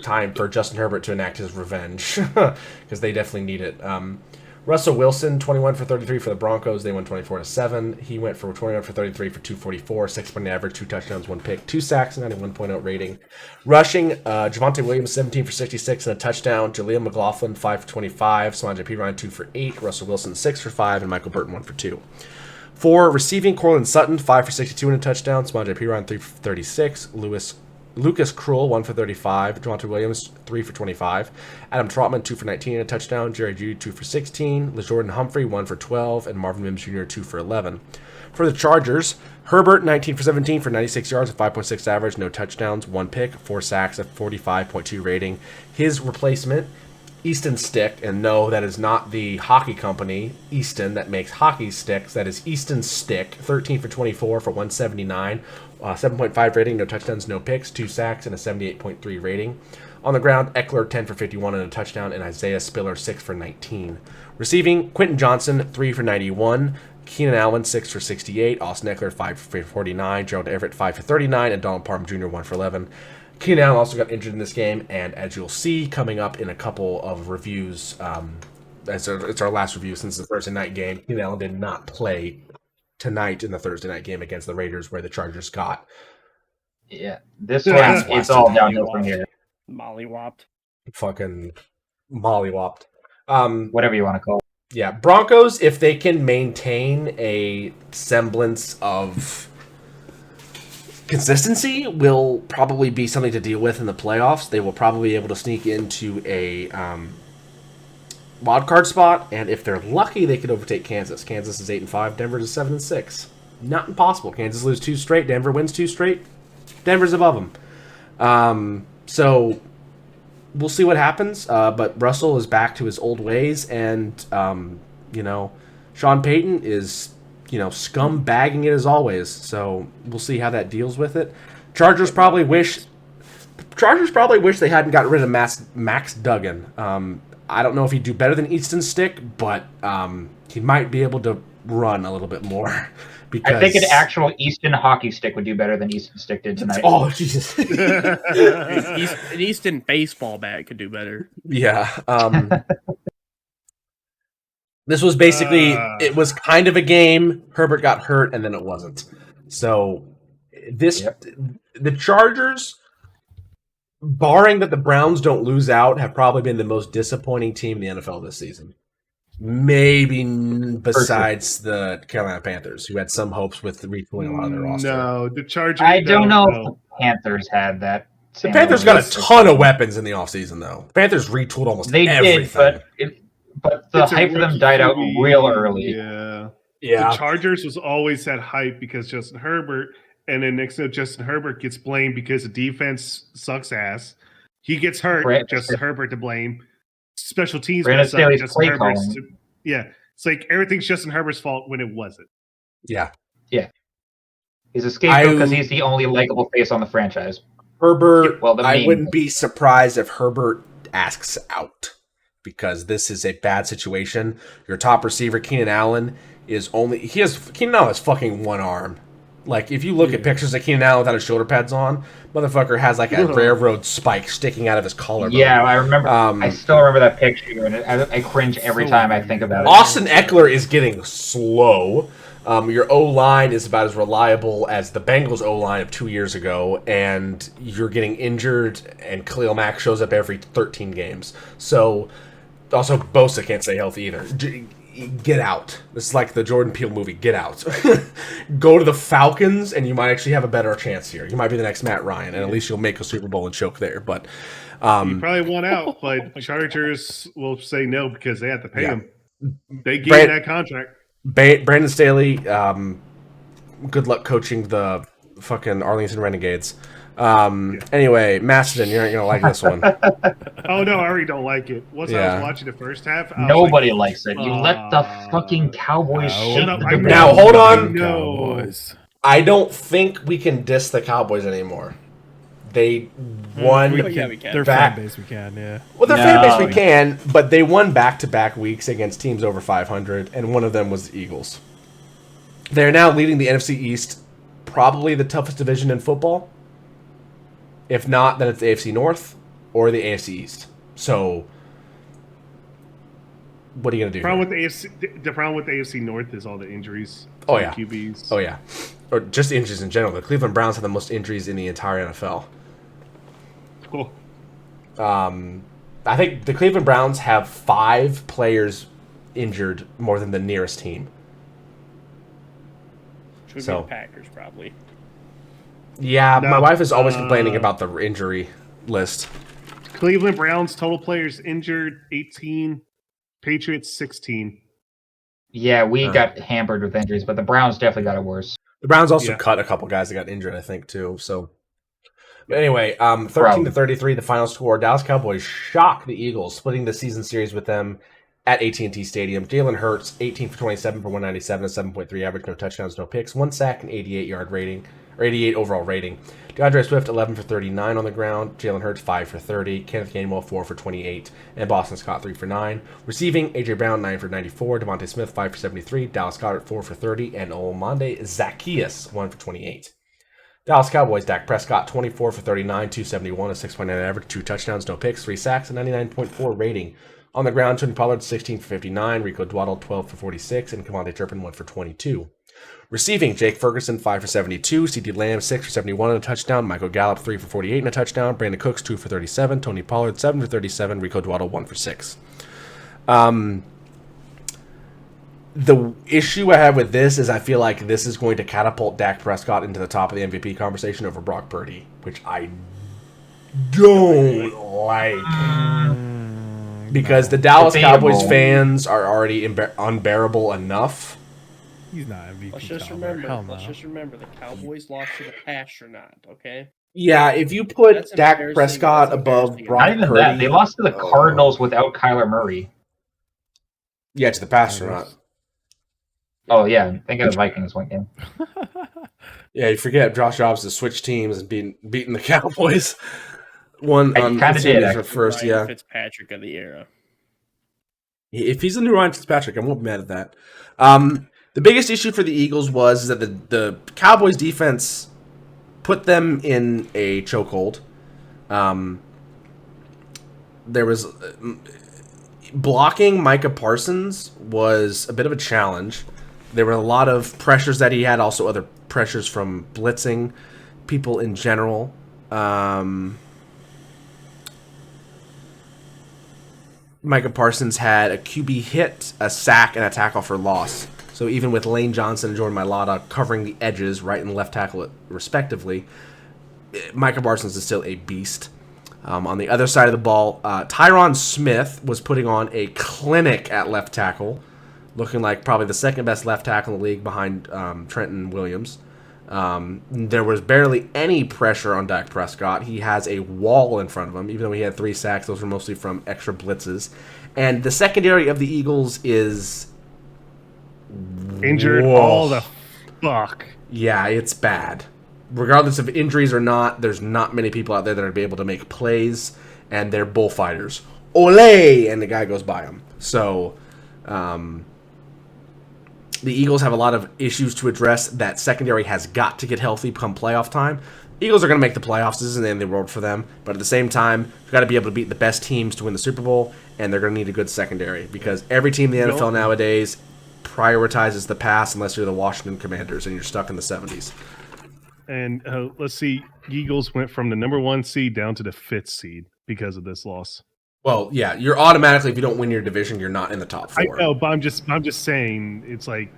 time for Justin Herbert to enact his revenge because they definitely need it. Russell Wilson, 21 for 33 for the Broncos. They won 24-7. He went for 21 for 33 for 244, 6-point average, 2 touchdowns, 1 pick, 2 sacks, 91.0 rating. Rushing, Javonte Williams, 17 for 66 and a touchdown. Jaleel McLaughlin, 5 for 25. Samaje Perine, 2 for 8. Russell Wilson, 6 for 5. And Michael Burton, 1 for 2. For receiving, Cortland Sutton, 5 for 62 and a touchdown. Samaje Perine, 3 for 36. Lucas Krull, 1 for 35. Javonte Williams, 3 for 25. Adam Trotman, 2 for 19 and a touchdown. Jerry Jeudy, 2 for 16. LeJordan Humphrey, 1 for 12. And Marvin Mims Jr., 2 for 11. For the Chargers, Herbert, 19 for 17 for 96 yards, a 5.6 average, no touchdowns, 1 pick, 4 sacks, a 45.2 rating. His replacement, Easton Stick, and no, that is not the hockey company, Easton, that makes hockey sticks. That is Easton Stick, 13 for 24 for 179. 7.5 rating, no touchdowns, no picks, 2 sacks, and a 78.3 rating. On the ground, Eckler, 10 for 51 and a touchdown, and Isaiah Spiller, 6 for 19. Receiving, Quentin Johnson, 3 for 91. Keenan Allen, 6 for 68. Austin Eckler, 5 for 49. Gerald Everett, 5 for 39. And Donald Parham Jr., 1 for 11. Keenan Allen also got injured in this game, and as you'll see coming up in a couple of reviews, it's our last review since the Thursday night game, Keenan Allen did not play tonight in the Thursday night game against the Raiders where the Chargers got. Yeah, this one, it's all downhill from here. Mollywopped. Fucking mollywopped. Whatever you want to call it. Yeah, Broncos, if they can maintain a semblance of consistency will probably be something to deal with in the playoffs. They will probably be able to sneak into a wild card spot, and if they're lucky, they could overtake Kansas. Kansas is 8-5. Denver is 7-6. Not impossible. Kansas lose 2 straight. Denver wins 2 straight. Denver's above them. So we'll see what happens. But Russell is back to his old ways, and Sean Payton is scumbagging it as always. So we'll see how that deals with it. Chargers probably wish they hadn't gotten rid of Max Duggan. I don't know if he'd do better than Easton Stick, but he might be able to run a little bit more. Because I think an actual Easton hockey stick would do better than Easton Stick did tonight. Oh, Jesus. An Easton baseball bat could do better. Yeah. This was basically, it was kind of a game. Herbert got hurt, and then it wasn't. So the Chargers, barring that the Browns don't lose out, have probably been the most disappointing team in the NFL this season. Maybe besides the Carolina Panthers, who had some hopes with retooling a lot of their roster. No, the Chargers. I don't know if the Panthers had that. The Panthers got a ton of weapons in the offseason, though. The Panthers retooled almost everything. But the hype for them died out real early. Yeah. The Chargers was always that hype because Justin Herbert, and then next thing Justin Herbert gets blamed because the defense sucks ass. He gets hurt, Justin Herbert to blame. Special teams mess up, Justin Herbert's it's like everything's Justin Herbert's fault when it wasn't. Yeah. He's a scapegoat because he's the only likable face on the franchise. Herbert, I wouldn't be surprised if Herbert asks out because this is a bad situation. Your top receiver, Keenan Allen, Keenan Allen has fucking one arm. Like, if you look at pictures of Keenan Allen without his shoulder pads on, motherfucker has like a railroad spike sticking out of his collarbone. Yeah, I remember. I still remember that picture, and I cringe every time I think about it. Austin Eckler is getting slow. Your O-line is about as reliable as the Bengals O-line of 2 years ago, and you're getting injured, and Khalil Mack shows up every 13 games. So, also, Bosa can't stay healthy either. Get out. This is like the Jordan Peele movie, Get Out. Go to the Falcons, and you might actually have a better chance here. You might be the next Matt Ryan, and at least you'll make a Super Bowl and choke there. But you probably won out, but Chargers will say no because they have to pay him. They gave him that contract. Brandon Staley, good luck coaching the fucking Arlington Renegades. Anyway, Macedon, you're not going to like this one. Oh, no, I already don't like it. Once I was watching the first half, nobody likes it. You let the fucking Cowboys shit up. Now, hold on. Cowboys. I don't think we can diss the Cowboys anymore. They won their fan base we can, yeah. Well, their fan base we can, but they won back-to-back weeks against teams over 500, and one of them was the Eagles. They're now leading the NFC East, probably the toughest division in football. If not, then it's the AFC North or the AFC East. So, what are you going to do? The problem with the AFC North is all the injuries. Oh, yeah. QBs. Oh, yeah. Or just injuries in general. The Cleveland Browns have the most injuries in the entire NFL. Cool. I think the Cleveland Browns have 5 players injured more than the nearest team. Which would be the Packers, probably. Yeah, my wife is always complaining about the injury list. Cleveland Browns total players injured 18, Patriots 16. Yeah, we got hampered with injuries, but the Browns definitely got it worse. The Browns also cut a couple guys that got injured, I think, too. So, but anyway, 13-33, the final score. Dallas Cowboys shock the Eagles, splitting the season series with them at AT&T Stadium. Jalen Hurts, 18 for 27 for 197, a 7.3 average, no touchdowns, no picks, 1 sack, and 88-yard rating. Or 88 overall rating. DeAndre Swift, 11 for 39 on the ground. Jalen Hurts, 5 for 30. Kenneth Gainwell, 4 for 28. And Boston Scott, 3 for 9. Receiving, A.J. Brown, 9 for 94. Devontae Smith, 5 for 73. Dallas Goedert, 4 for 30. And Olamide Zaccheaus, 1 for 28. Dallas Cowboys, Dak Prescott, 24 for 39, 271, a 6.9 average, 2 touchdowns, no picks, 3 sacks, and 99.4 rating. On the ground, Tony Pollard, 16 for 59. Rico Dwaddle, 12 for 46. And Kamante Turpin, 1 for 22. Receiving, Jake Ferguson, 5 for 72. CeeDee Lamb, 6 for 71 and a touchdown. Michael Gallup, 3 for 48 and a touchdown. Brandon Cooks, 2 for 37. Tony Pollard, 7 for 37. Rico Dwaddle, 1 for 6. The issue I have with this is I feel like this is going to catapult Dak Prescott into the top of the MVP conversation over Brock Purdy, which I don't like. Because the Dallas Cowboys fans are already unbearable enough. He's not MVP. Let's just remember the Cowboys lost to the Astronaut, okay? Yeah, if you put Dak Prescott above Brock Not even Purdy, that. They lost to the Cardinals without Kyler Murray. Yeah, to the Astronaut. Oh yeah, I'm thinking of the Vikings one game. Yeah, you forget Josh Jacobs has switched teams and beating the Cowboys. One on first, Ryan Fitzpatrick of the era. If he's the new Ryan Fitzpatrick, I won't be mad at that. The biggest issue for the Eagles was that the Cowboys defense put them in a chokehold. There was blocking Micah Parsons was a bit of a challenge. There were a lot of pressures that he had, also other pressures from blitzing people in general. Micah Parsons had a QB hit, a sack, and a tackle for loss. So even with Lane Johnson and Jordan Mailata covering the edges, right and left tackle respectively, Micah Parsons is still a beast. On the other side of the ball, Tyron Smith was putting on a clinic at left tackle, looking like probably the second best left tackle in the league behind Trenton Williams. There was barely any pressure on Dak Prescott. He has a wall in front of him, even though he had 3 sacks. Those were mostly from extra blitzes. And the secondary of the Eagles is injured all the fuck. Yeah, it's bad. Regardless of injuries or not, there's not many people out there that are able to make plays, and they're bullfighters. Ole! And the guy goes by him. So, the Eagles have a lot of issues to address. That secondary has got to get healthy come playoff time. Eagles are going to make the playoffs. This isn't the end of the world for them. But at the same time, you've got to be able to beat the best teams to win the Super Bowl, and they're going to need a good secondary because every team in the NFL nowadays prioritizes the pass unless you're the Washington Commanders and you're stuck in the 70s. And let's see, Eagles went from the number 1 seed down to the 5th seed because of this loss. Well, yeah, you're automatically, if you don't win your division, you're not in the top 4. I know, but I'm just saying, it's like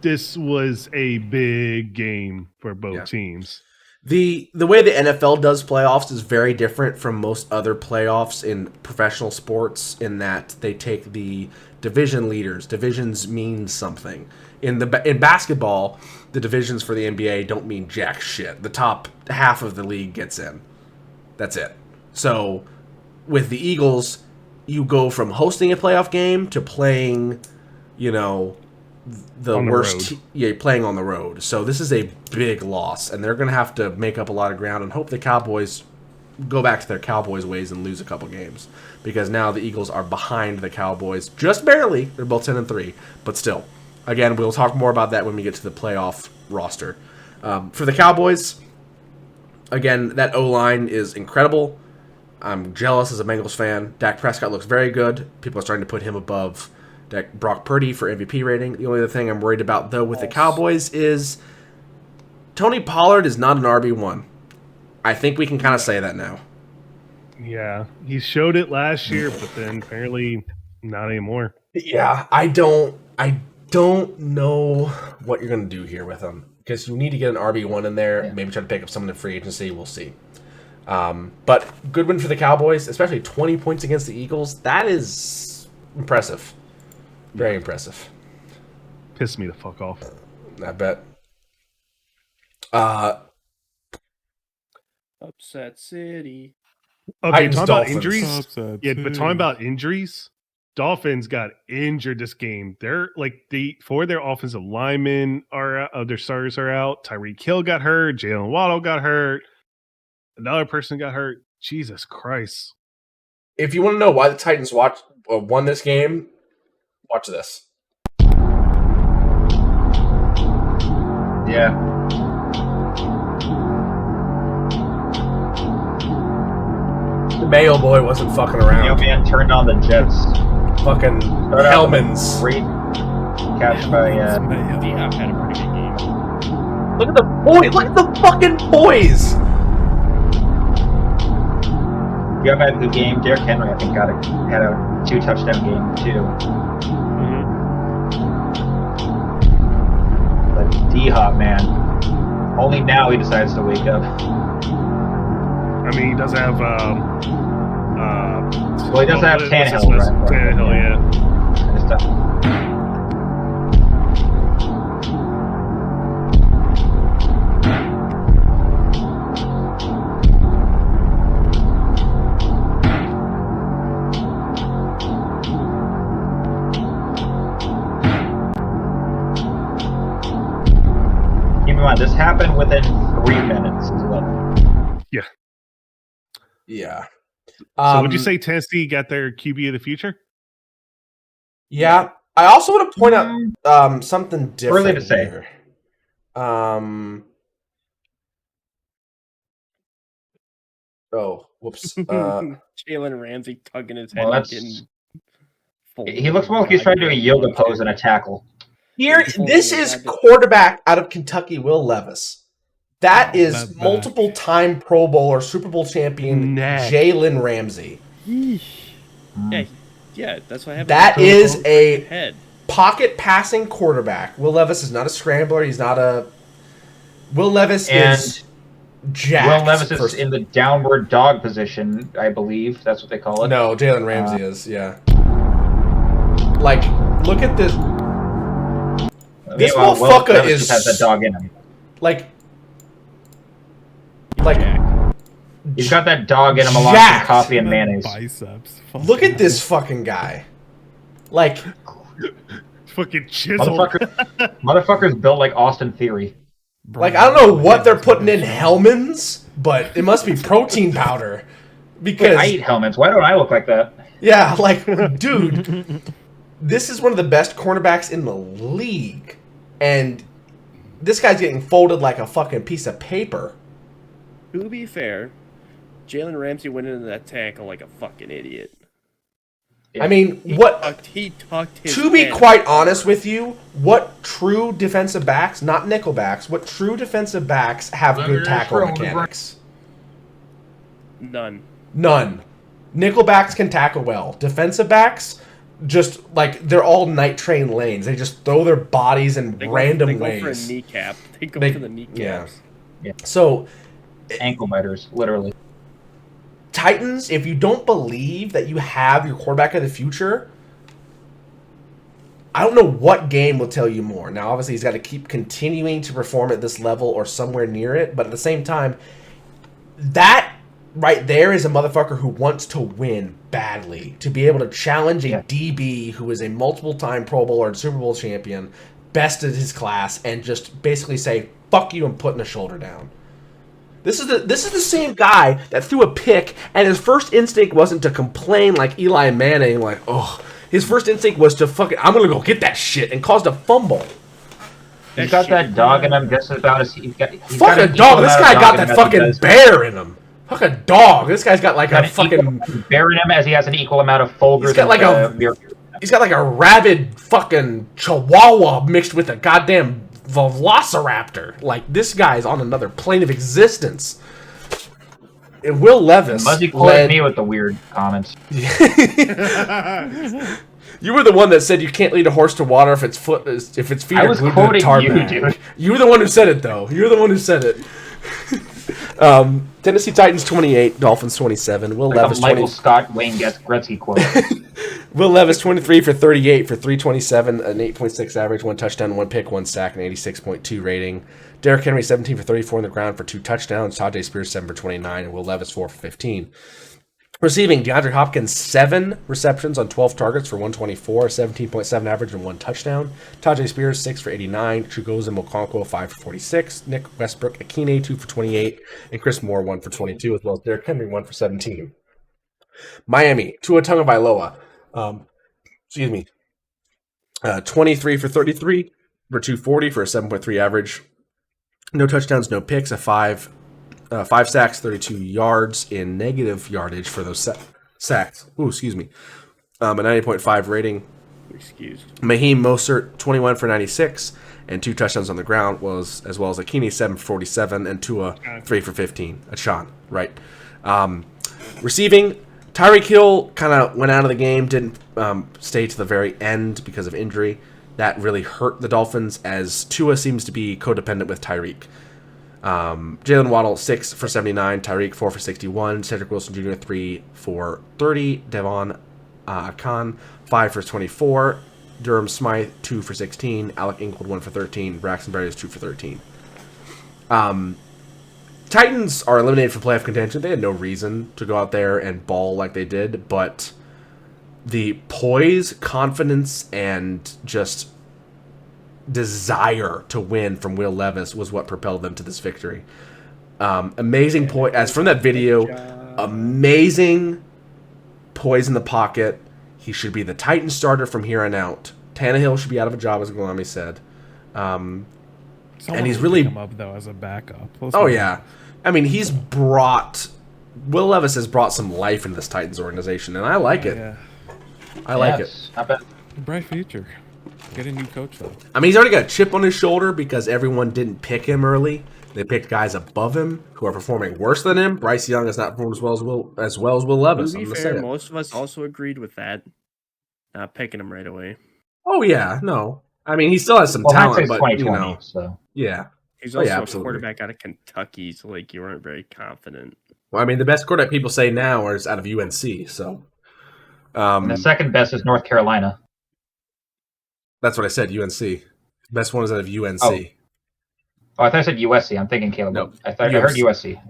this was a big game for both teams. The way the NFL does playoffs is very different from most other playoffs in professional sports in that they take the division leaders. Divisions mean something. In basketball, the divisions for the NBA don't mean jack shit. The top half of the league gets in. That's it. So with the Eagles, you go from hosting a playoff game to playing, the worst. Playing on the road. So this is a big loss, and they're going to have to make up a lot of ground and hope the Cowboys go back to their Cowboys ways and lose a couple games, because now the Eagles are behind the Cowboys just barely. They're both 10-3, but still. Again, we'll talk more about that when we get to the playoff roster. For the Cowboys, again, that O-line is incredible. I'm jealous as a Bengals fan. Dak Prescott looks very good. People are starting to put him above Brock Purdy for MVP rating. The only other thing I'm worried about, though, with the Cowboys is Tony Pollard is not an RB1. I think we can kind of say that now. Yeah, he showed it last year, but then apparently not anymore. Yeah, I don't know what you're going to do here with him, because you need to get an RB1 in there, maybe try to pick up someone in free agency. We'll see. But good win for the Cowboys, especially 20 points against the Eagles. That is impressive. Very impressive. Pissed me the fuck off. I bet. Upset City. Okay, talking about injuries. But talking about injuries, Dolphins got injured this game. They're like four of their offensive linemen are out, their starters are out. Tyreek Hill got hurt. Jalen Waddle got hurt. Another person got hurt. Jesus Christ! If you want to know why the Titans won this game, watch this. Yeah. The Mayo boy wasn't fucking around. Mayo man turned on the Jets. Fucking Hellman's. Great catch by D-Hop had a pretty good game. Look at the boys. Look at the fucking boys. You have had a good game. Derrick Henry, I think, had a 2-touchdown game too. D-Hop, man. Only now he decides to wake up. I mean, he does have. Well, he does have Tannehill, right? Tannehill, yeah. It's tough. Keep in mind, this happened within 3 minutes as well. Yeah. Yeah. So would you say Tennessee got their QB of the future? Yeah. I also want to point out something different. Early to say. Here. Oh, whoops. Jalen Ramsey tugging his head. Well, and getting he looks more like he's trying to do a yoga pose and a tackle. Here, this is quarterback out of Kentucky, Will Levis. That is multiple-time Pro Bowl or Super Bowl champion Jalen Ramsey. Yeah, that's what happened. That is a pocket passing quarterback. Will Levis is not a scrambler. He's not a. Will Levis is jacked. Will Levis is in the downward dog position, I believe. That's what they call it. No, Jalen Ramsey is. Yeah. Like, look at this. This motherfucker is just has that dog in him. Like. He's got that dog in him along with coffee and mayonnaise. Biceps. Look at this fucking guy. Like, fucking chiseled. Motherfucker's built like Austin Theory. Like, I don't know what they're putting in Hellman's, but it must be protein powder. Because I eat Hellman's. Why don't I look like that? Yeah, like, dude, this is one of the best cornerbacks in the league, and this guy's getting folded like a fucking piece of paper. To be fair, Jalen Ramsey went into that tackle like a fucking idiot. I mean, he tucked his to be head. quite honest with you, what true defensive backs, not nickel backs, what true defensive backs have good tackle mechanics? None. Nickel backs can tackle well. Defensive backs, just like they're all night train lanes. They just throw their bodies in random ways. They go for a kneecap. They go for the kneecaps. Yeah. So ankle biters, literally. Titans, if you don't believe that you have your quarterback of the future, I don't know what game will tell you more. Now, obviously, he's got to keep continuing to perform at this level or somewhere near it, but at the same time, that right there is a motherfucker who wants to win badly, to be able to challenge a DB who is a multiple-time Pro Bowl or Super Bowl champion, best of his class, and just basically say, fuck you, and putting a shoulder down. This is the same guy that threw a pick, and his first instinct wasn't to complain like Eli Manning, like, oh. His first instinct was to I'm gonna go get that shit, and caused a fumble. He's got that dog in him just about as he's got. Fuck a dog. This guy got that fucking bear in him. Fuck a dog. This guy's got like a fucking bear in him as he has an equal amount of Folgers. He's got like a rabid fucking chihuahua mixed with a goddamn velociraptor. Like, this guy's on another plane of existence. And Will Levis led me with the weird comments. You were the one that said you can't lead a horse to water if its feet are glued to the tarmac. You, dude. You were the one who said it, though. You're the one who said it. Tennessee Titans 28, Dolphins 27. Will Levis a Michael Scott, Wayne Gretzky quote. Will Levis 23 for 38 for 327, an 8.6 average, 1 touchdown, 1 pick, 1 sack, and 86.2 rating. Derrick Henry 17 for 34 on the ground for 2 touchdowns. Tajay Spears 7 for 29, and Will Levis 4 for 15. Receiving, DeAndre Hopkins 7 receptions on 12 targets for 124, 17.7 average, and 1 touchdown. Tajay Spears 6 for 89, Chugoza Mokonkwo 5 for 46, Nick Westbrook Akine 2 for 28, and Chris Moore 1 for 22, as well as Derrick Henry 1 for 17. Miami, Tua Tagovailoa, 23 for 33 for 240 for a 7.3 average. No touchdowns, no picks, 5 sacks, 32 yards in negative yardage for those sacks. Ooh, excuse me. A 90.5 rating. Maheem Mostert, 21 for 96, and 2 touchdowns on the ground, as well as Akini, 7 for 47, and Tua, 3 for 15. Achan, right. Receiving, Tyreek Hill kind of went out of the game, didn't stay to the very end because of injury. that really hurt the Dolphins, as Tua seems to be codependent with Tyreek. Jalen Waddle, 6 for 79. Tyreek, 4 for 61. Cedric Wilson Jr., 3 for 30. Devon Khan, 5 for 24. Durham Smythe, 2 for 16. Alec Inkwood, 1 for 13. Braxton Berrios, 2 for 13. Titans are eliminated from playoff contention. They had no reason to go out there and ball like they did, but the poise, confidence, and just desire to win from Will Levis was what propelled them to this victory. Amazing poise, as from that video, amazing poise in the pocket. He should be the Titan starter from here on out. Tannehill should be out of a job, as Galami said. And he's really pick him up though as a backup. Yeah, I mean Will Levis has brought some life into this Titans organization, and I like it. Yeah. I like it. Not bad. Bright future. Get a new coach though. I mean, he's already got a chip on his shoulder because everyone didn't pick him early. They picked guys above him who are performing worse than him. Bryce Young has not performed as well as Will Levis. To be fair, most of us also agreed with that. Not picking him right away. Oh yeah, no. I mean, he still has some talent, but so yeah. He's also a quarterback out of Kentucky, so like you weren't very confident. Well, I mean, the best quarterback people say now is out of UNC. So and the second best is North Carolina. That's what I said. UNC. Best one is out of UNC. Oh, I thought I said USC. I'm thinking Caleb. No, I heard USC.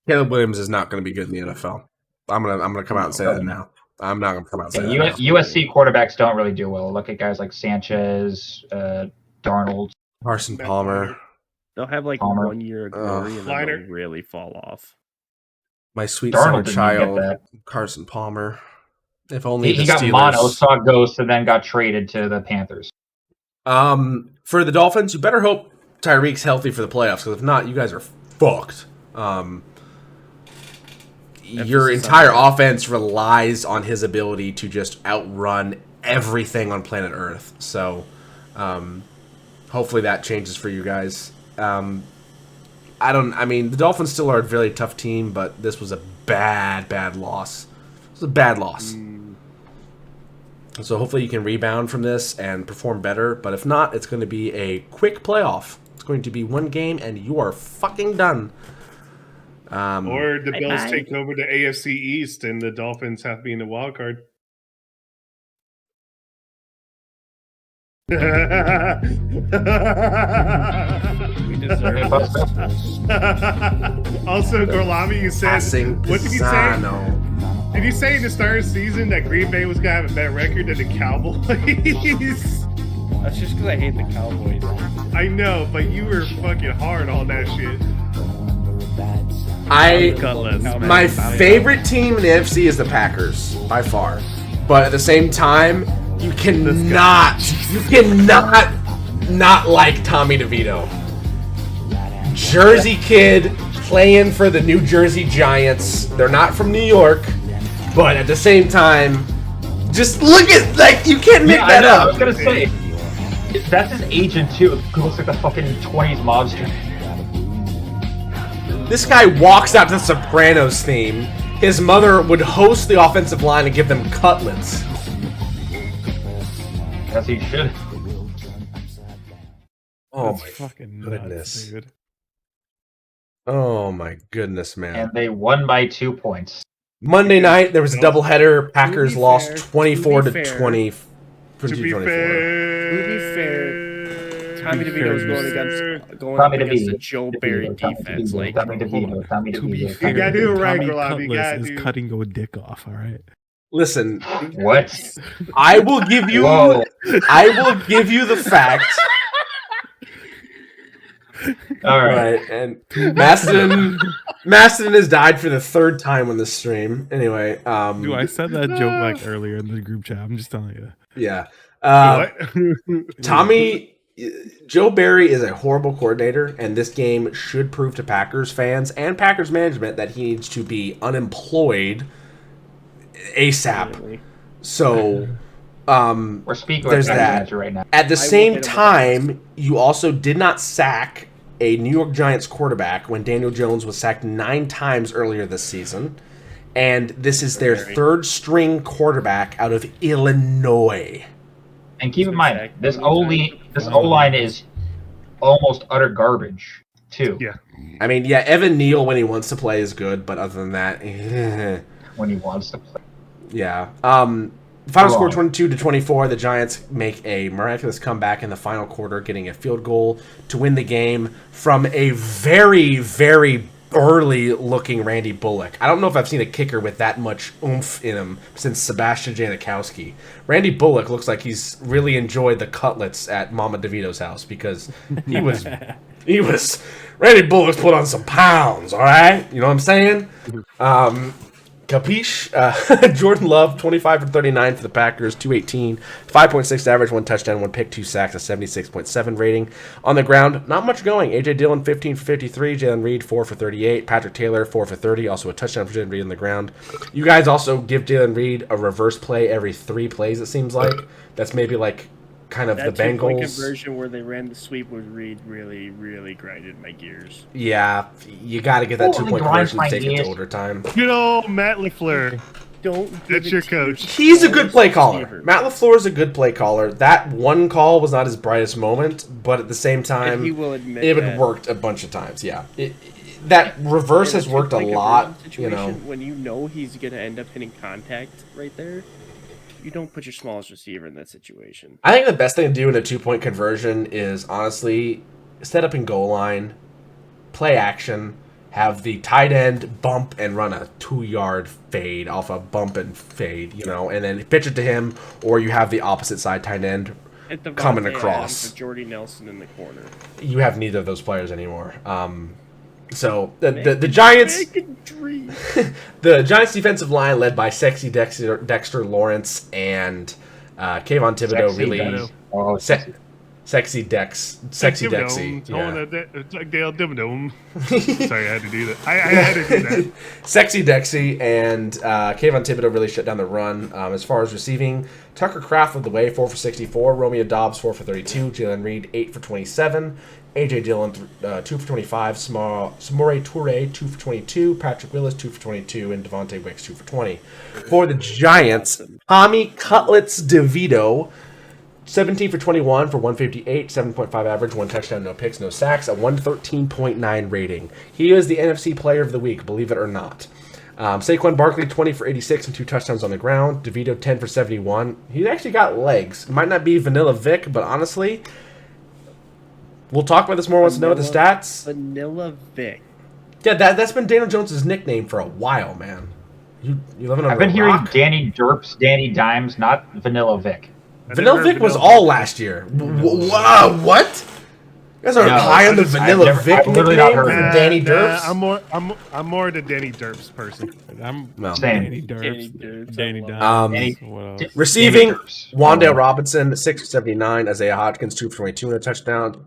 Caleb Williams is not going to be good in the NFL. I'm gonna come out and say that now. I'm not going to come out and say that. USC quarterbacks don't really do well. Look at guys like Sanchez, Darnold, Carson Palmer. They'll have like 1 year of glory and then they'll really fall off. My sweet summer child, Carson Palmer. If only he got mono, saw ghosts, and then got traded to the Panthers. For the Dolphins, you better hope Tyreek's healthy for the playoffs, because if not, you guys are fucked. Your entire offense relies on his ability to just outrun everything on planet Earth. So, hopefully that changes for you guys. The Dolphins still are a very tough team, but this was a bad loss. It was a bad loss. So hopefully you can rebound from this and perform better. But if not, it's going to be a quick playoff. It's going to be one game, and you are fucking done. Or the Bills take over the AFC East, and the Dolphins have to be in the wild card. We deserve it. Also, Gorlami, you said, what did you say? Did you say in the start of the season that Green Bay was going to have a better record than the Cowboys? That's just because I hate the Cowboys. I know, but you were fucking hard on that shit. My favorite team in the NFC is the Packers, by far. But at the same time, you cannot not like Tommy DeVito. Jersey kid playing for the New Jersey Giants. They're not from New York, but at the same time, just look at, you can't make that up. I was gonna say, that's his agent too. It looks like the fucking 20s mobster. This guy walks out to the Sopranos theme. His mother would host the offensive line and give them cutlets. As he should. Oh That's my fucking goodness. nuts, dude. Oh my goodness, man. And they won by 2 points. Monday night, there was a doubleheader. Packers lost 24 to 20. To be fair, Tommy DeVito was going up against the Joe Barry defense. Tommy DeVito. To be you fair, gotta do it right, Tommy Gorlami. You gotta Cutlass is do. cutting your dick off, all right? Listen, What? I will give you Whoa. the fact. All right. And Mastodon has died for the third time on this stream. Anyway, Dude, I said that joke like earlier in the group chat. I'm just telling you. yeah. What? Joe Barry is a horrible coordinator, and this game should prove to Packers fans and Packers management that he needs to be unemployed ASAP. Really? So, We're speaking with there's the that. manager right now. At the same hit him time, you also did not sack a New York Giants quarterback when Daniel Jones was sacked 9 times earlier this season. And this is their third string quarterback out of Illinois. And keep in mind, Sack this how many times? this O line is almost utter garbage too. Yeah. I mean, yeah, Evan Neal when he wants to play is good, but other than that, When he wants to play. yeah. Final score 22-24. The Giants make a miraculous comeback in the final quarter, getting a field goal to win the game from a very, very early-looking Randy Bullock. I don't know if I've seen a kicker with that much oomph in him since Sebastian Janikowski. Randy Bullock looks like he's really enjoyed the cutlets at Mama DeVito's house because he was Randy Bullock's put on some pounds, all right? You know what I'm saying? Capiche? Jordan Love, 25 for 39 for the Packers, 218, 5.6 average, 1 touchdown, 1 pick, 2 sacks, a 76.7 rating. On the ground, not much going. A.J. Dillon, 15 for 53, Jalen Reed, 4 for 38, Patrick Taylor, 4 for 30, also a touchdown for Jalen Reed on the ground. You guys also give Jalen Reed a reverse play every 3 plays, it seems like. That's maybe like kind of That the two-point Bengals. conversion where they ran the sweep with Reed really, really grinded my gears. Yeah, you got to get that 2-point conversion to take it to overtime. Good old Matt LaFleur. Don't. That's your coach. He's a good play caller. Matt LaFleur is a good play caller. That one call was not his brightest moment, but at the same time, And he will admit it that. worked a bunch of times. Yeah, that reverse has worked a lot. You know, when you know he's going to end up hitting contact right there, you don't put your smallest receiver in that situation. I think the best thing to do in a 2-point conversion is honestly set up in goal line, play action, have the tight end bump and run a 2-yard fade off a bump and fade, you know, and then pitch it to him, or you have the opposite side tight end coming across. Jordy Nelson in the corner. You have neither of those players anymore. So the Giants, the Giants defensive line led by Sexy Dexter Lawrence and Kayvon Thibodeau Sexy Dexy. It's like Dale Thibodeau. Sorry, I had to do that. I had to do that. Sexy Dexy and Kayvon Thibodeau really shut down the run. As far as receiving, Tucker Kraft led the way, 4 for 64. Romeo Dobbs, 4 for 32. Jalen Reed, 8 for 27. A.J. Dillon, 2 for 25. Samori Toure, 2 for 22. Patrick Willis, 2 for 22. And Devontae Wicks, 2 for 20. For the Giants, Tommy Cutlets DeVito, 17 for 21 for 158, 7.5 average, 1 touchdown, no picks, no sacks, a 113.9 rating. He is the NFC Player of the Week, believe it or not. Saquon Barkley, 20 for 86 and 2 touchdowns on the ground. DeVito, 10 for 71. He's actually got legs. Might not be Vanilla Vic, but honestly, we'll talk about this more once we know the stats. Vanilla Vic. Yeah, that's been Daniel Jones' nickname for a while, man. You living on I've been a hearing rock? Danny Derps, Danny Dimes, not Vanilla Vic. Vanilla Vic was all last year. What? You guys are high on the Vanilla Vic nickname for Danny Derps? I'm more the Danny Derps person. I'm Same. Danny Derps. Danny Dimes. Receiving, Wandale Robinson, 6 for 79. Isaiah Hodgkins, 2 for 22 and a touchdown.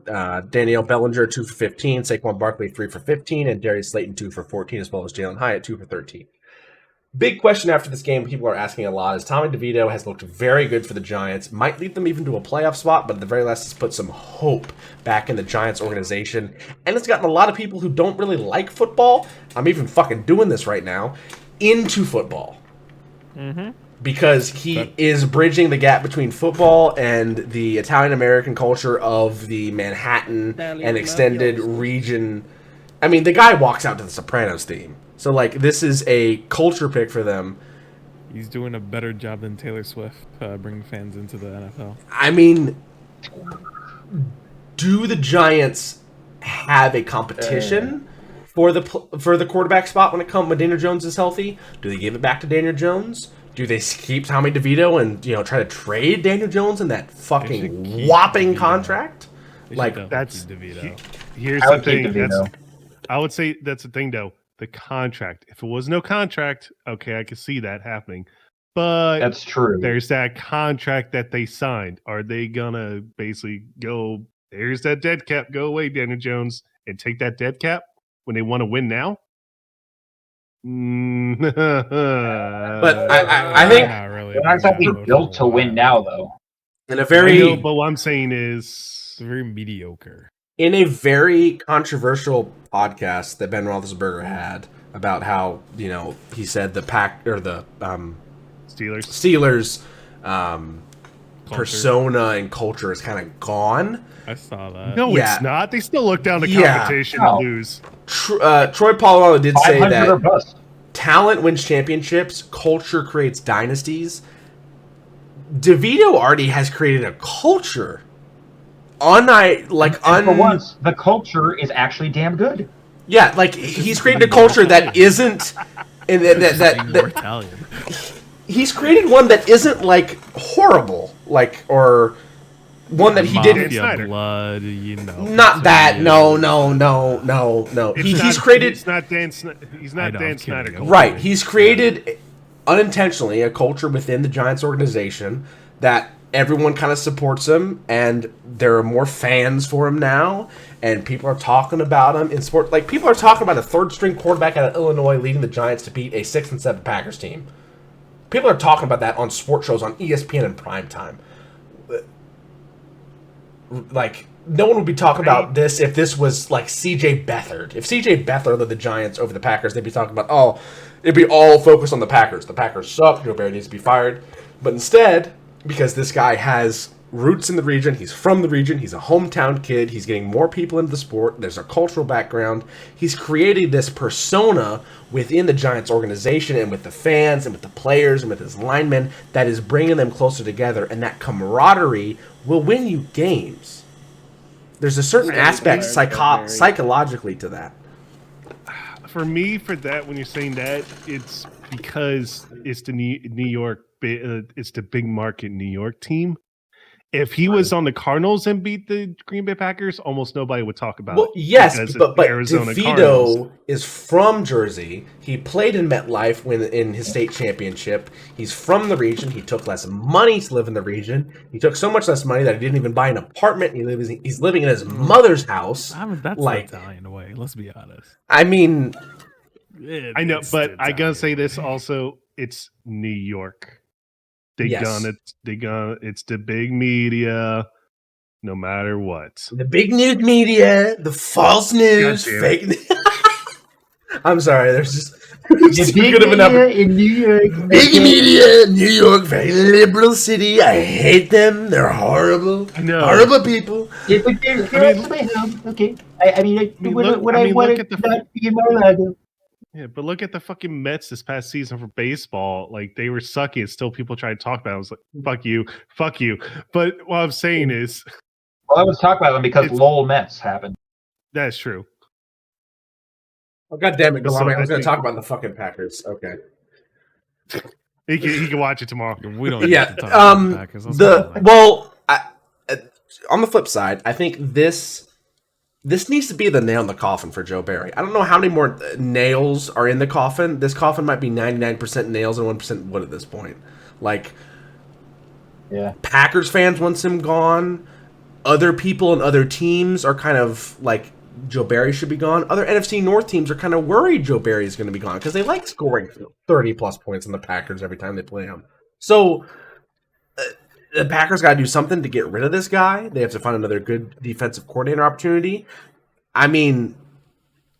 Danielle Bellinger, 2 for 15. Saquon Barkley, 3 for 15. And Darius Slayton, 2 for 14, as well as Jalen Hyatt, 2 for 13. Big question after this game people are asking a lot is Tommy DeVito has looked very good for the Giants. Might lead them even to a playoff spot, but at the very least has put some hope back in the Giants organization. And it's gotten a lot of people who don't really like football, I'm even fucking doing this right now, into football. Mm-hmm. Because he is bridging the gap between football and the Italian-American culture of the Manhattan and extended region. I mean, the guy walks out to the Sopranos theme. So, like, this is a culture pick for them. He's doing a better job than Taylor Swift bringing fans into the NFL. I mean, do the Giants have a competition for the quarterback spot when Daniel Jones is healthy? Do they give it back to Daniel Jones? Do they keep Tommy DeVito and try to trade Daniel Jones in that fucking whopping contract? Like that's DeVito. Here's the thing. I would say that's the thing though. The contract. If it was no contract, okay, I could see that happening. But that's true. There's that contract that they signed. Are they gonna basically go? There's that dead cap. Go away, Daniel Jones, and take that dead cap when they want to win now? But I think they're not exactly built to win now, though. In a very, but what I'm saying is very mediocre. In a very controversial podcast that Ben Roethlisberger had about how he said the Steelers persona and culture is kind of gone. I saw that. No, Yeah. it's not. They still look down the Yeah. competition No. and lose. Troy Polamalu did say 500 or that bust. talent wins championships, culture creates dynasties. DeVito already has created a culture. For once, the culture is actually damn good. Yeah, like he's created a culture that isn't, and that Italian. he's created one that isn't like horrible, like or one that he didn't. Mafia blood, you know. Not that. No. He's created. It's not Dan. He's not Dan Snyder. Right. He's created unintentionally a culture within the Giants organization that everyone kind of supports him, and there are more fans for him now, and people are talking about him in sport. Like, people are talking about a third-string quarterback out of Illinois leading the Giants to beat a 6-7 Packers team. People are talking about that on sports shows on ESPN in prime time. Like, no one would be talking about this if this was, like, C.J. Beathard. If C.J. Beathard led the Giants over the Packers, they'd be talking about, it'd be all focused on the Packers. The Packers suck. Joe Barry needs to be fired. But instead, because this guy has roots in the region, he's from the region, he's a hometown kid, he's getting more people into the sport, there's a cultural background, he's created this persona within the Giants organization and with the fans and with the players and with his linemen that is bringing them closer together, and that camaraderie will win you games. There's a certain aspect psychologically to that. For me, for that, when you're saying that, it's because it's the New York, it's the big market New York team. If he was on the Cardinals and beat the Green Bay Packers, almost nobody would talk about it. Yes, but Arizona DeVito Cardinals. is from Jersey. He played in MetLife in his state championship. He's from the region. He took less money to live in the region. He took so much less money that he didn't even buy an apartment. He's living in his mother's house. I mean, that's like Italian way. Let's be honest. I mean, I know, but I gotta say this also. It's New York. It's the big media, no matter what. The big news media, the false news, fake news. I'm sorry, there's just the big media in New York. Big media, New York, very liberal city. I hate them. They're horrible. No. Horrible people. Yeah, but they're my home. Okay. I mean, what I wanted to not be in Mar-a-Lago. Yeah, but look at the fucking Mets this past season for baseball. Like, they were sucky and still people try to talk about it. I was like, fuck you. But what I'm saying is... Well, I was talking about them because Lowell Mets happened. That's true. Oh, God damn it, Galami. I was going to talk about the fucking Packers. Okay. He can watch it tomorrow. We don't need to talk about the Packers. On the flip side, I think this needs to be the nail in the coffin for Joe Barry. I don't know how many more nails are in the coffin. This coffin might be 99% nails and 1% wood at this point. Like, yeah, Packers fans want him gone. Other people and other teams are kind of like, Joe Barry should be gone. Other NFC North teams are kind of worried Joe Barry is going to be gone because they like scoring 30-plus points on the Packers every time they play him. So the Packers got to do something to get rid of this guy. They have to find another good defensive coordinator opportunity. I mean,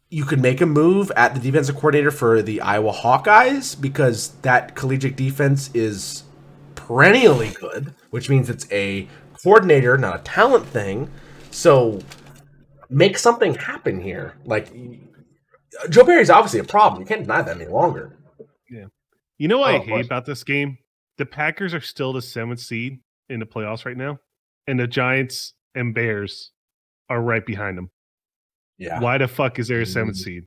you could make a move at the defensive coordinator for the Iowa Hawkeyes because that collegiate defense is perennially good, which means it's a coordinator, not a talent thing. So make something happen here. Like, Joe Barry's obviously a problem. You can't deny that any longer. Yeah. You know what I hate about this game? The Packers are still the 7th seed in the playoffs right now, and the Giants and Bears are right behind them. Yeah. Why the fuck is there a 7th seed?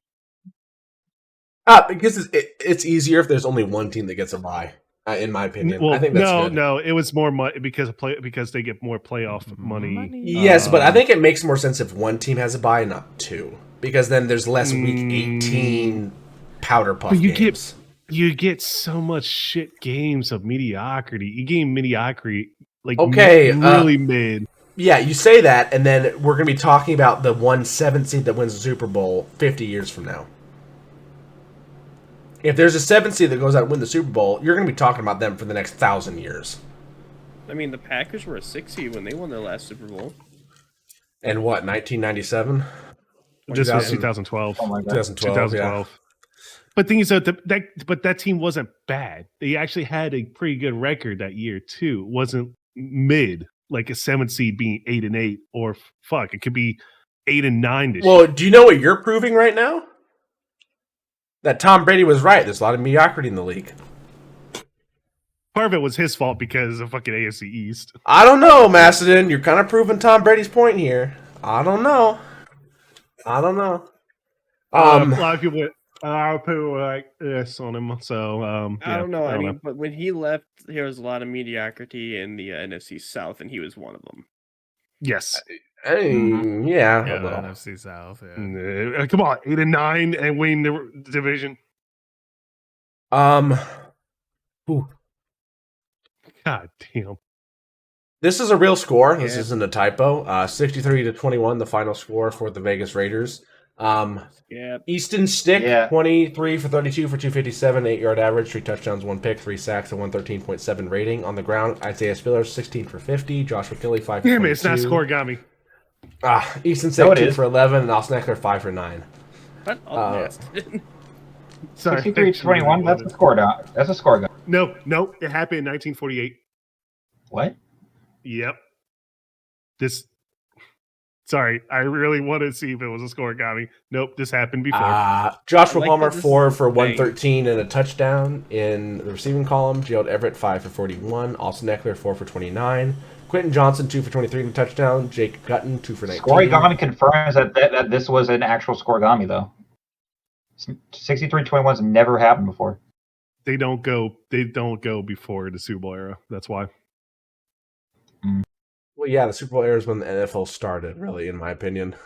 Because it's easier if there's only one team that gets a bye, in my opinion. Well, I think that's good. No, it was more money because they get more playoff money. Yes, but I think it makes more sense if one team has a bye and not two, because then there's less week 18 powder puff games. You get so much shit games of mediocrity. You gain mediocrity, like really mid. Yeah, you say that, and then we're going to be talking about the 7th seed that wins the Super Bowl 50 years from now. If there's a 7th seed that goes out and wins the Super Bowl, you're going to be talking about them for the next 1,000 years. I mean, the Packers were a 6 seed when they won their last Super Bowl. And what, 1997? This was 2012. Oh my God. 2012. Yeah. But thing is that team wasn't bad. They actually had a pretty good record that year too. It wasn't mid, like a 7 seed being 8-8, or fuck, it could be 8-9 this Well, year. do you know what you're proving right now? That Tom Brady was right. There's a lot of mediocrity in the league. Part of it was his fault because of fucking AFC East. I don't know, Macedon. You're kind of proving Tom Brady's point here. I don't know. A lot of people were like this on him. So I don't know. I mean, but when he left, there was a lot of mediocrity in the NFC South, and he was one of them. Yes. Yeah. NFC South. Yeah. Come on, 8-9 and win the division. Ooh. God damn. This is a real score. This isn't a typo. 63-21, the final score for the Vegas Raiders. Easton Stick, 23 for 32 for 257, 8-yard average, 3 touchdowns, 1 pick, 3 sacks, a 113.7 rating. On the ground, Isaiah Spiller, 16 for 50, Joshua Kelly, 5 for 22. Damn it, it's not scoregami. Easton Stick, 2 for 11, and Austin Eckler, 5 for 9. What? Sorry. 63-21, that's a score. That's a score. No, it happened in 1948. What? Yep. Sorry, I really wanted to see if it was a scoregami. Nope, this happened before. Joshua Palmer, 4 for 113 and a touchdown in the receiving column. Gerald Everett, 5 for 41. Austin Eckler, 4 for 29. Quentin Johnson, 2 for 23 and a touchdown. Jake Gutton, 2 for 19. Scoregami confirms that this was an actual scoregami, though. 63-21's never happened before. They don't go before the Super Bowl era. That's why. Well, yeah, the Super Bowl era is when the NFL started, really, in my opinion.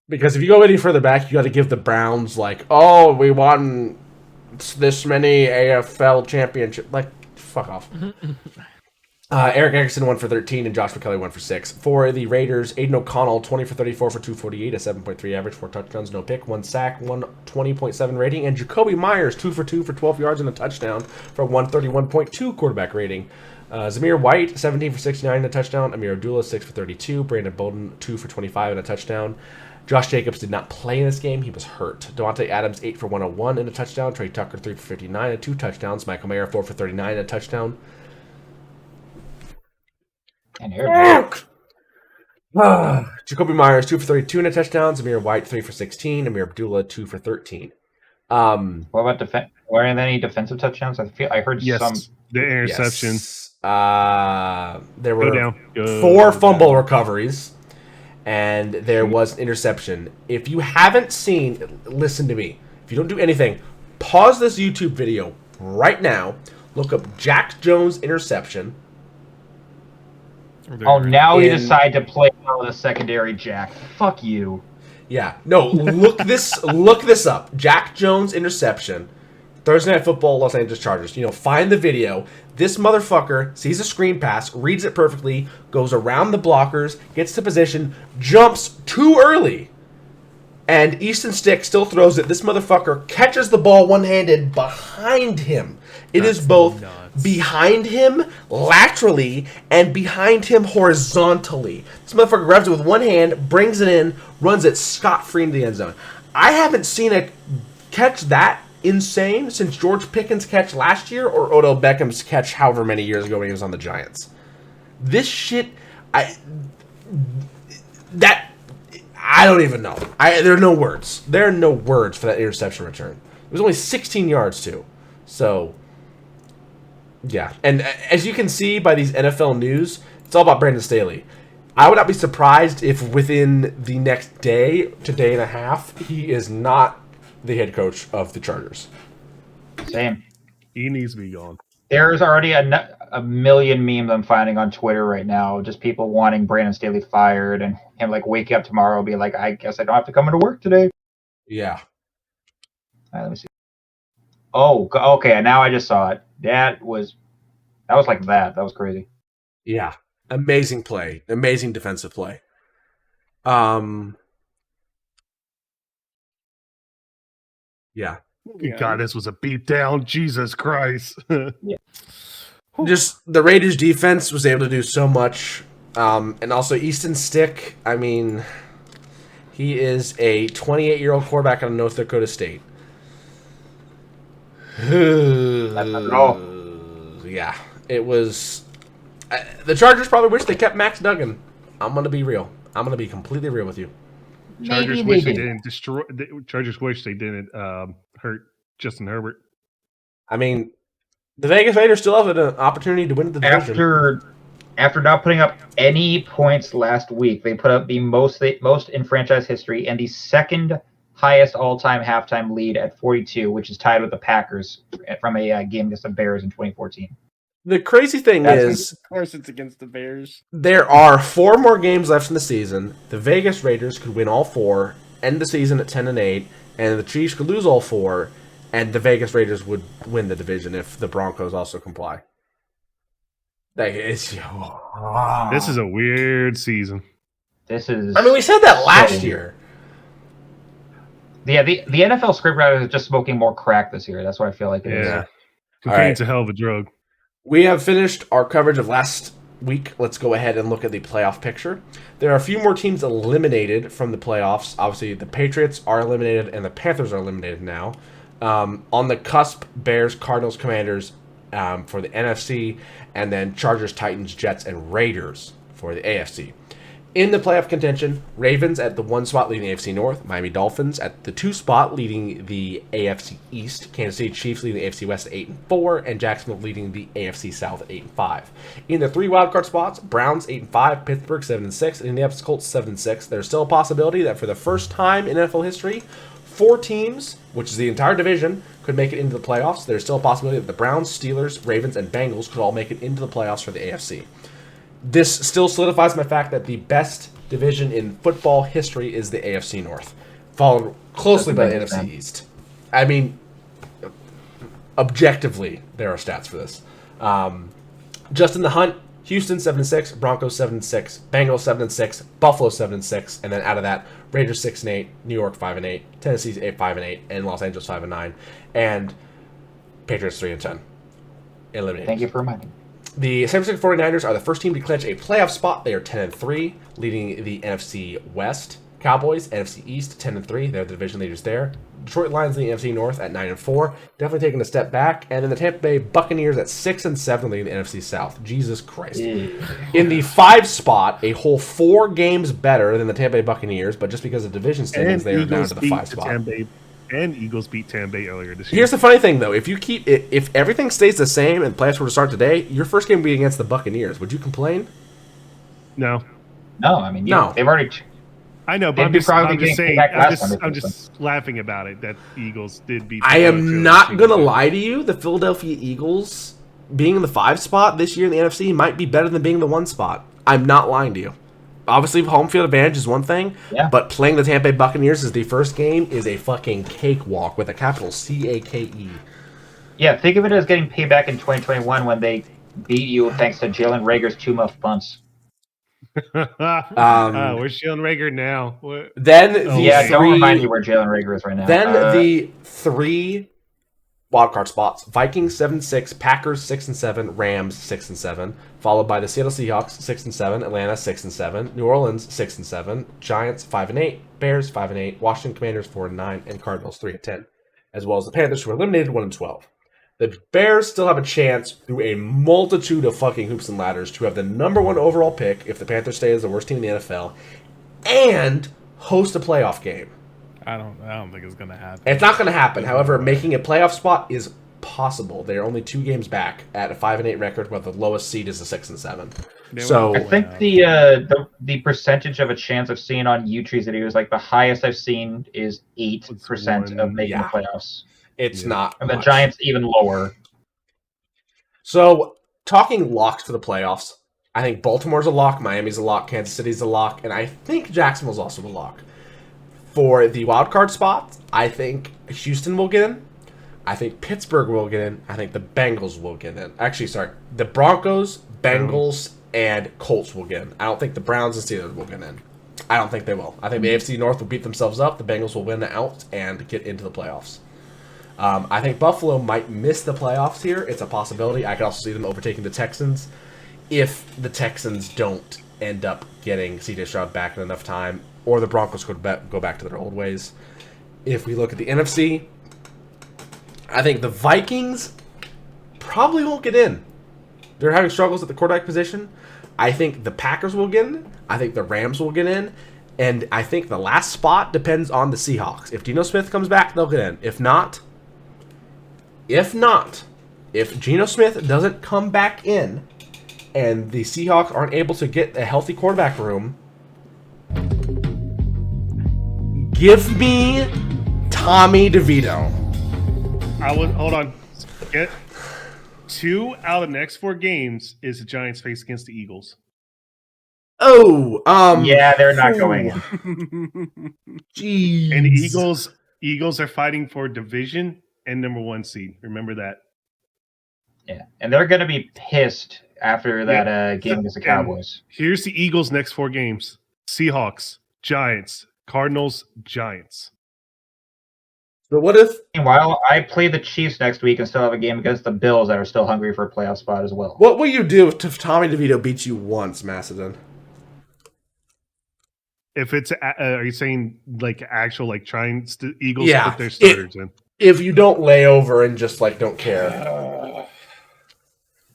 Because if you go any further back, you got to give the Browns, like, oh, we won this many AFL championship. Like, fuck off. Eric Erickson, 1 for 13, and Josh McKelly, 1 for 6. For the Raiders, Aiden O'Connell, 20 for 34 for 248, a 7.3 average, 4 touchdowns, no pick, 1 sack, 120.7 rating. And Jacoby Myers, 2 for 2 for 12 yards and a touchdown for 131.2 quarterback rating. Zamir White, 17 for 69 and a touchdown. Amir Abdullah, 6 for 32. Brandon Bolden, 2 for 25 and a touchdown. Josh Jacobs did not play in this game. He was hurt. Devontae Adams, 8 for 101 and a touchdown. Trey Tucker, 3 for 59 and 2 touchdowns. Michael Mayer, 4 for 39 and a touchdown. And Jacoby Myers, 2 for 32 and a touchdown. Zamir White, 3 for 16. Amir Abdullah, 2 for 13. What about were there any defensive touchdowns? I heard some. The interception. Yes. There were 4 fumble recoveries, and there was an interception. If you haven't seen, listen to me. If you don't do anything, pause this YouTube video right now. Look up Jack Jones interception. Oh, now you decide to play out the secondary Jack. Fuck you. Yeah. No, look this up. Jack Jones interception. Thursday Night Football, Los Angeles Chargers. Find the video. This motherfucker sees a screen pass, reads it perfectly, goes around the blockers, gets to position, jumps too early, and Easton Stick still throws it. This motherfucker catches the ball one-handed behind him. It is both behind him laterally and behind him horizontally. This motherfucker grabs it with one hand, brings it in, runs it scot-free into the end zone. I haven't seen a catch that insane since George Pickens' catch last year or Odell Beckham's catch however many years ago when he was on the Giants. This shit, I don't even know. There are no words. There are no words for that interception return. It was only 16 yards too. So, yeah. And as you can see by these NFL news, it's all about Brandon Staley. I would not be surprised if within the next day to day and a half, he is not the head coach of the Chargers. Same. He needs to be gone. There's already a million memes I'm finding on Twitter right now, just people wanting Brandon Staley fired and him waking up tomorrow and be like, I guess I don't have to come into work today. Yeah. Let me see. Oh, okay. Now I just saw it. That was like that. That was crazy. Yeah. Amazing play. Amazing defensive play. Yeah. God, this was a beatdown. Jesus Christ. Yeah. Just the Raiders defense was able to do so much. And also Easton Stick, I mean, he is a 28-year-old quarterback out of North Dakota State. That's not at all. Yeah. It was The Chargers probably wish they kept Max Duggan. I'm going to be real. I'm going to be completely real with you. Chargers wish they didn't destroy. Chargers wish they didn't hurt Justin Herbert. I mean, the Vegas Raiders still have an opportunity to win the division. After not putting up any points last week, they put up the most in franchise history and the second highest all-time halftime lead at 42, which is tied with the Packers from a game against the Bears in 2014. The crazy thing is, of course, it's against the Bears. There are 4 more games left in the season. The Vegas Raiders could win all 4, end the season at 10-8, and the Chiefs could lose all 4, and the Vegas Raiders would win the division if the Broncos also comply. This is a weird season. This is. I mean, we said that last year. Yeah, the NFL scriptwriter is just smoking more crack this year. That's what I feel like it is. Cocaine's a hell of a drug. We have finished our coverage of last week. Let's go ahead and look at the playoff picture. There are a few more teams eliminated from the playoffs. Obviously, the Patriots are eliminated and the Panthers are eliminated now. On the cusp, Bears, Cardinals, Commanders for the NFC, and then Chargers, Titans, Jets, and Raiders for the AFC. In the playoff contention, Ravens at the 1 spot leading the AFC North, Miami Dolphins at the 2 spot leading the AFC East, Kansas City Chiefs leading the AFC West at 8-4, and Jacksonville leading the AFC South at 8-5. In the 3 wildcard spots, Browns 8-5, Pittsburgh 7-6, and Indianapolis Colts 7-6. There's still a possibility that for the first time in NFL history, 4 teams, which is the entire division, could make it into the playoffs. There's still a possibility that the Browns, Steelers, Ravens, and Bengals could all make it into the playoffs for the AFC. This still solidifies my fact that the best division in football history is the AFC North, followed closely by the NFC East. I mean, objectively, there are stats for this. Just in the hunt, Houston 7-6, Broncos 7-6, Bengals 7-6, Buffalo 7-6, and then out of that, Raiders 6-8, New York 5-8, Tennessee 5-8, and Los Angeles 5-9, and Patriots 3-10. Eliminated. Thank you for reminding me. The San Francisco 49ers are the first team to clinch a playoff spot. They are 10-3, leading the NFC West. Cowboys, NFC East, 10-3. They're the division leaders there. Detroit Lions in the NFC North at 9-4. Definitely taking a step back. And then the Tampa Bay Buccaneers at 6-7, leading the NFC South. Jesus Christ. In the 5 spot, a whole 4 games better than the Tampa Bay Buccaneers, but just because of division standings, they are down to the 5 spot. And Eagles beat Tampa Bay earlier this year. Here's the funny thing, though. If everything stays the same and playoffs were to start today, your first game would be against the Buccaneers. Would you complain? No. No, I mean, no. They've already... I know, but I'm just laughing about it that the Eagles did beat. I am not going to lie to you. The Philadelphia Eagles being in the 5 spot this year in the NFC might be better than being in the 1 spot. I'm not lying to you. Obviously, home field advantage is one thing, but playing the Tampa Bay Buccaneers as the first game is a fucking cakewalk with a capital C-A-K-E. Yeah, think of it as getting payback in 2021 when they beat you thanks to Jalen Reagor's 2 muff punts. Where's Jalen Reagor now? Don't remind me where Jalen Reagor is right now. Then the 3 wildcard spots: Vikings 7-6, Packers 6-7, Rams 6-7, followed by the Seattle Seahawks 6-7, Atlanta 6-7, New Orleans 6-7, Giants 5-8, Bears 5-8, Washington Commanders 4-9, and Cardinals 3-10, as well as the Panthers, who are eliminated 1-12. The Bears still have a chance through a multitude of fucking hoops and ladders to have the number 1 overall pick if the Panthers stay as the worst team in the NFL and host a playoff game. I don't think it's going to happen. It's not going to happen. However, making a playoff spot is possible. They're only 2 games back at a 5-8 record, where the lowest seed is a 6-7. So I think the percentage of a chance of seeing on U-Trees that he was like the highest I've seen is 8% of making the playoffs. It's not. And the Giants even lower. So, talking locks for the playoffs, I think Baltimore's a lock, Miami's a lock, Kansas City's a lock, and I think Jacksonville's also a lock. For the wildcard spot, I think Houston will get in. I think Pittsburgh will get in. I think the Bengals will get in. Actually, sorry. The Broncos, Bengals, and Colts will get in. I don't think the Browns and Steelers will get in. I don't think they will. I think the AFC North will beat themselves up. The Bengals will win out and get into the playoffs. I think Buffalo might miss the playoffs here. It's a possibility. I could also see them overtaking the Texans if the Texans don't end up getting C.J. Stroud back in enough time, or the Broncos could go back to their old ways. If we look at the NFC, I think the Vikings probably won't get in. they're having struggles at the quarterback position. I think the Packers will get in. I think the Rams will get in. And I think the last spot depends on the Seahawks. If Geno Smith comes back, they'll get in. If not, if Geno Smith doesn't come back in and the Seahawks aren't able to get a healthy quarterback room, give me Tommy DeVito. Hold on. Get 2 out of the next 4 games is the Giants face against the Eagles. Oh, yeah, they're not going in. Jeez. And the Eagles are fighting for division and number 1 seed. Remember that. Yeah, and they're going to be pissed after that game against the Cowboys. And here's the Eagles' next 4 games: Seahawks, Giants, Cardinals, Giants. So what if? Meanwhile, I play the Chiefs next week and still have a game against the Bills that are still hungry for a playoff spot as well. What will you do if Tommy DeVito beats you once, Macedon? If it's, are you saying like actual like trying Eagles to put their starters in? If you don't lay over and just like don't care.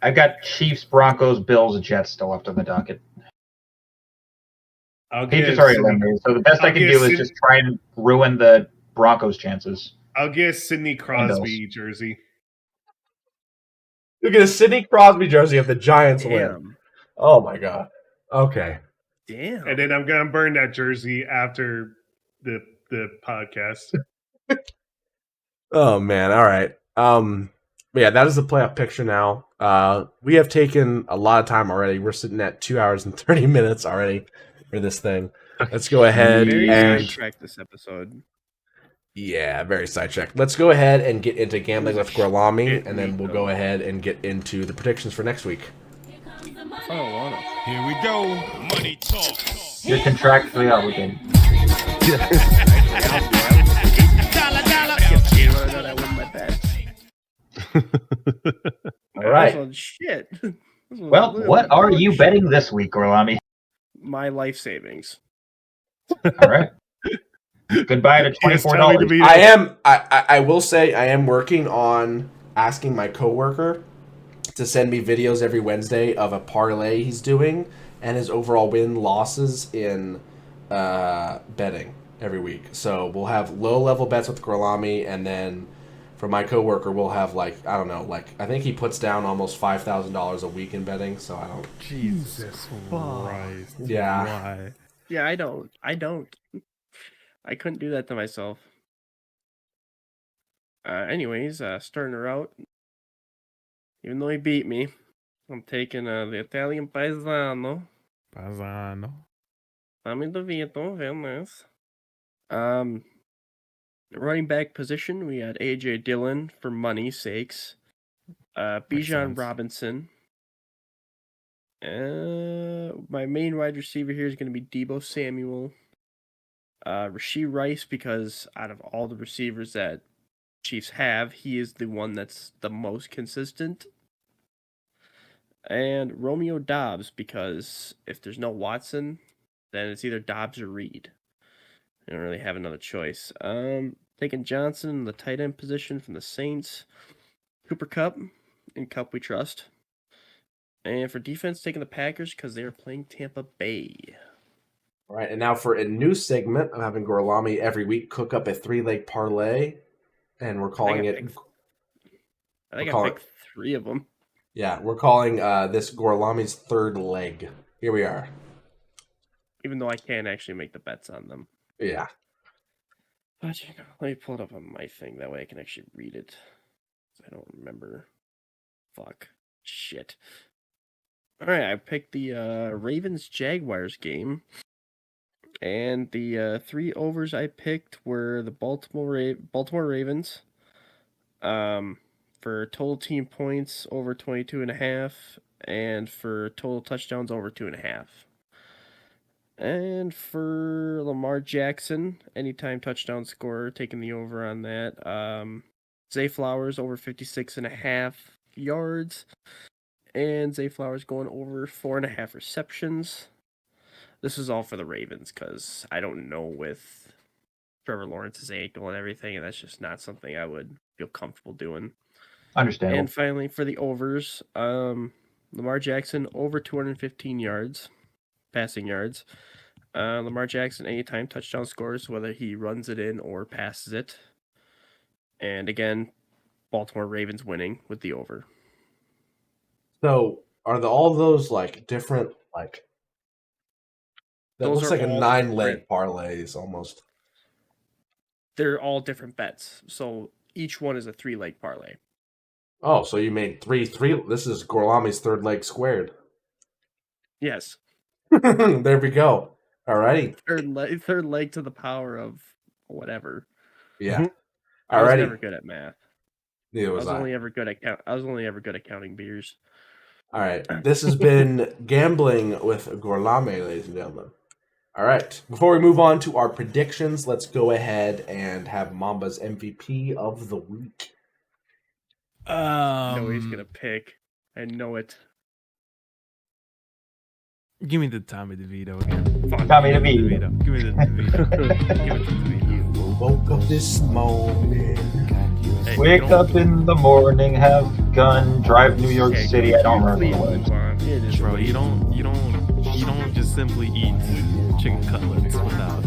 I've got Chiefs, Broncos, Bills, Jets still left on the docket. Patriots already eliminated, so the best I can do is just try and ruin the Broncos' chances. I'll get Sidney Crosby jersey. You'll get a Sidney Crosby jersey if the Giants win. Oh my god. Okay. Damn. And then I'm gonna burn that jersey after the podcast. Oh man, all right. But yeah, that is the playoff picture now. We have taken a lot of time already. We're sitting at 2 hours and 30 minutes already for this thing. Let's go ahead and sidetrack this episode. Yeah, very sidetracked. Let's go ahead and get into gambling with Gorlami, and then we'll go ahead and get into the predictions for next week. Here we go. Money talk. You're contractually obligated. All right. Shit. Well, what are you betting this week, Gorlami? My life savings. All right. Goodbye to $24. I will say I am working on asking my coworker to send me videos every Wednesday of a parlay he's doing and his overall win-losses in betting every week. So we'll have low-level bets with Gorlami, and then for my coworker, we'll have I think he puts down almost $5,000 a week in betting. So I don't. Jesus Christ. Yeah. Why? Yeah, I don't. I couldn't do that to myself. Anyways, starting her out. Even though he beat me, I'm taking the Italian Paisano. Tommy DeVito, very nice. Running back position, we had AJ Dillon for money's sakes. Bijan Robinson. My main wide receiver here is going to be Deebo Samuel. Rashee Rice, because out of all the receivers that Chiefs have, he is the one that's the most consistent. And Romeo Doubs, because if there's no Watson, then it's either Doubs or Reed. I don't really have another choice. Taking Johnson in the tight end position from the Saints. Cooper Kupp. In Kupp we trust. And for defense, taking the Packers because they are playing Tampa Bay. All right, and now for a new segment, I'm having Gorlami every week cook up a 3-leg parlay, and we're calling it. I think I picked 3 of them. Yeah, we're calling this Gorlami's third leg. Here we are. Even though I can't actually make the bets on them. Yeah. But let me pull it up on my thing. That way I can actually read it. I don't remember. Fuck. Shit. All right, I picked the Ravens-Jaguars game. And the 3 overs I picked were the Baltimore Ravens. For total team points over 22.5, and for total touchdowns over 2.5. And for Lamar Jackson, anytime touchdown scorer, taking the over on that. Zay Flowers over 56.5 yards, and Zay Flowers going over 4.5 receptions. This is all for the Ravens because I don't know with Trevor Lawrence's ankle and everything, and that's just not something I would feel comfortable doing. Understandable. And finally, for the overs, Lamar Jackson over 215 yards, passing yards. Lamar Jackson anytime touchdown scores, whether he runs it in or passes it. And again, Baltimore Ravens winning with the over. So are all of those like different like? That Those looks are like a all 9-leg parlays almost. They're all different bets, so each one is a 3-leg parlay. Oh, so you made three. This is Gorlami's third leg squared. Yes. There we go. Alrighty. Third leg to the power of whatever. Yeah. I was Alrighty. never good at math. Neither I was was I. only ever good at I was only ever good at counting beers. All right. This has been Gambling with Gorlame, ladies and gentlemen. All right. Before we move on to our predictions, let's go ahead and have Mamba's MVP of the week. No, he's gonna pick. I know it. Give me the Tommy DeVito again. Tommy DeVito. Give me the DeVito. Give it to DeVito. You woke up this morning. Hey, Wake up in the morning, have gun, drive New York City. I don't remember what it was. Bro, you don't just simply eat chicken cutlets without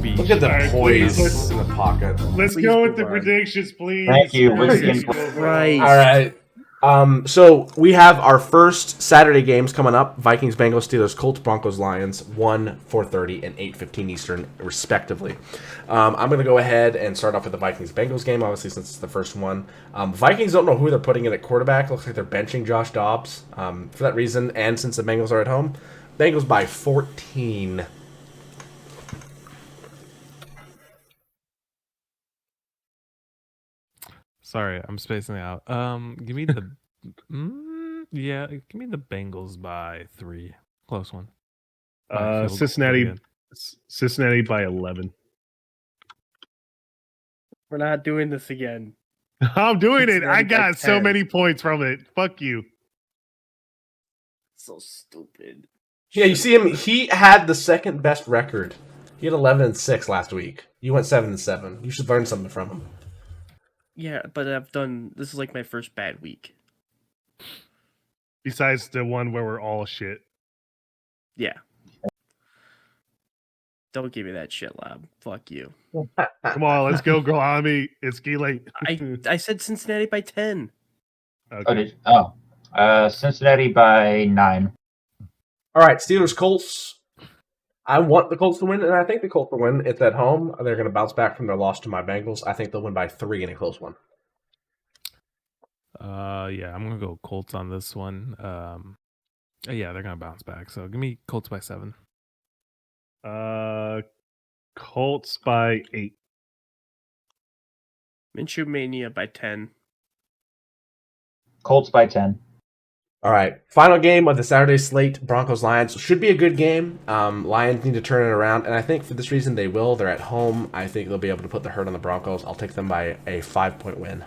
beef. Look at the poise in the pocket. Let's go with the predictions, please. Thank you. Right. All right. So we have our first Saturday games coming up: Vikings, Bengals, Steelers, Colts, Broncos, Lions, 1, 4:30, and 8:15 Eastern, respectively. I'm going to go ahead and start off with the Vikings Bengals game, obviously since it's the first one. Vikings don't know who they're putting in at quarterback. Looks like they're benching Josh Dobbs for that reason, and since the Bengals are at home, Bengals by 14. Sorry, I'm spacing out. Give me the give me the Bengals by 3. Close one. Cincinnati by 11. We're not doing this again. I'm doing it. I Cincinnati by got so 10. many points from it. Fuck you. So stupid. Yeah, you see him. He had the second best record. He had 11-6 last week. You went 7-7. You should learn something from him. Yeah, but this is like my first bad week. Besides the one where we're all shit. Yeah. Don't give me that shit, Lab. Fuck you. Come on, let's go, Gorlami. It's late. I said Cincinnati by 10. Okay. Cincinnati by 9. All right, Steelers Colts. I want the Colts to win, and I think the Colts will win. It's at home. They're going to bounce back from their loss to my Bengals. I think they'll win by 3 in a close one. Yeah, I'm gonna go Colts on this one. Yeah, they're gonna bounce back. So give me Colts by 7. Colts by 8. Minshew Mania by 10. Colts by 10. All right, final game of the Saturday slate, Broncos-Lions. Should be a good game. Lions need to turn it around, and I think for this reason they will. They're at home. I think they'll be able to put the hurt on the Broncos. I'll take them by a 5-point win.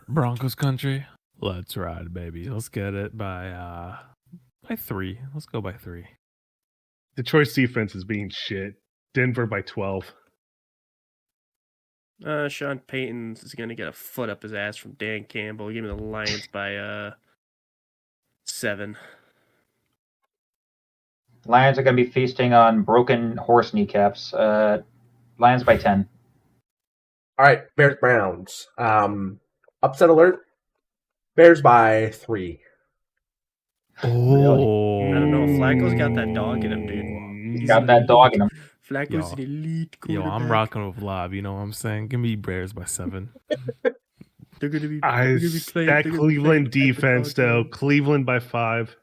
Broncos country. Let's ride, baby. Let's get it by 3. Let's go by 3. Detroit's defense is being shit. Denver by 12. Sean Payton is going to get a foot up his ass from Dan Campbell. Give me the Lions by 7. Lions are going to be feasting on broken horse kneecaps. Lions by 10. All right, Bears Browns. Upset alert. Bears by 3. Oh, I don't know. Flacco's got that dog in him, dude. He's got that dog in him. Flacco's an elite Yo, quarterback. I'm rocking with Lob. You know what I'm saying? Give me Bears by 7. They're going to be. That Cleveland defense, though. Cleveland by 5.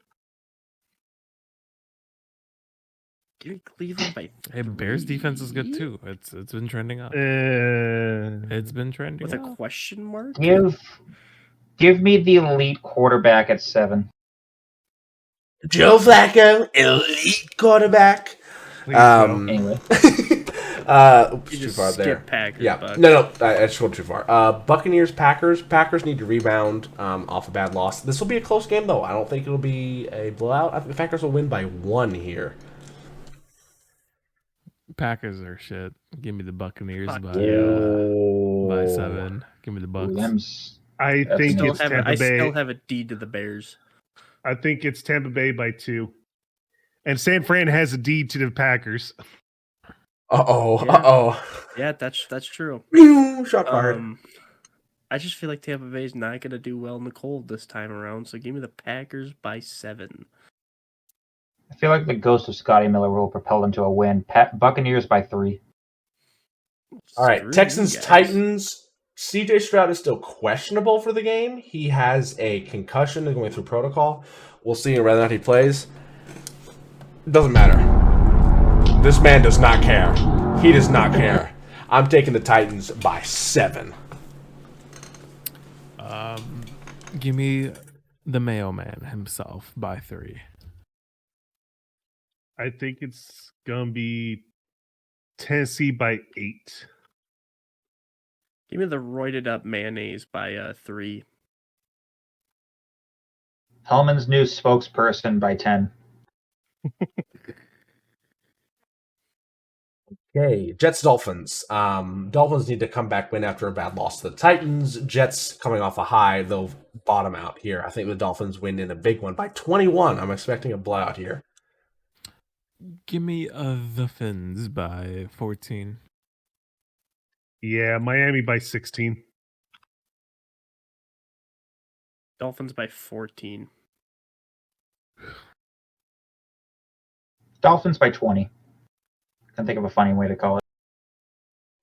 Give me Cleveland by 3. Hey, Bears defense is good too. It's been trending up. It's been trending With a up. question mark? Give me the elite quarterback at 7. Joe Flacco, elite quarterback. Anyway. Oops, too far skip there. Packers, Yeah, but- no, I just went too far. Buccaneers, Packers. Packers need to rebound off a bad loss. This will be a close game, though. I don't think it'll be a blowout. I think the Packers will win by 1 here. Packers are shit. Give me the Buccaneers Fuck by yeah. by 7. Give me the Bucks. I think it's Tampa I Bay. still have a deed to the Bears. I think it's Tampa Bay by 2. And San Fran has a deed to the Packers. Yeah, that's true. Shot fired. I just feel like Tampa Bay is not going to do well in the cold this time around, so give me the Packers by 7. I feel like the ghost of Scotty Miller will propel them to a win. Buccaneers by 3. All right, Texans, Titans. CJ Stroud is still questionable for the game. He has a concussion going through protocol. We'll see whether or not he plays. Doesn't matter. This man does not care. He does not care. I'm taking the Titans by 7. Give me the Mayo Man himself by 3. I think it's going to be Tennessee by 8. Give me the roided up mayonnaise by 3. Hellman's new spokesperson by 10. Okay, Jets, Dolphins. Dolphins need to come back win after a bad loss to the Titans. Jets coming off a high, they'll bottom out here. I think the Dolphins win in a big one by 21. I'm expecting a blowout here. Give me the Fins by 14. Yeah, Miami by 16. Dolphins by 14. Dolphins by 20. Can't think of a funny way to call it.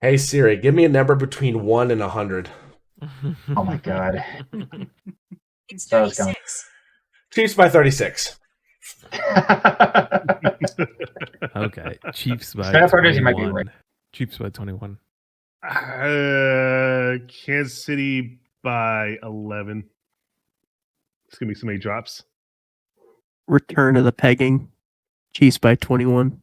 Hey Siri, give me a number between 1 and 100. Oh my god. It's That was going. 36. Chiefs by 36. Okay, Chiefs by Stafford is, you might be 21. right. Chiefs by 21. Kansas City by 11. It's going to be so many drops. Return of the pegging. Chiefs by 21.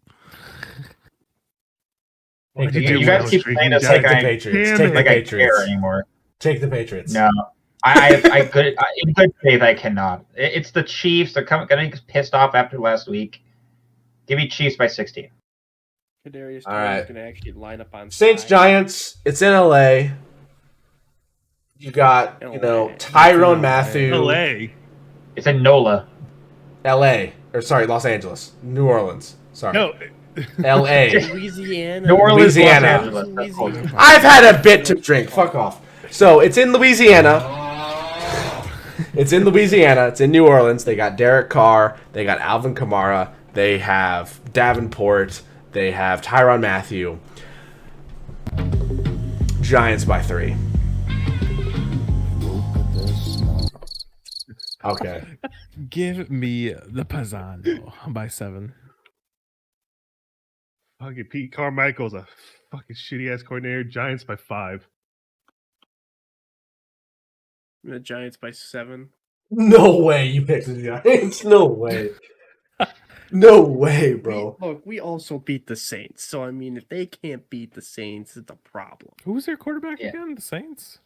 Take You guys keep playing this Take like the I Patriots. Damn Take it. the like I Patriots. care anymore. Take the Patriots. No. I could in good faith I cannot. It's the Chiefs. They're getting pissed off after last week. Give me Chiefs by 16. Kadarius All right. Toney's going to actually line up on Saints, side. Giants. It's in LA. You got, LA. Tyrone Matthew. LA. It's in NOLA. LA. Or sorry, Los Angeles. New Orleans. Sorry. No. LA. Louisiana. New Orleans, Louisiana. Los Angeles. Louisiana. I've had a bit to drink. Fuck off. So it's in Louisiana. It's in Louisiana. It's in New Orleans. They got Derek Carr. They got Alvin Kamara. They have Davenport. They have Tyrann Mathieu. Giants by 3. Okay. Give me the Paisano by 7. Fucking Pete Carmichael's a fucking shitty ass coordinator. Giants by 5. The Giants by 7. No way you picked the Giants. No way. No way, bro. Look, we also beat the Saints. So, I mean, if they can't beat the Saints, it's a problem. Who was their quarterback Yeah. again? The Saints?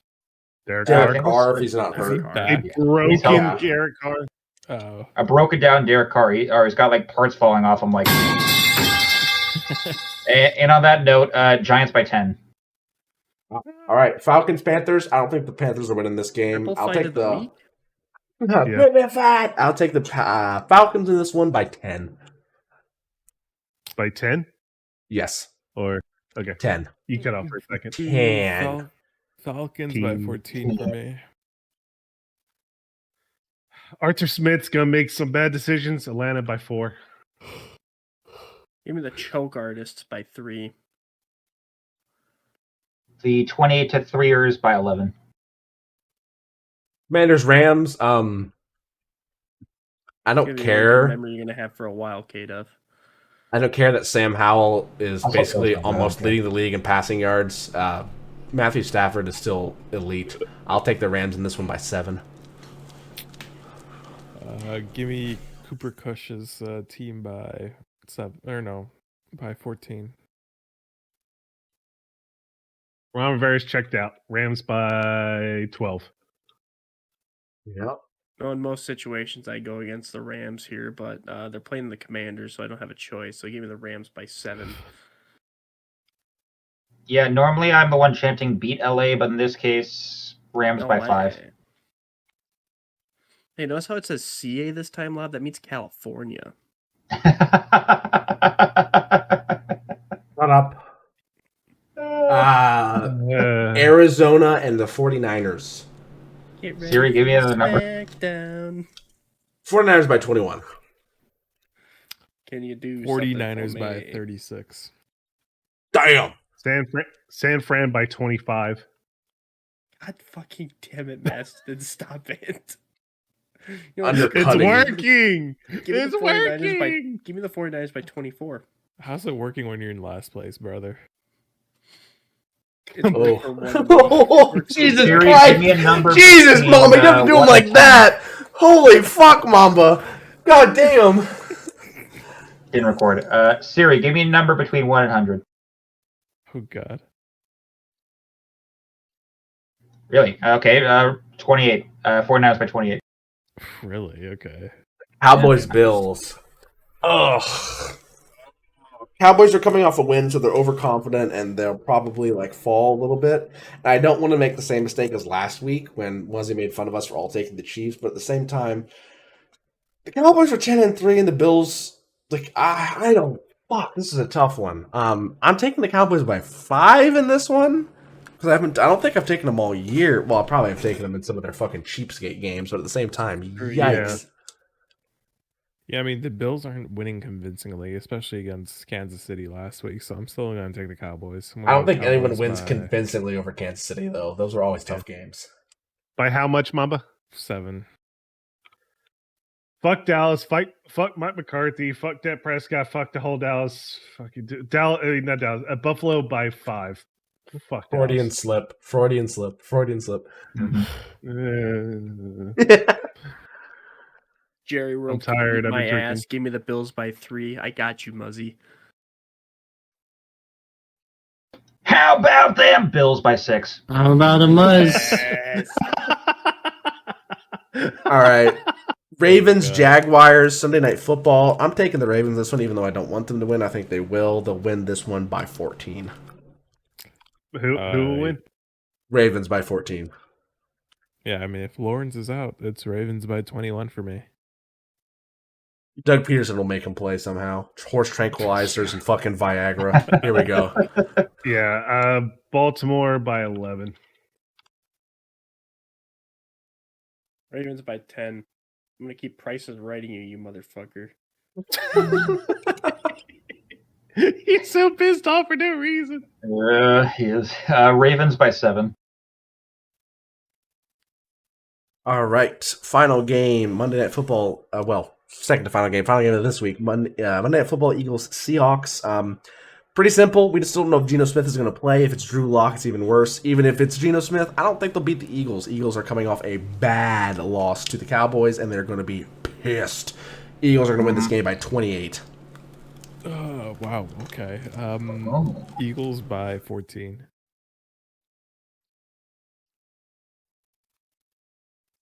Derek Derek Carr. Carr, if he's not Derek hurt. Carr. A broken Yeah. Derek Carr. Oh. A broken down Derek Carr. He's got like parts falling off him. Like. And on that note, Giants by 10. All right, Falcons, Panthers. I don't think the Panthers are winning this game. Triple I'll fight take of the week? I'll take the Falcons in this one by 10. By 10? Yes, Or, okay. 10. You cut off for a second. 10. Falcons by 14 for me. Arthur Smith's going to make some bad decisions. Atlanta by 4. Give me the choke artists by 3. The 28-3ers by 11. Commanders, Rams. I don't Give me care. a memory you're going to have for a while, K-Dove. I don't care that Sam Howell is Also basically feels like almost that. leading the league in passing yards. Matthew Stafford is still elite. I'll take the Rams in this one by 7. Give me Cooper Cush's team by 7. Or no, by 14. Ron Rivera's checked out. Rams by 12. Yep. No, in most situations, I go against the Rams here, but they're playing the Commanders, so I don't have a choice. So give me the Rams by 7. Yeah, normally I'm the one chanting beat LA, but in this case, Rams by 5. Hey, notice how it says CA this time, Lob? That means California. Shut up. Arizona and the 49ers. Get ready Siri, give me for another number. SmackDown. 49ers by 21. Can you do 49ers something for by me? 36. Damn. San Fran by 25. God fucking damn it, Maston. Stop it. You know, Undercutting. It's working. Give me It's the 49ers working. Give me the 49ers by 24. How's it working when you're in last place, brother? It's Oh. for one Oh, week. Jesus Siri, Christ. give me a number Jesus, between, Mamba, you have to do them 1 like and 10. that. Holy fuck, Mamba. God damn. Didn't record. Siri, give me a number between 1 and 100. Oh, God. Really? Okay. 28. 49ers by 28. Really? Okay. Cowboys, Bills. Ugh. Cowboys are coming off a win, so they're overconfident, and they'll probably fall a little bit. And I don't want to make the same mistake as last week when Wuzzy made fun of us for all taking the Chiefs, but at the same time, the Cowboys are 10-3, and the Bills, I don't. Fuck, this is a tough one. I'm taking the Cowboys by 5 in this one because I don't think I've taken them all year. Well, I probably have taken them in some of their fucking cheapskate games, but at the same time, yikes. Yeah, I mean, the Bills aren't winning convincingly, especially against Kansas City last week, so I'm still going to take the Cowboys. I don't think anyone wins convincingly over Kansas City, though. Those are always tough games. By how much, Mamba? 7. Fuck Dallas. Fuck Mike McCarthy. Fuck Dak Prescott. Fuck the whole Dallas. Fucking Dallas. Not Dallas. Buffalo by 5. Fuck Freudian Dallas. slip. Freudian slip. Freudian slip. Jerry World, I'm tired. my I've been ass. drinking. Give me the Bills by 3. I got you, Muzzy. How about them Bills by 6? How about a Muzz? Yes. All right. Ravens, Jaguars, Sunday Night Football. I'm taking the Ravens this one, even though I don't want them to win. I think they will. They'll win this one by 14. Who will win? Ravens by 14. Yeah, I mean, if Lawrence is out, it's Ravens by 21 for me. Doug Peterson will make him play somehow. Horse tranquilizers and fucking Viagra. Here we go. Yeah, Baltimore by 11. Ravens by 10. I'm going to keep prices writing you motherfucker. He's so pissed off for no reason. He is. Ravens by 7. All right. Final game. Monday Night Football. Second to final game. Final game of this week. Monday Night Football, Eagles, Seahawks. Pretty simple. We just don't know if Geno Smith is going to play. If it's Drew Lock, it's even worse. Even if it's Geno Smith, I don't think they'll beat the Eagles. Eagles are coming off a bad loss to the Cowboys, and they're going to be pissed. Eagles are going to win this game by 28. Oh, wow. Okay. Eagles by 14.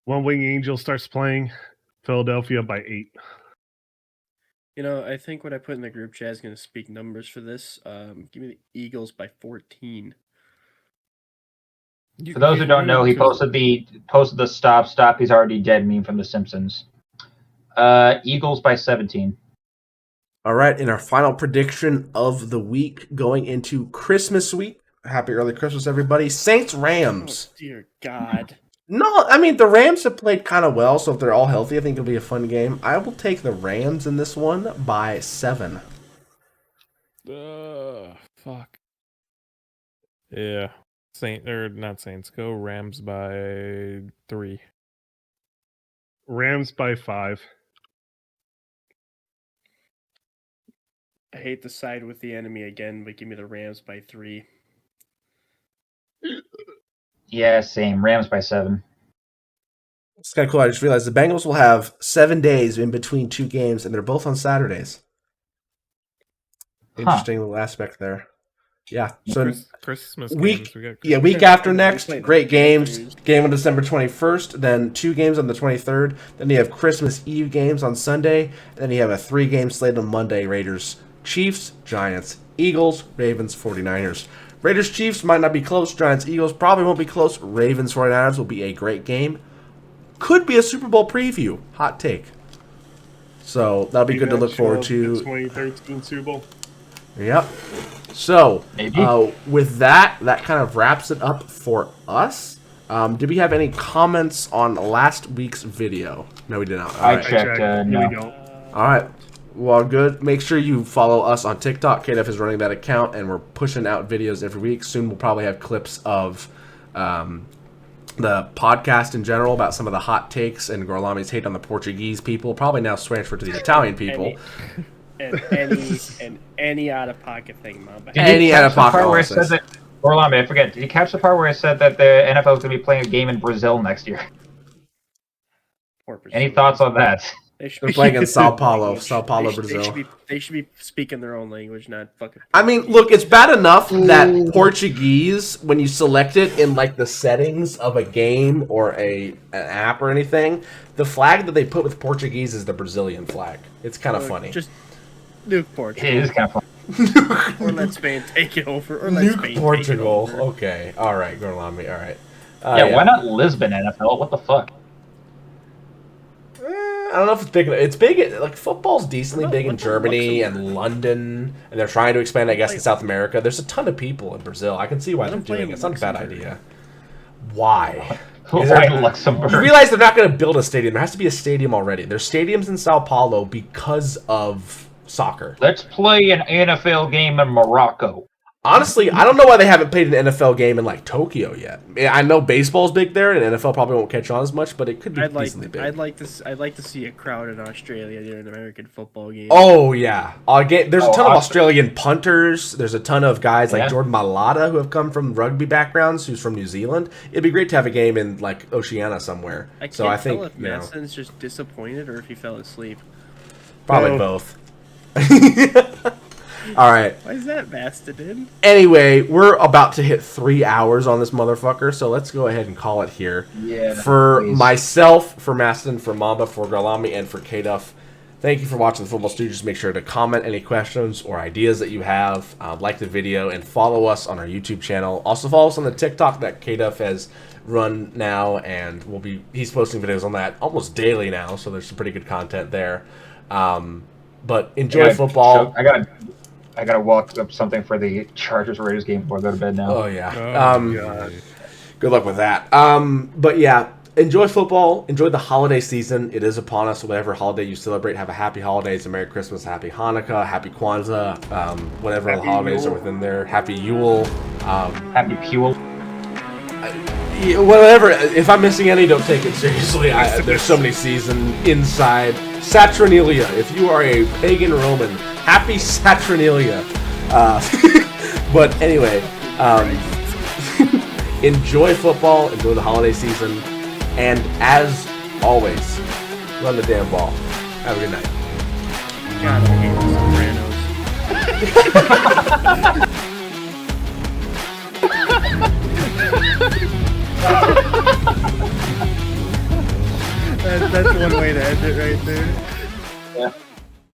One Wing Angel starts playing. Philadelphia by 8. You know, I think what I put in the group chat is going to speak numbers for this. Give me the Eagles by 14. For those who don't know, he posted the stop he's already dead meme from The Simpsons. Eagles by 17. All right, in our final prediction of the week, going into Christmas week. Happy early Christmas, everybody. Saints Rams. Oh, dear God. No, I mean, the Rams have played kind of well, so if they're all healthy, I think it'll be a fun game. I will take the Rams in this one by 7. Fuck. Yeah. Not Saints. Go Rams by 3. Rams by 5. I hate to side with the enemy again, but give me the Rams by 3. Yeah, same. Rams by 7. It's kind of cool. I just realized the Bengals will have 7 days in between 2 games, and they're both on Saturdays. Interesting little aspect there. Yeah. So Christmas week, games. week after next, great games. Game on December 21st, then 2 games on the 23rd. Then you have Christmas Eve games on Sunday. And then you have a 3-game slate on Monday. Raiders, Chiefs, Giants, Eagles, Ravens, 49ers. Raiders, Chiefs might not be close. Giants, Eagles probably won't be close. Ravens, 49ers will be a great game. could be a Super Bowl preview. Hot take. So that'll be good to look forward to. 2013 Super Bowl. Yep. So with that kind of wraps it up for us. Did we have any comments on last week's video? No, we did not. I checked. No. All right. Well, good. Make sure you follow us on TikTok. KDF is running that account, and we're pushing out videos every week. Soon we'll probably have clips of the podcast in general about some of the hot takes and Gorlami's hate on the Portuguese people. Probably now transferred to the Italian people. Any out of pocket thing, Mom. Any out of pocket. Gorlami, I forget. Did you catch the part where I said that the NFL is going to be playing a game in Brazil next year? Any thoughts on that? They're playing in Sao Paulo, Brazil. They should be speaking their own language, not fucking. I mean, look, it's bad enough that Portuguese, when you select it in like the settings of a game or an app or anything, the flag that they put with Portuguese is the Brazilian flag. It's kind of funny. Just nuke Portugal. It is kind of funny. Or let Spain take it over. Or let nuke Spain Portugal. Take it over. Okay. All right, Gorlami. All right. Yeah, why not Lisbon NFL? What the fuck? I don't know if it's big. It's big. Like football's decently big in Germany and London, and they're trying to expand, I guess, in South America. There's a ton of people in Brazil. I can see why they're doing it. It's not a bad idea. Why? Luxembourg? You realize they're not going to build a stadium. There has to be a stadium already. There's stadiums in Sao Paulo because of soccer. Let's play an NFL game in Morocco. Honestly, I don't know why they haven't played an NFL game in like Tokyo yet. I know baseball's big there, and NFL probably won't catch on as much, but it could be decently big. I'd like to see a crowd in Australia during an American football game. Oh yeah, there's a ton of Australian punters. There's a ton of guys like Jordan Mailata who have come from rugby backgrounds, who's from New Zealand. It'd be great to have a game in like Oceania somewhere. I can't tell if Madsen's just disappointed or if he fell asleep. Probably both. All right. Why is that Mastodon? Anyway, we're about to hit 3 hours on this motherfucker, so let's go ahead and call it here. Yeah. For myself, for Mastodon, for Mamba, for Garlami, and for K-Duff, thank you for watching the Football Stooges. Make sure to comment any questions or ideas that you have, like the video, and follow us on our YouTube channel. Also follow us on the TikTok that K-Duff has run now, and he's posting videos on that almost daily now, so there's some pretty good content there. But enjoy football. So I gotta walk up something for the Chargers Raiders game before I go to bed now. Oh yeah. Good luck with that. But yeah, enjoy football. Enjoy the holiday season. It is upon us. Whatever holiday you celebrate, have a happy holidays, a Merry Christmas, Happy Hanukkah, Happy Kwanzaa, whatever happy the holidays Yule. Are within there. Happy Yule. Happy Pule. Whatever. If I'm missing any, don't take it seriously. There's so many seasons inside. Saturnalia. If you are a pagan Roman, happy Saturnalia. But anyway, enjoy football, enjoy the holiday season, and as always, run the damn ball. Have a good night. God, I hate the Sopranos. That's one way to end it right there. Yeah.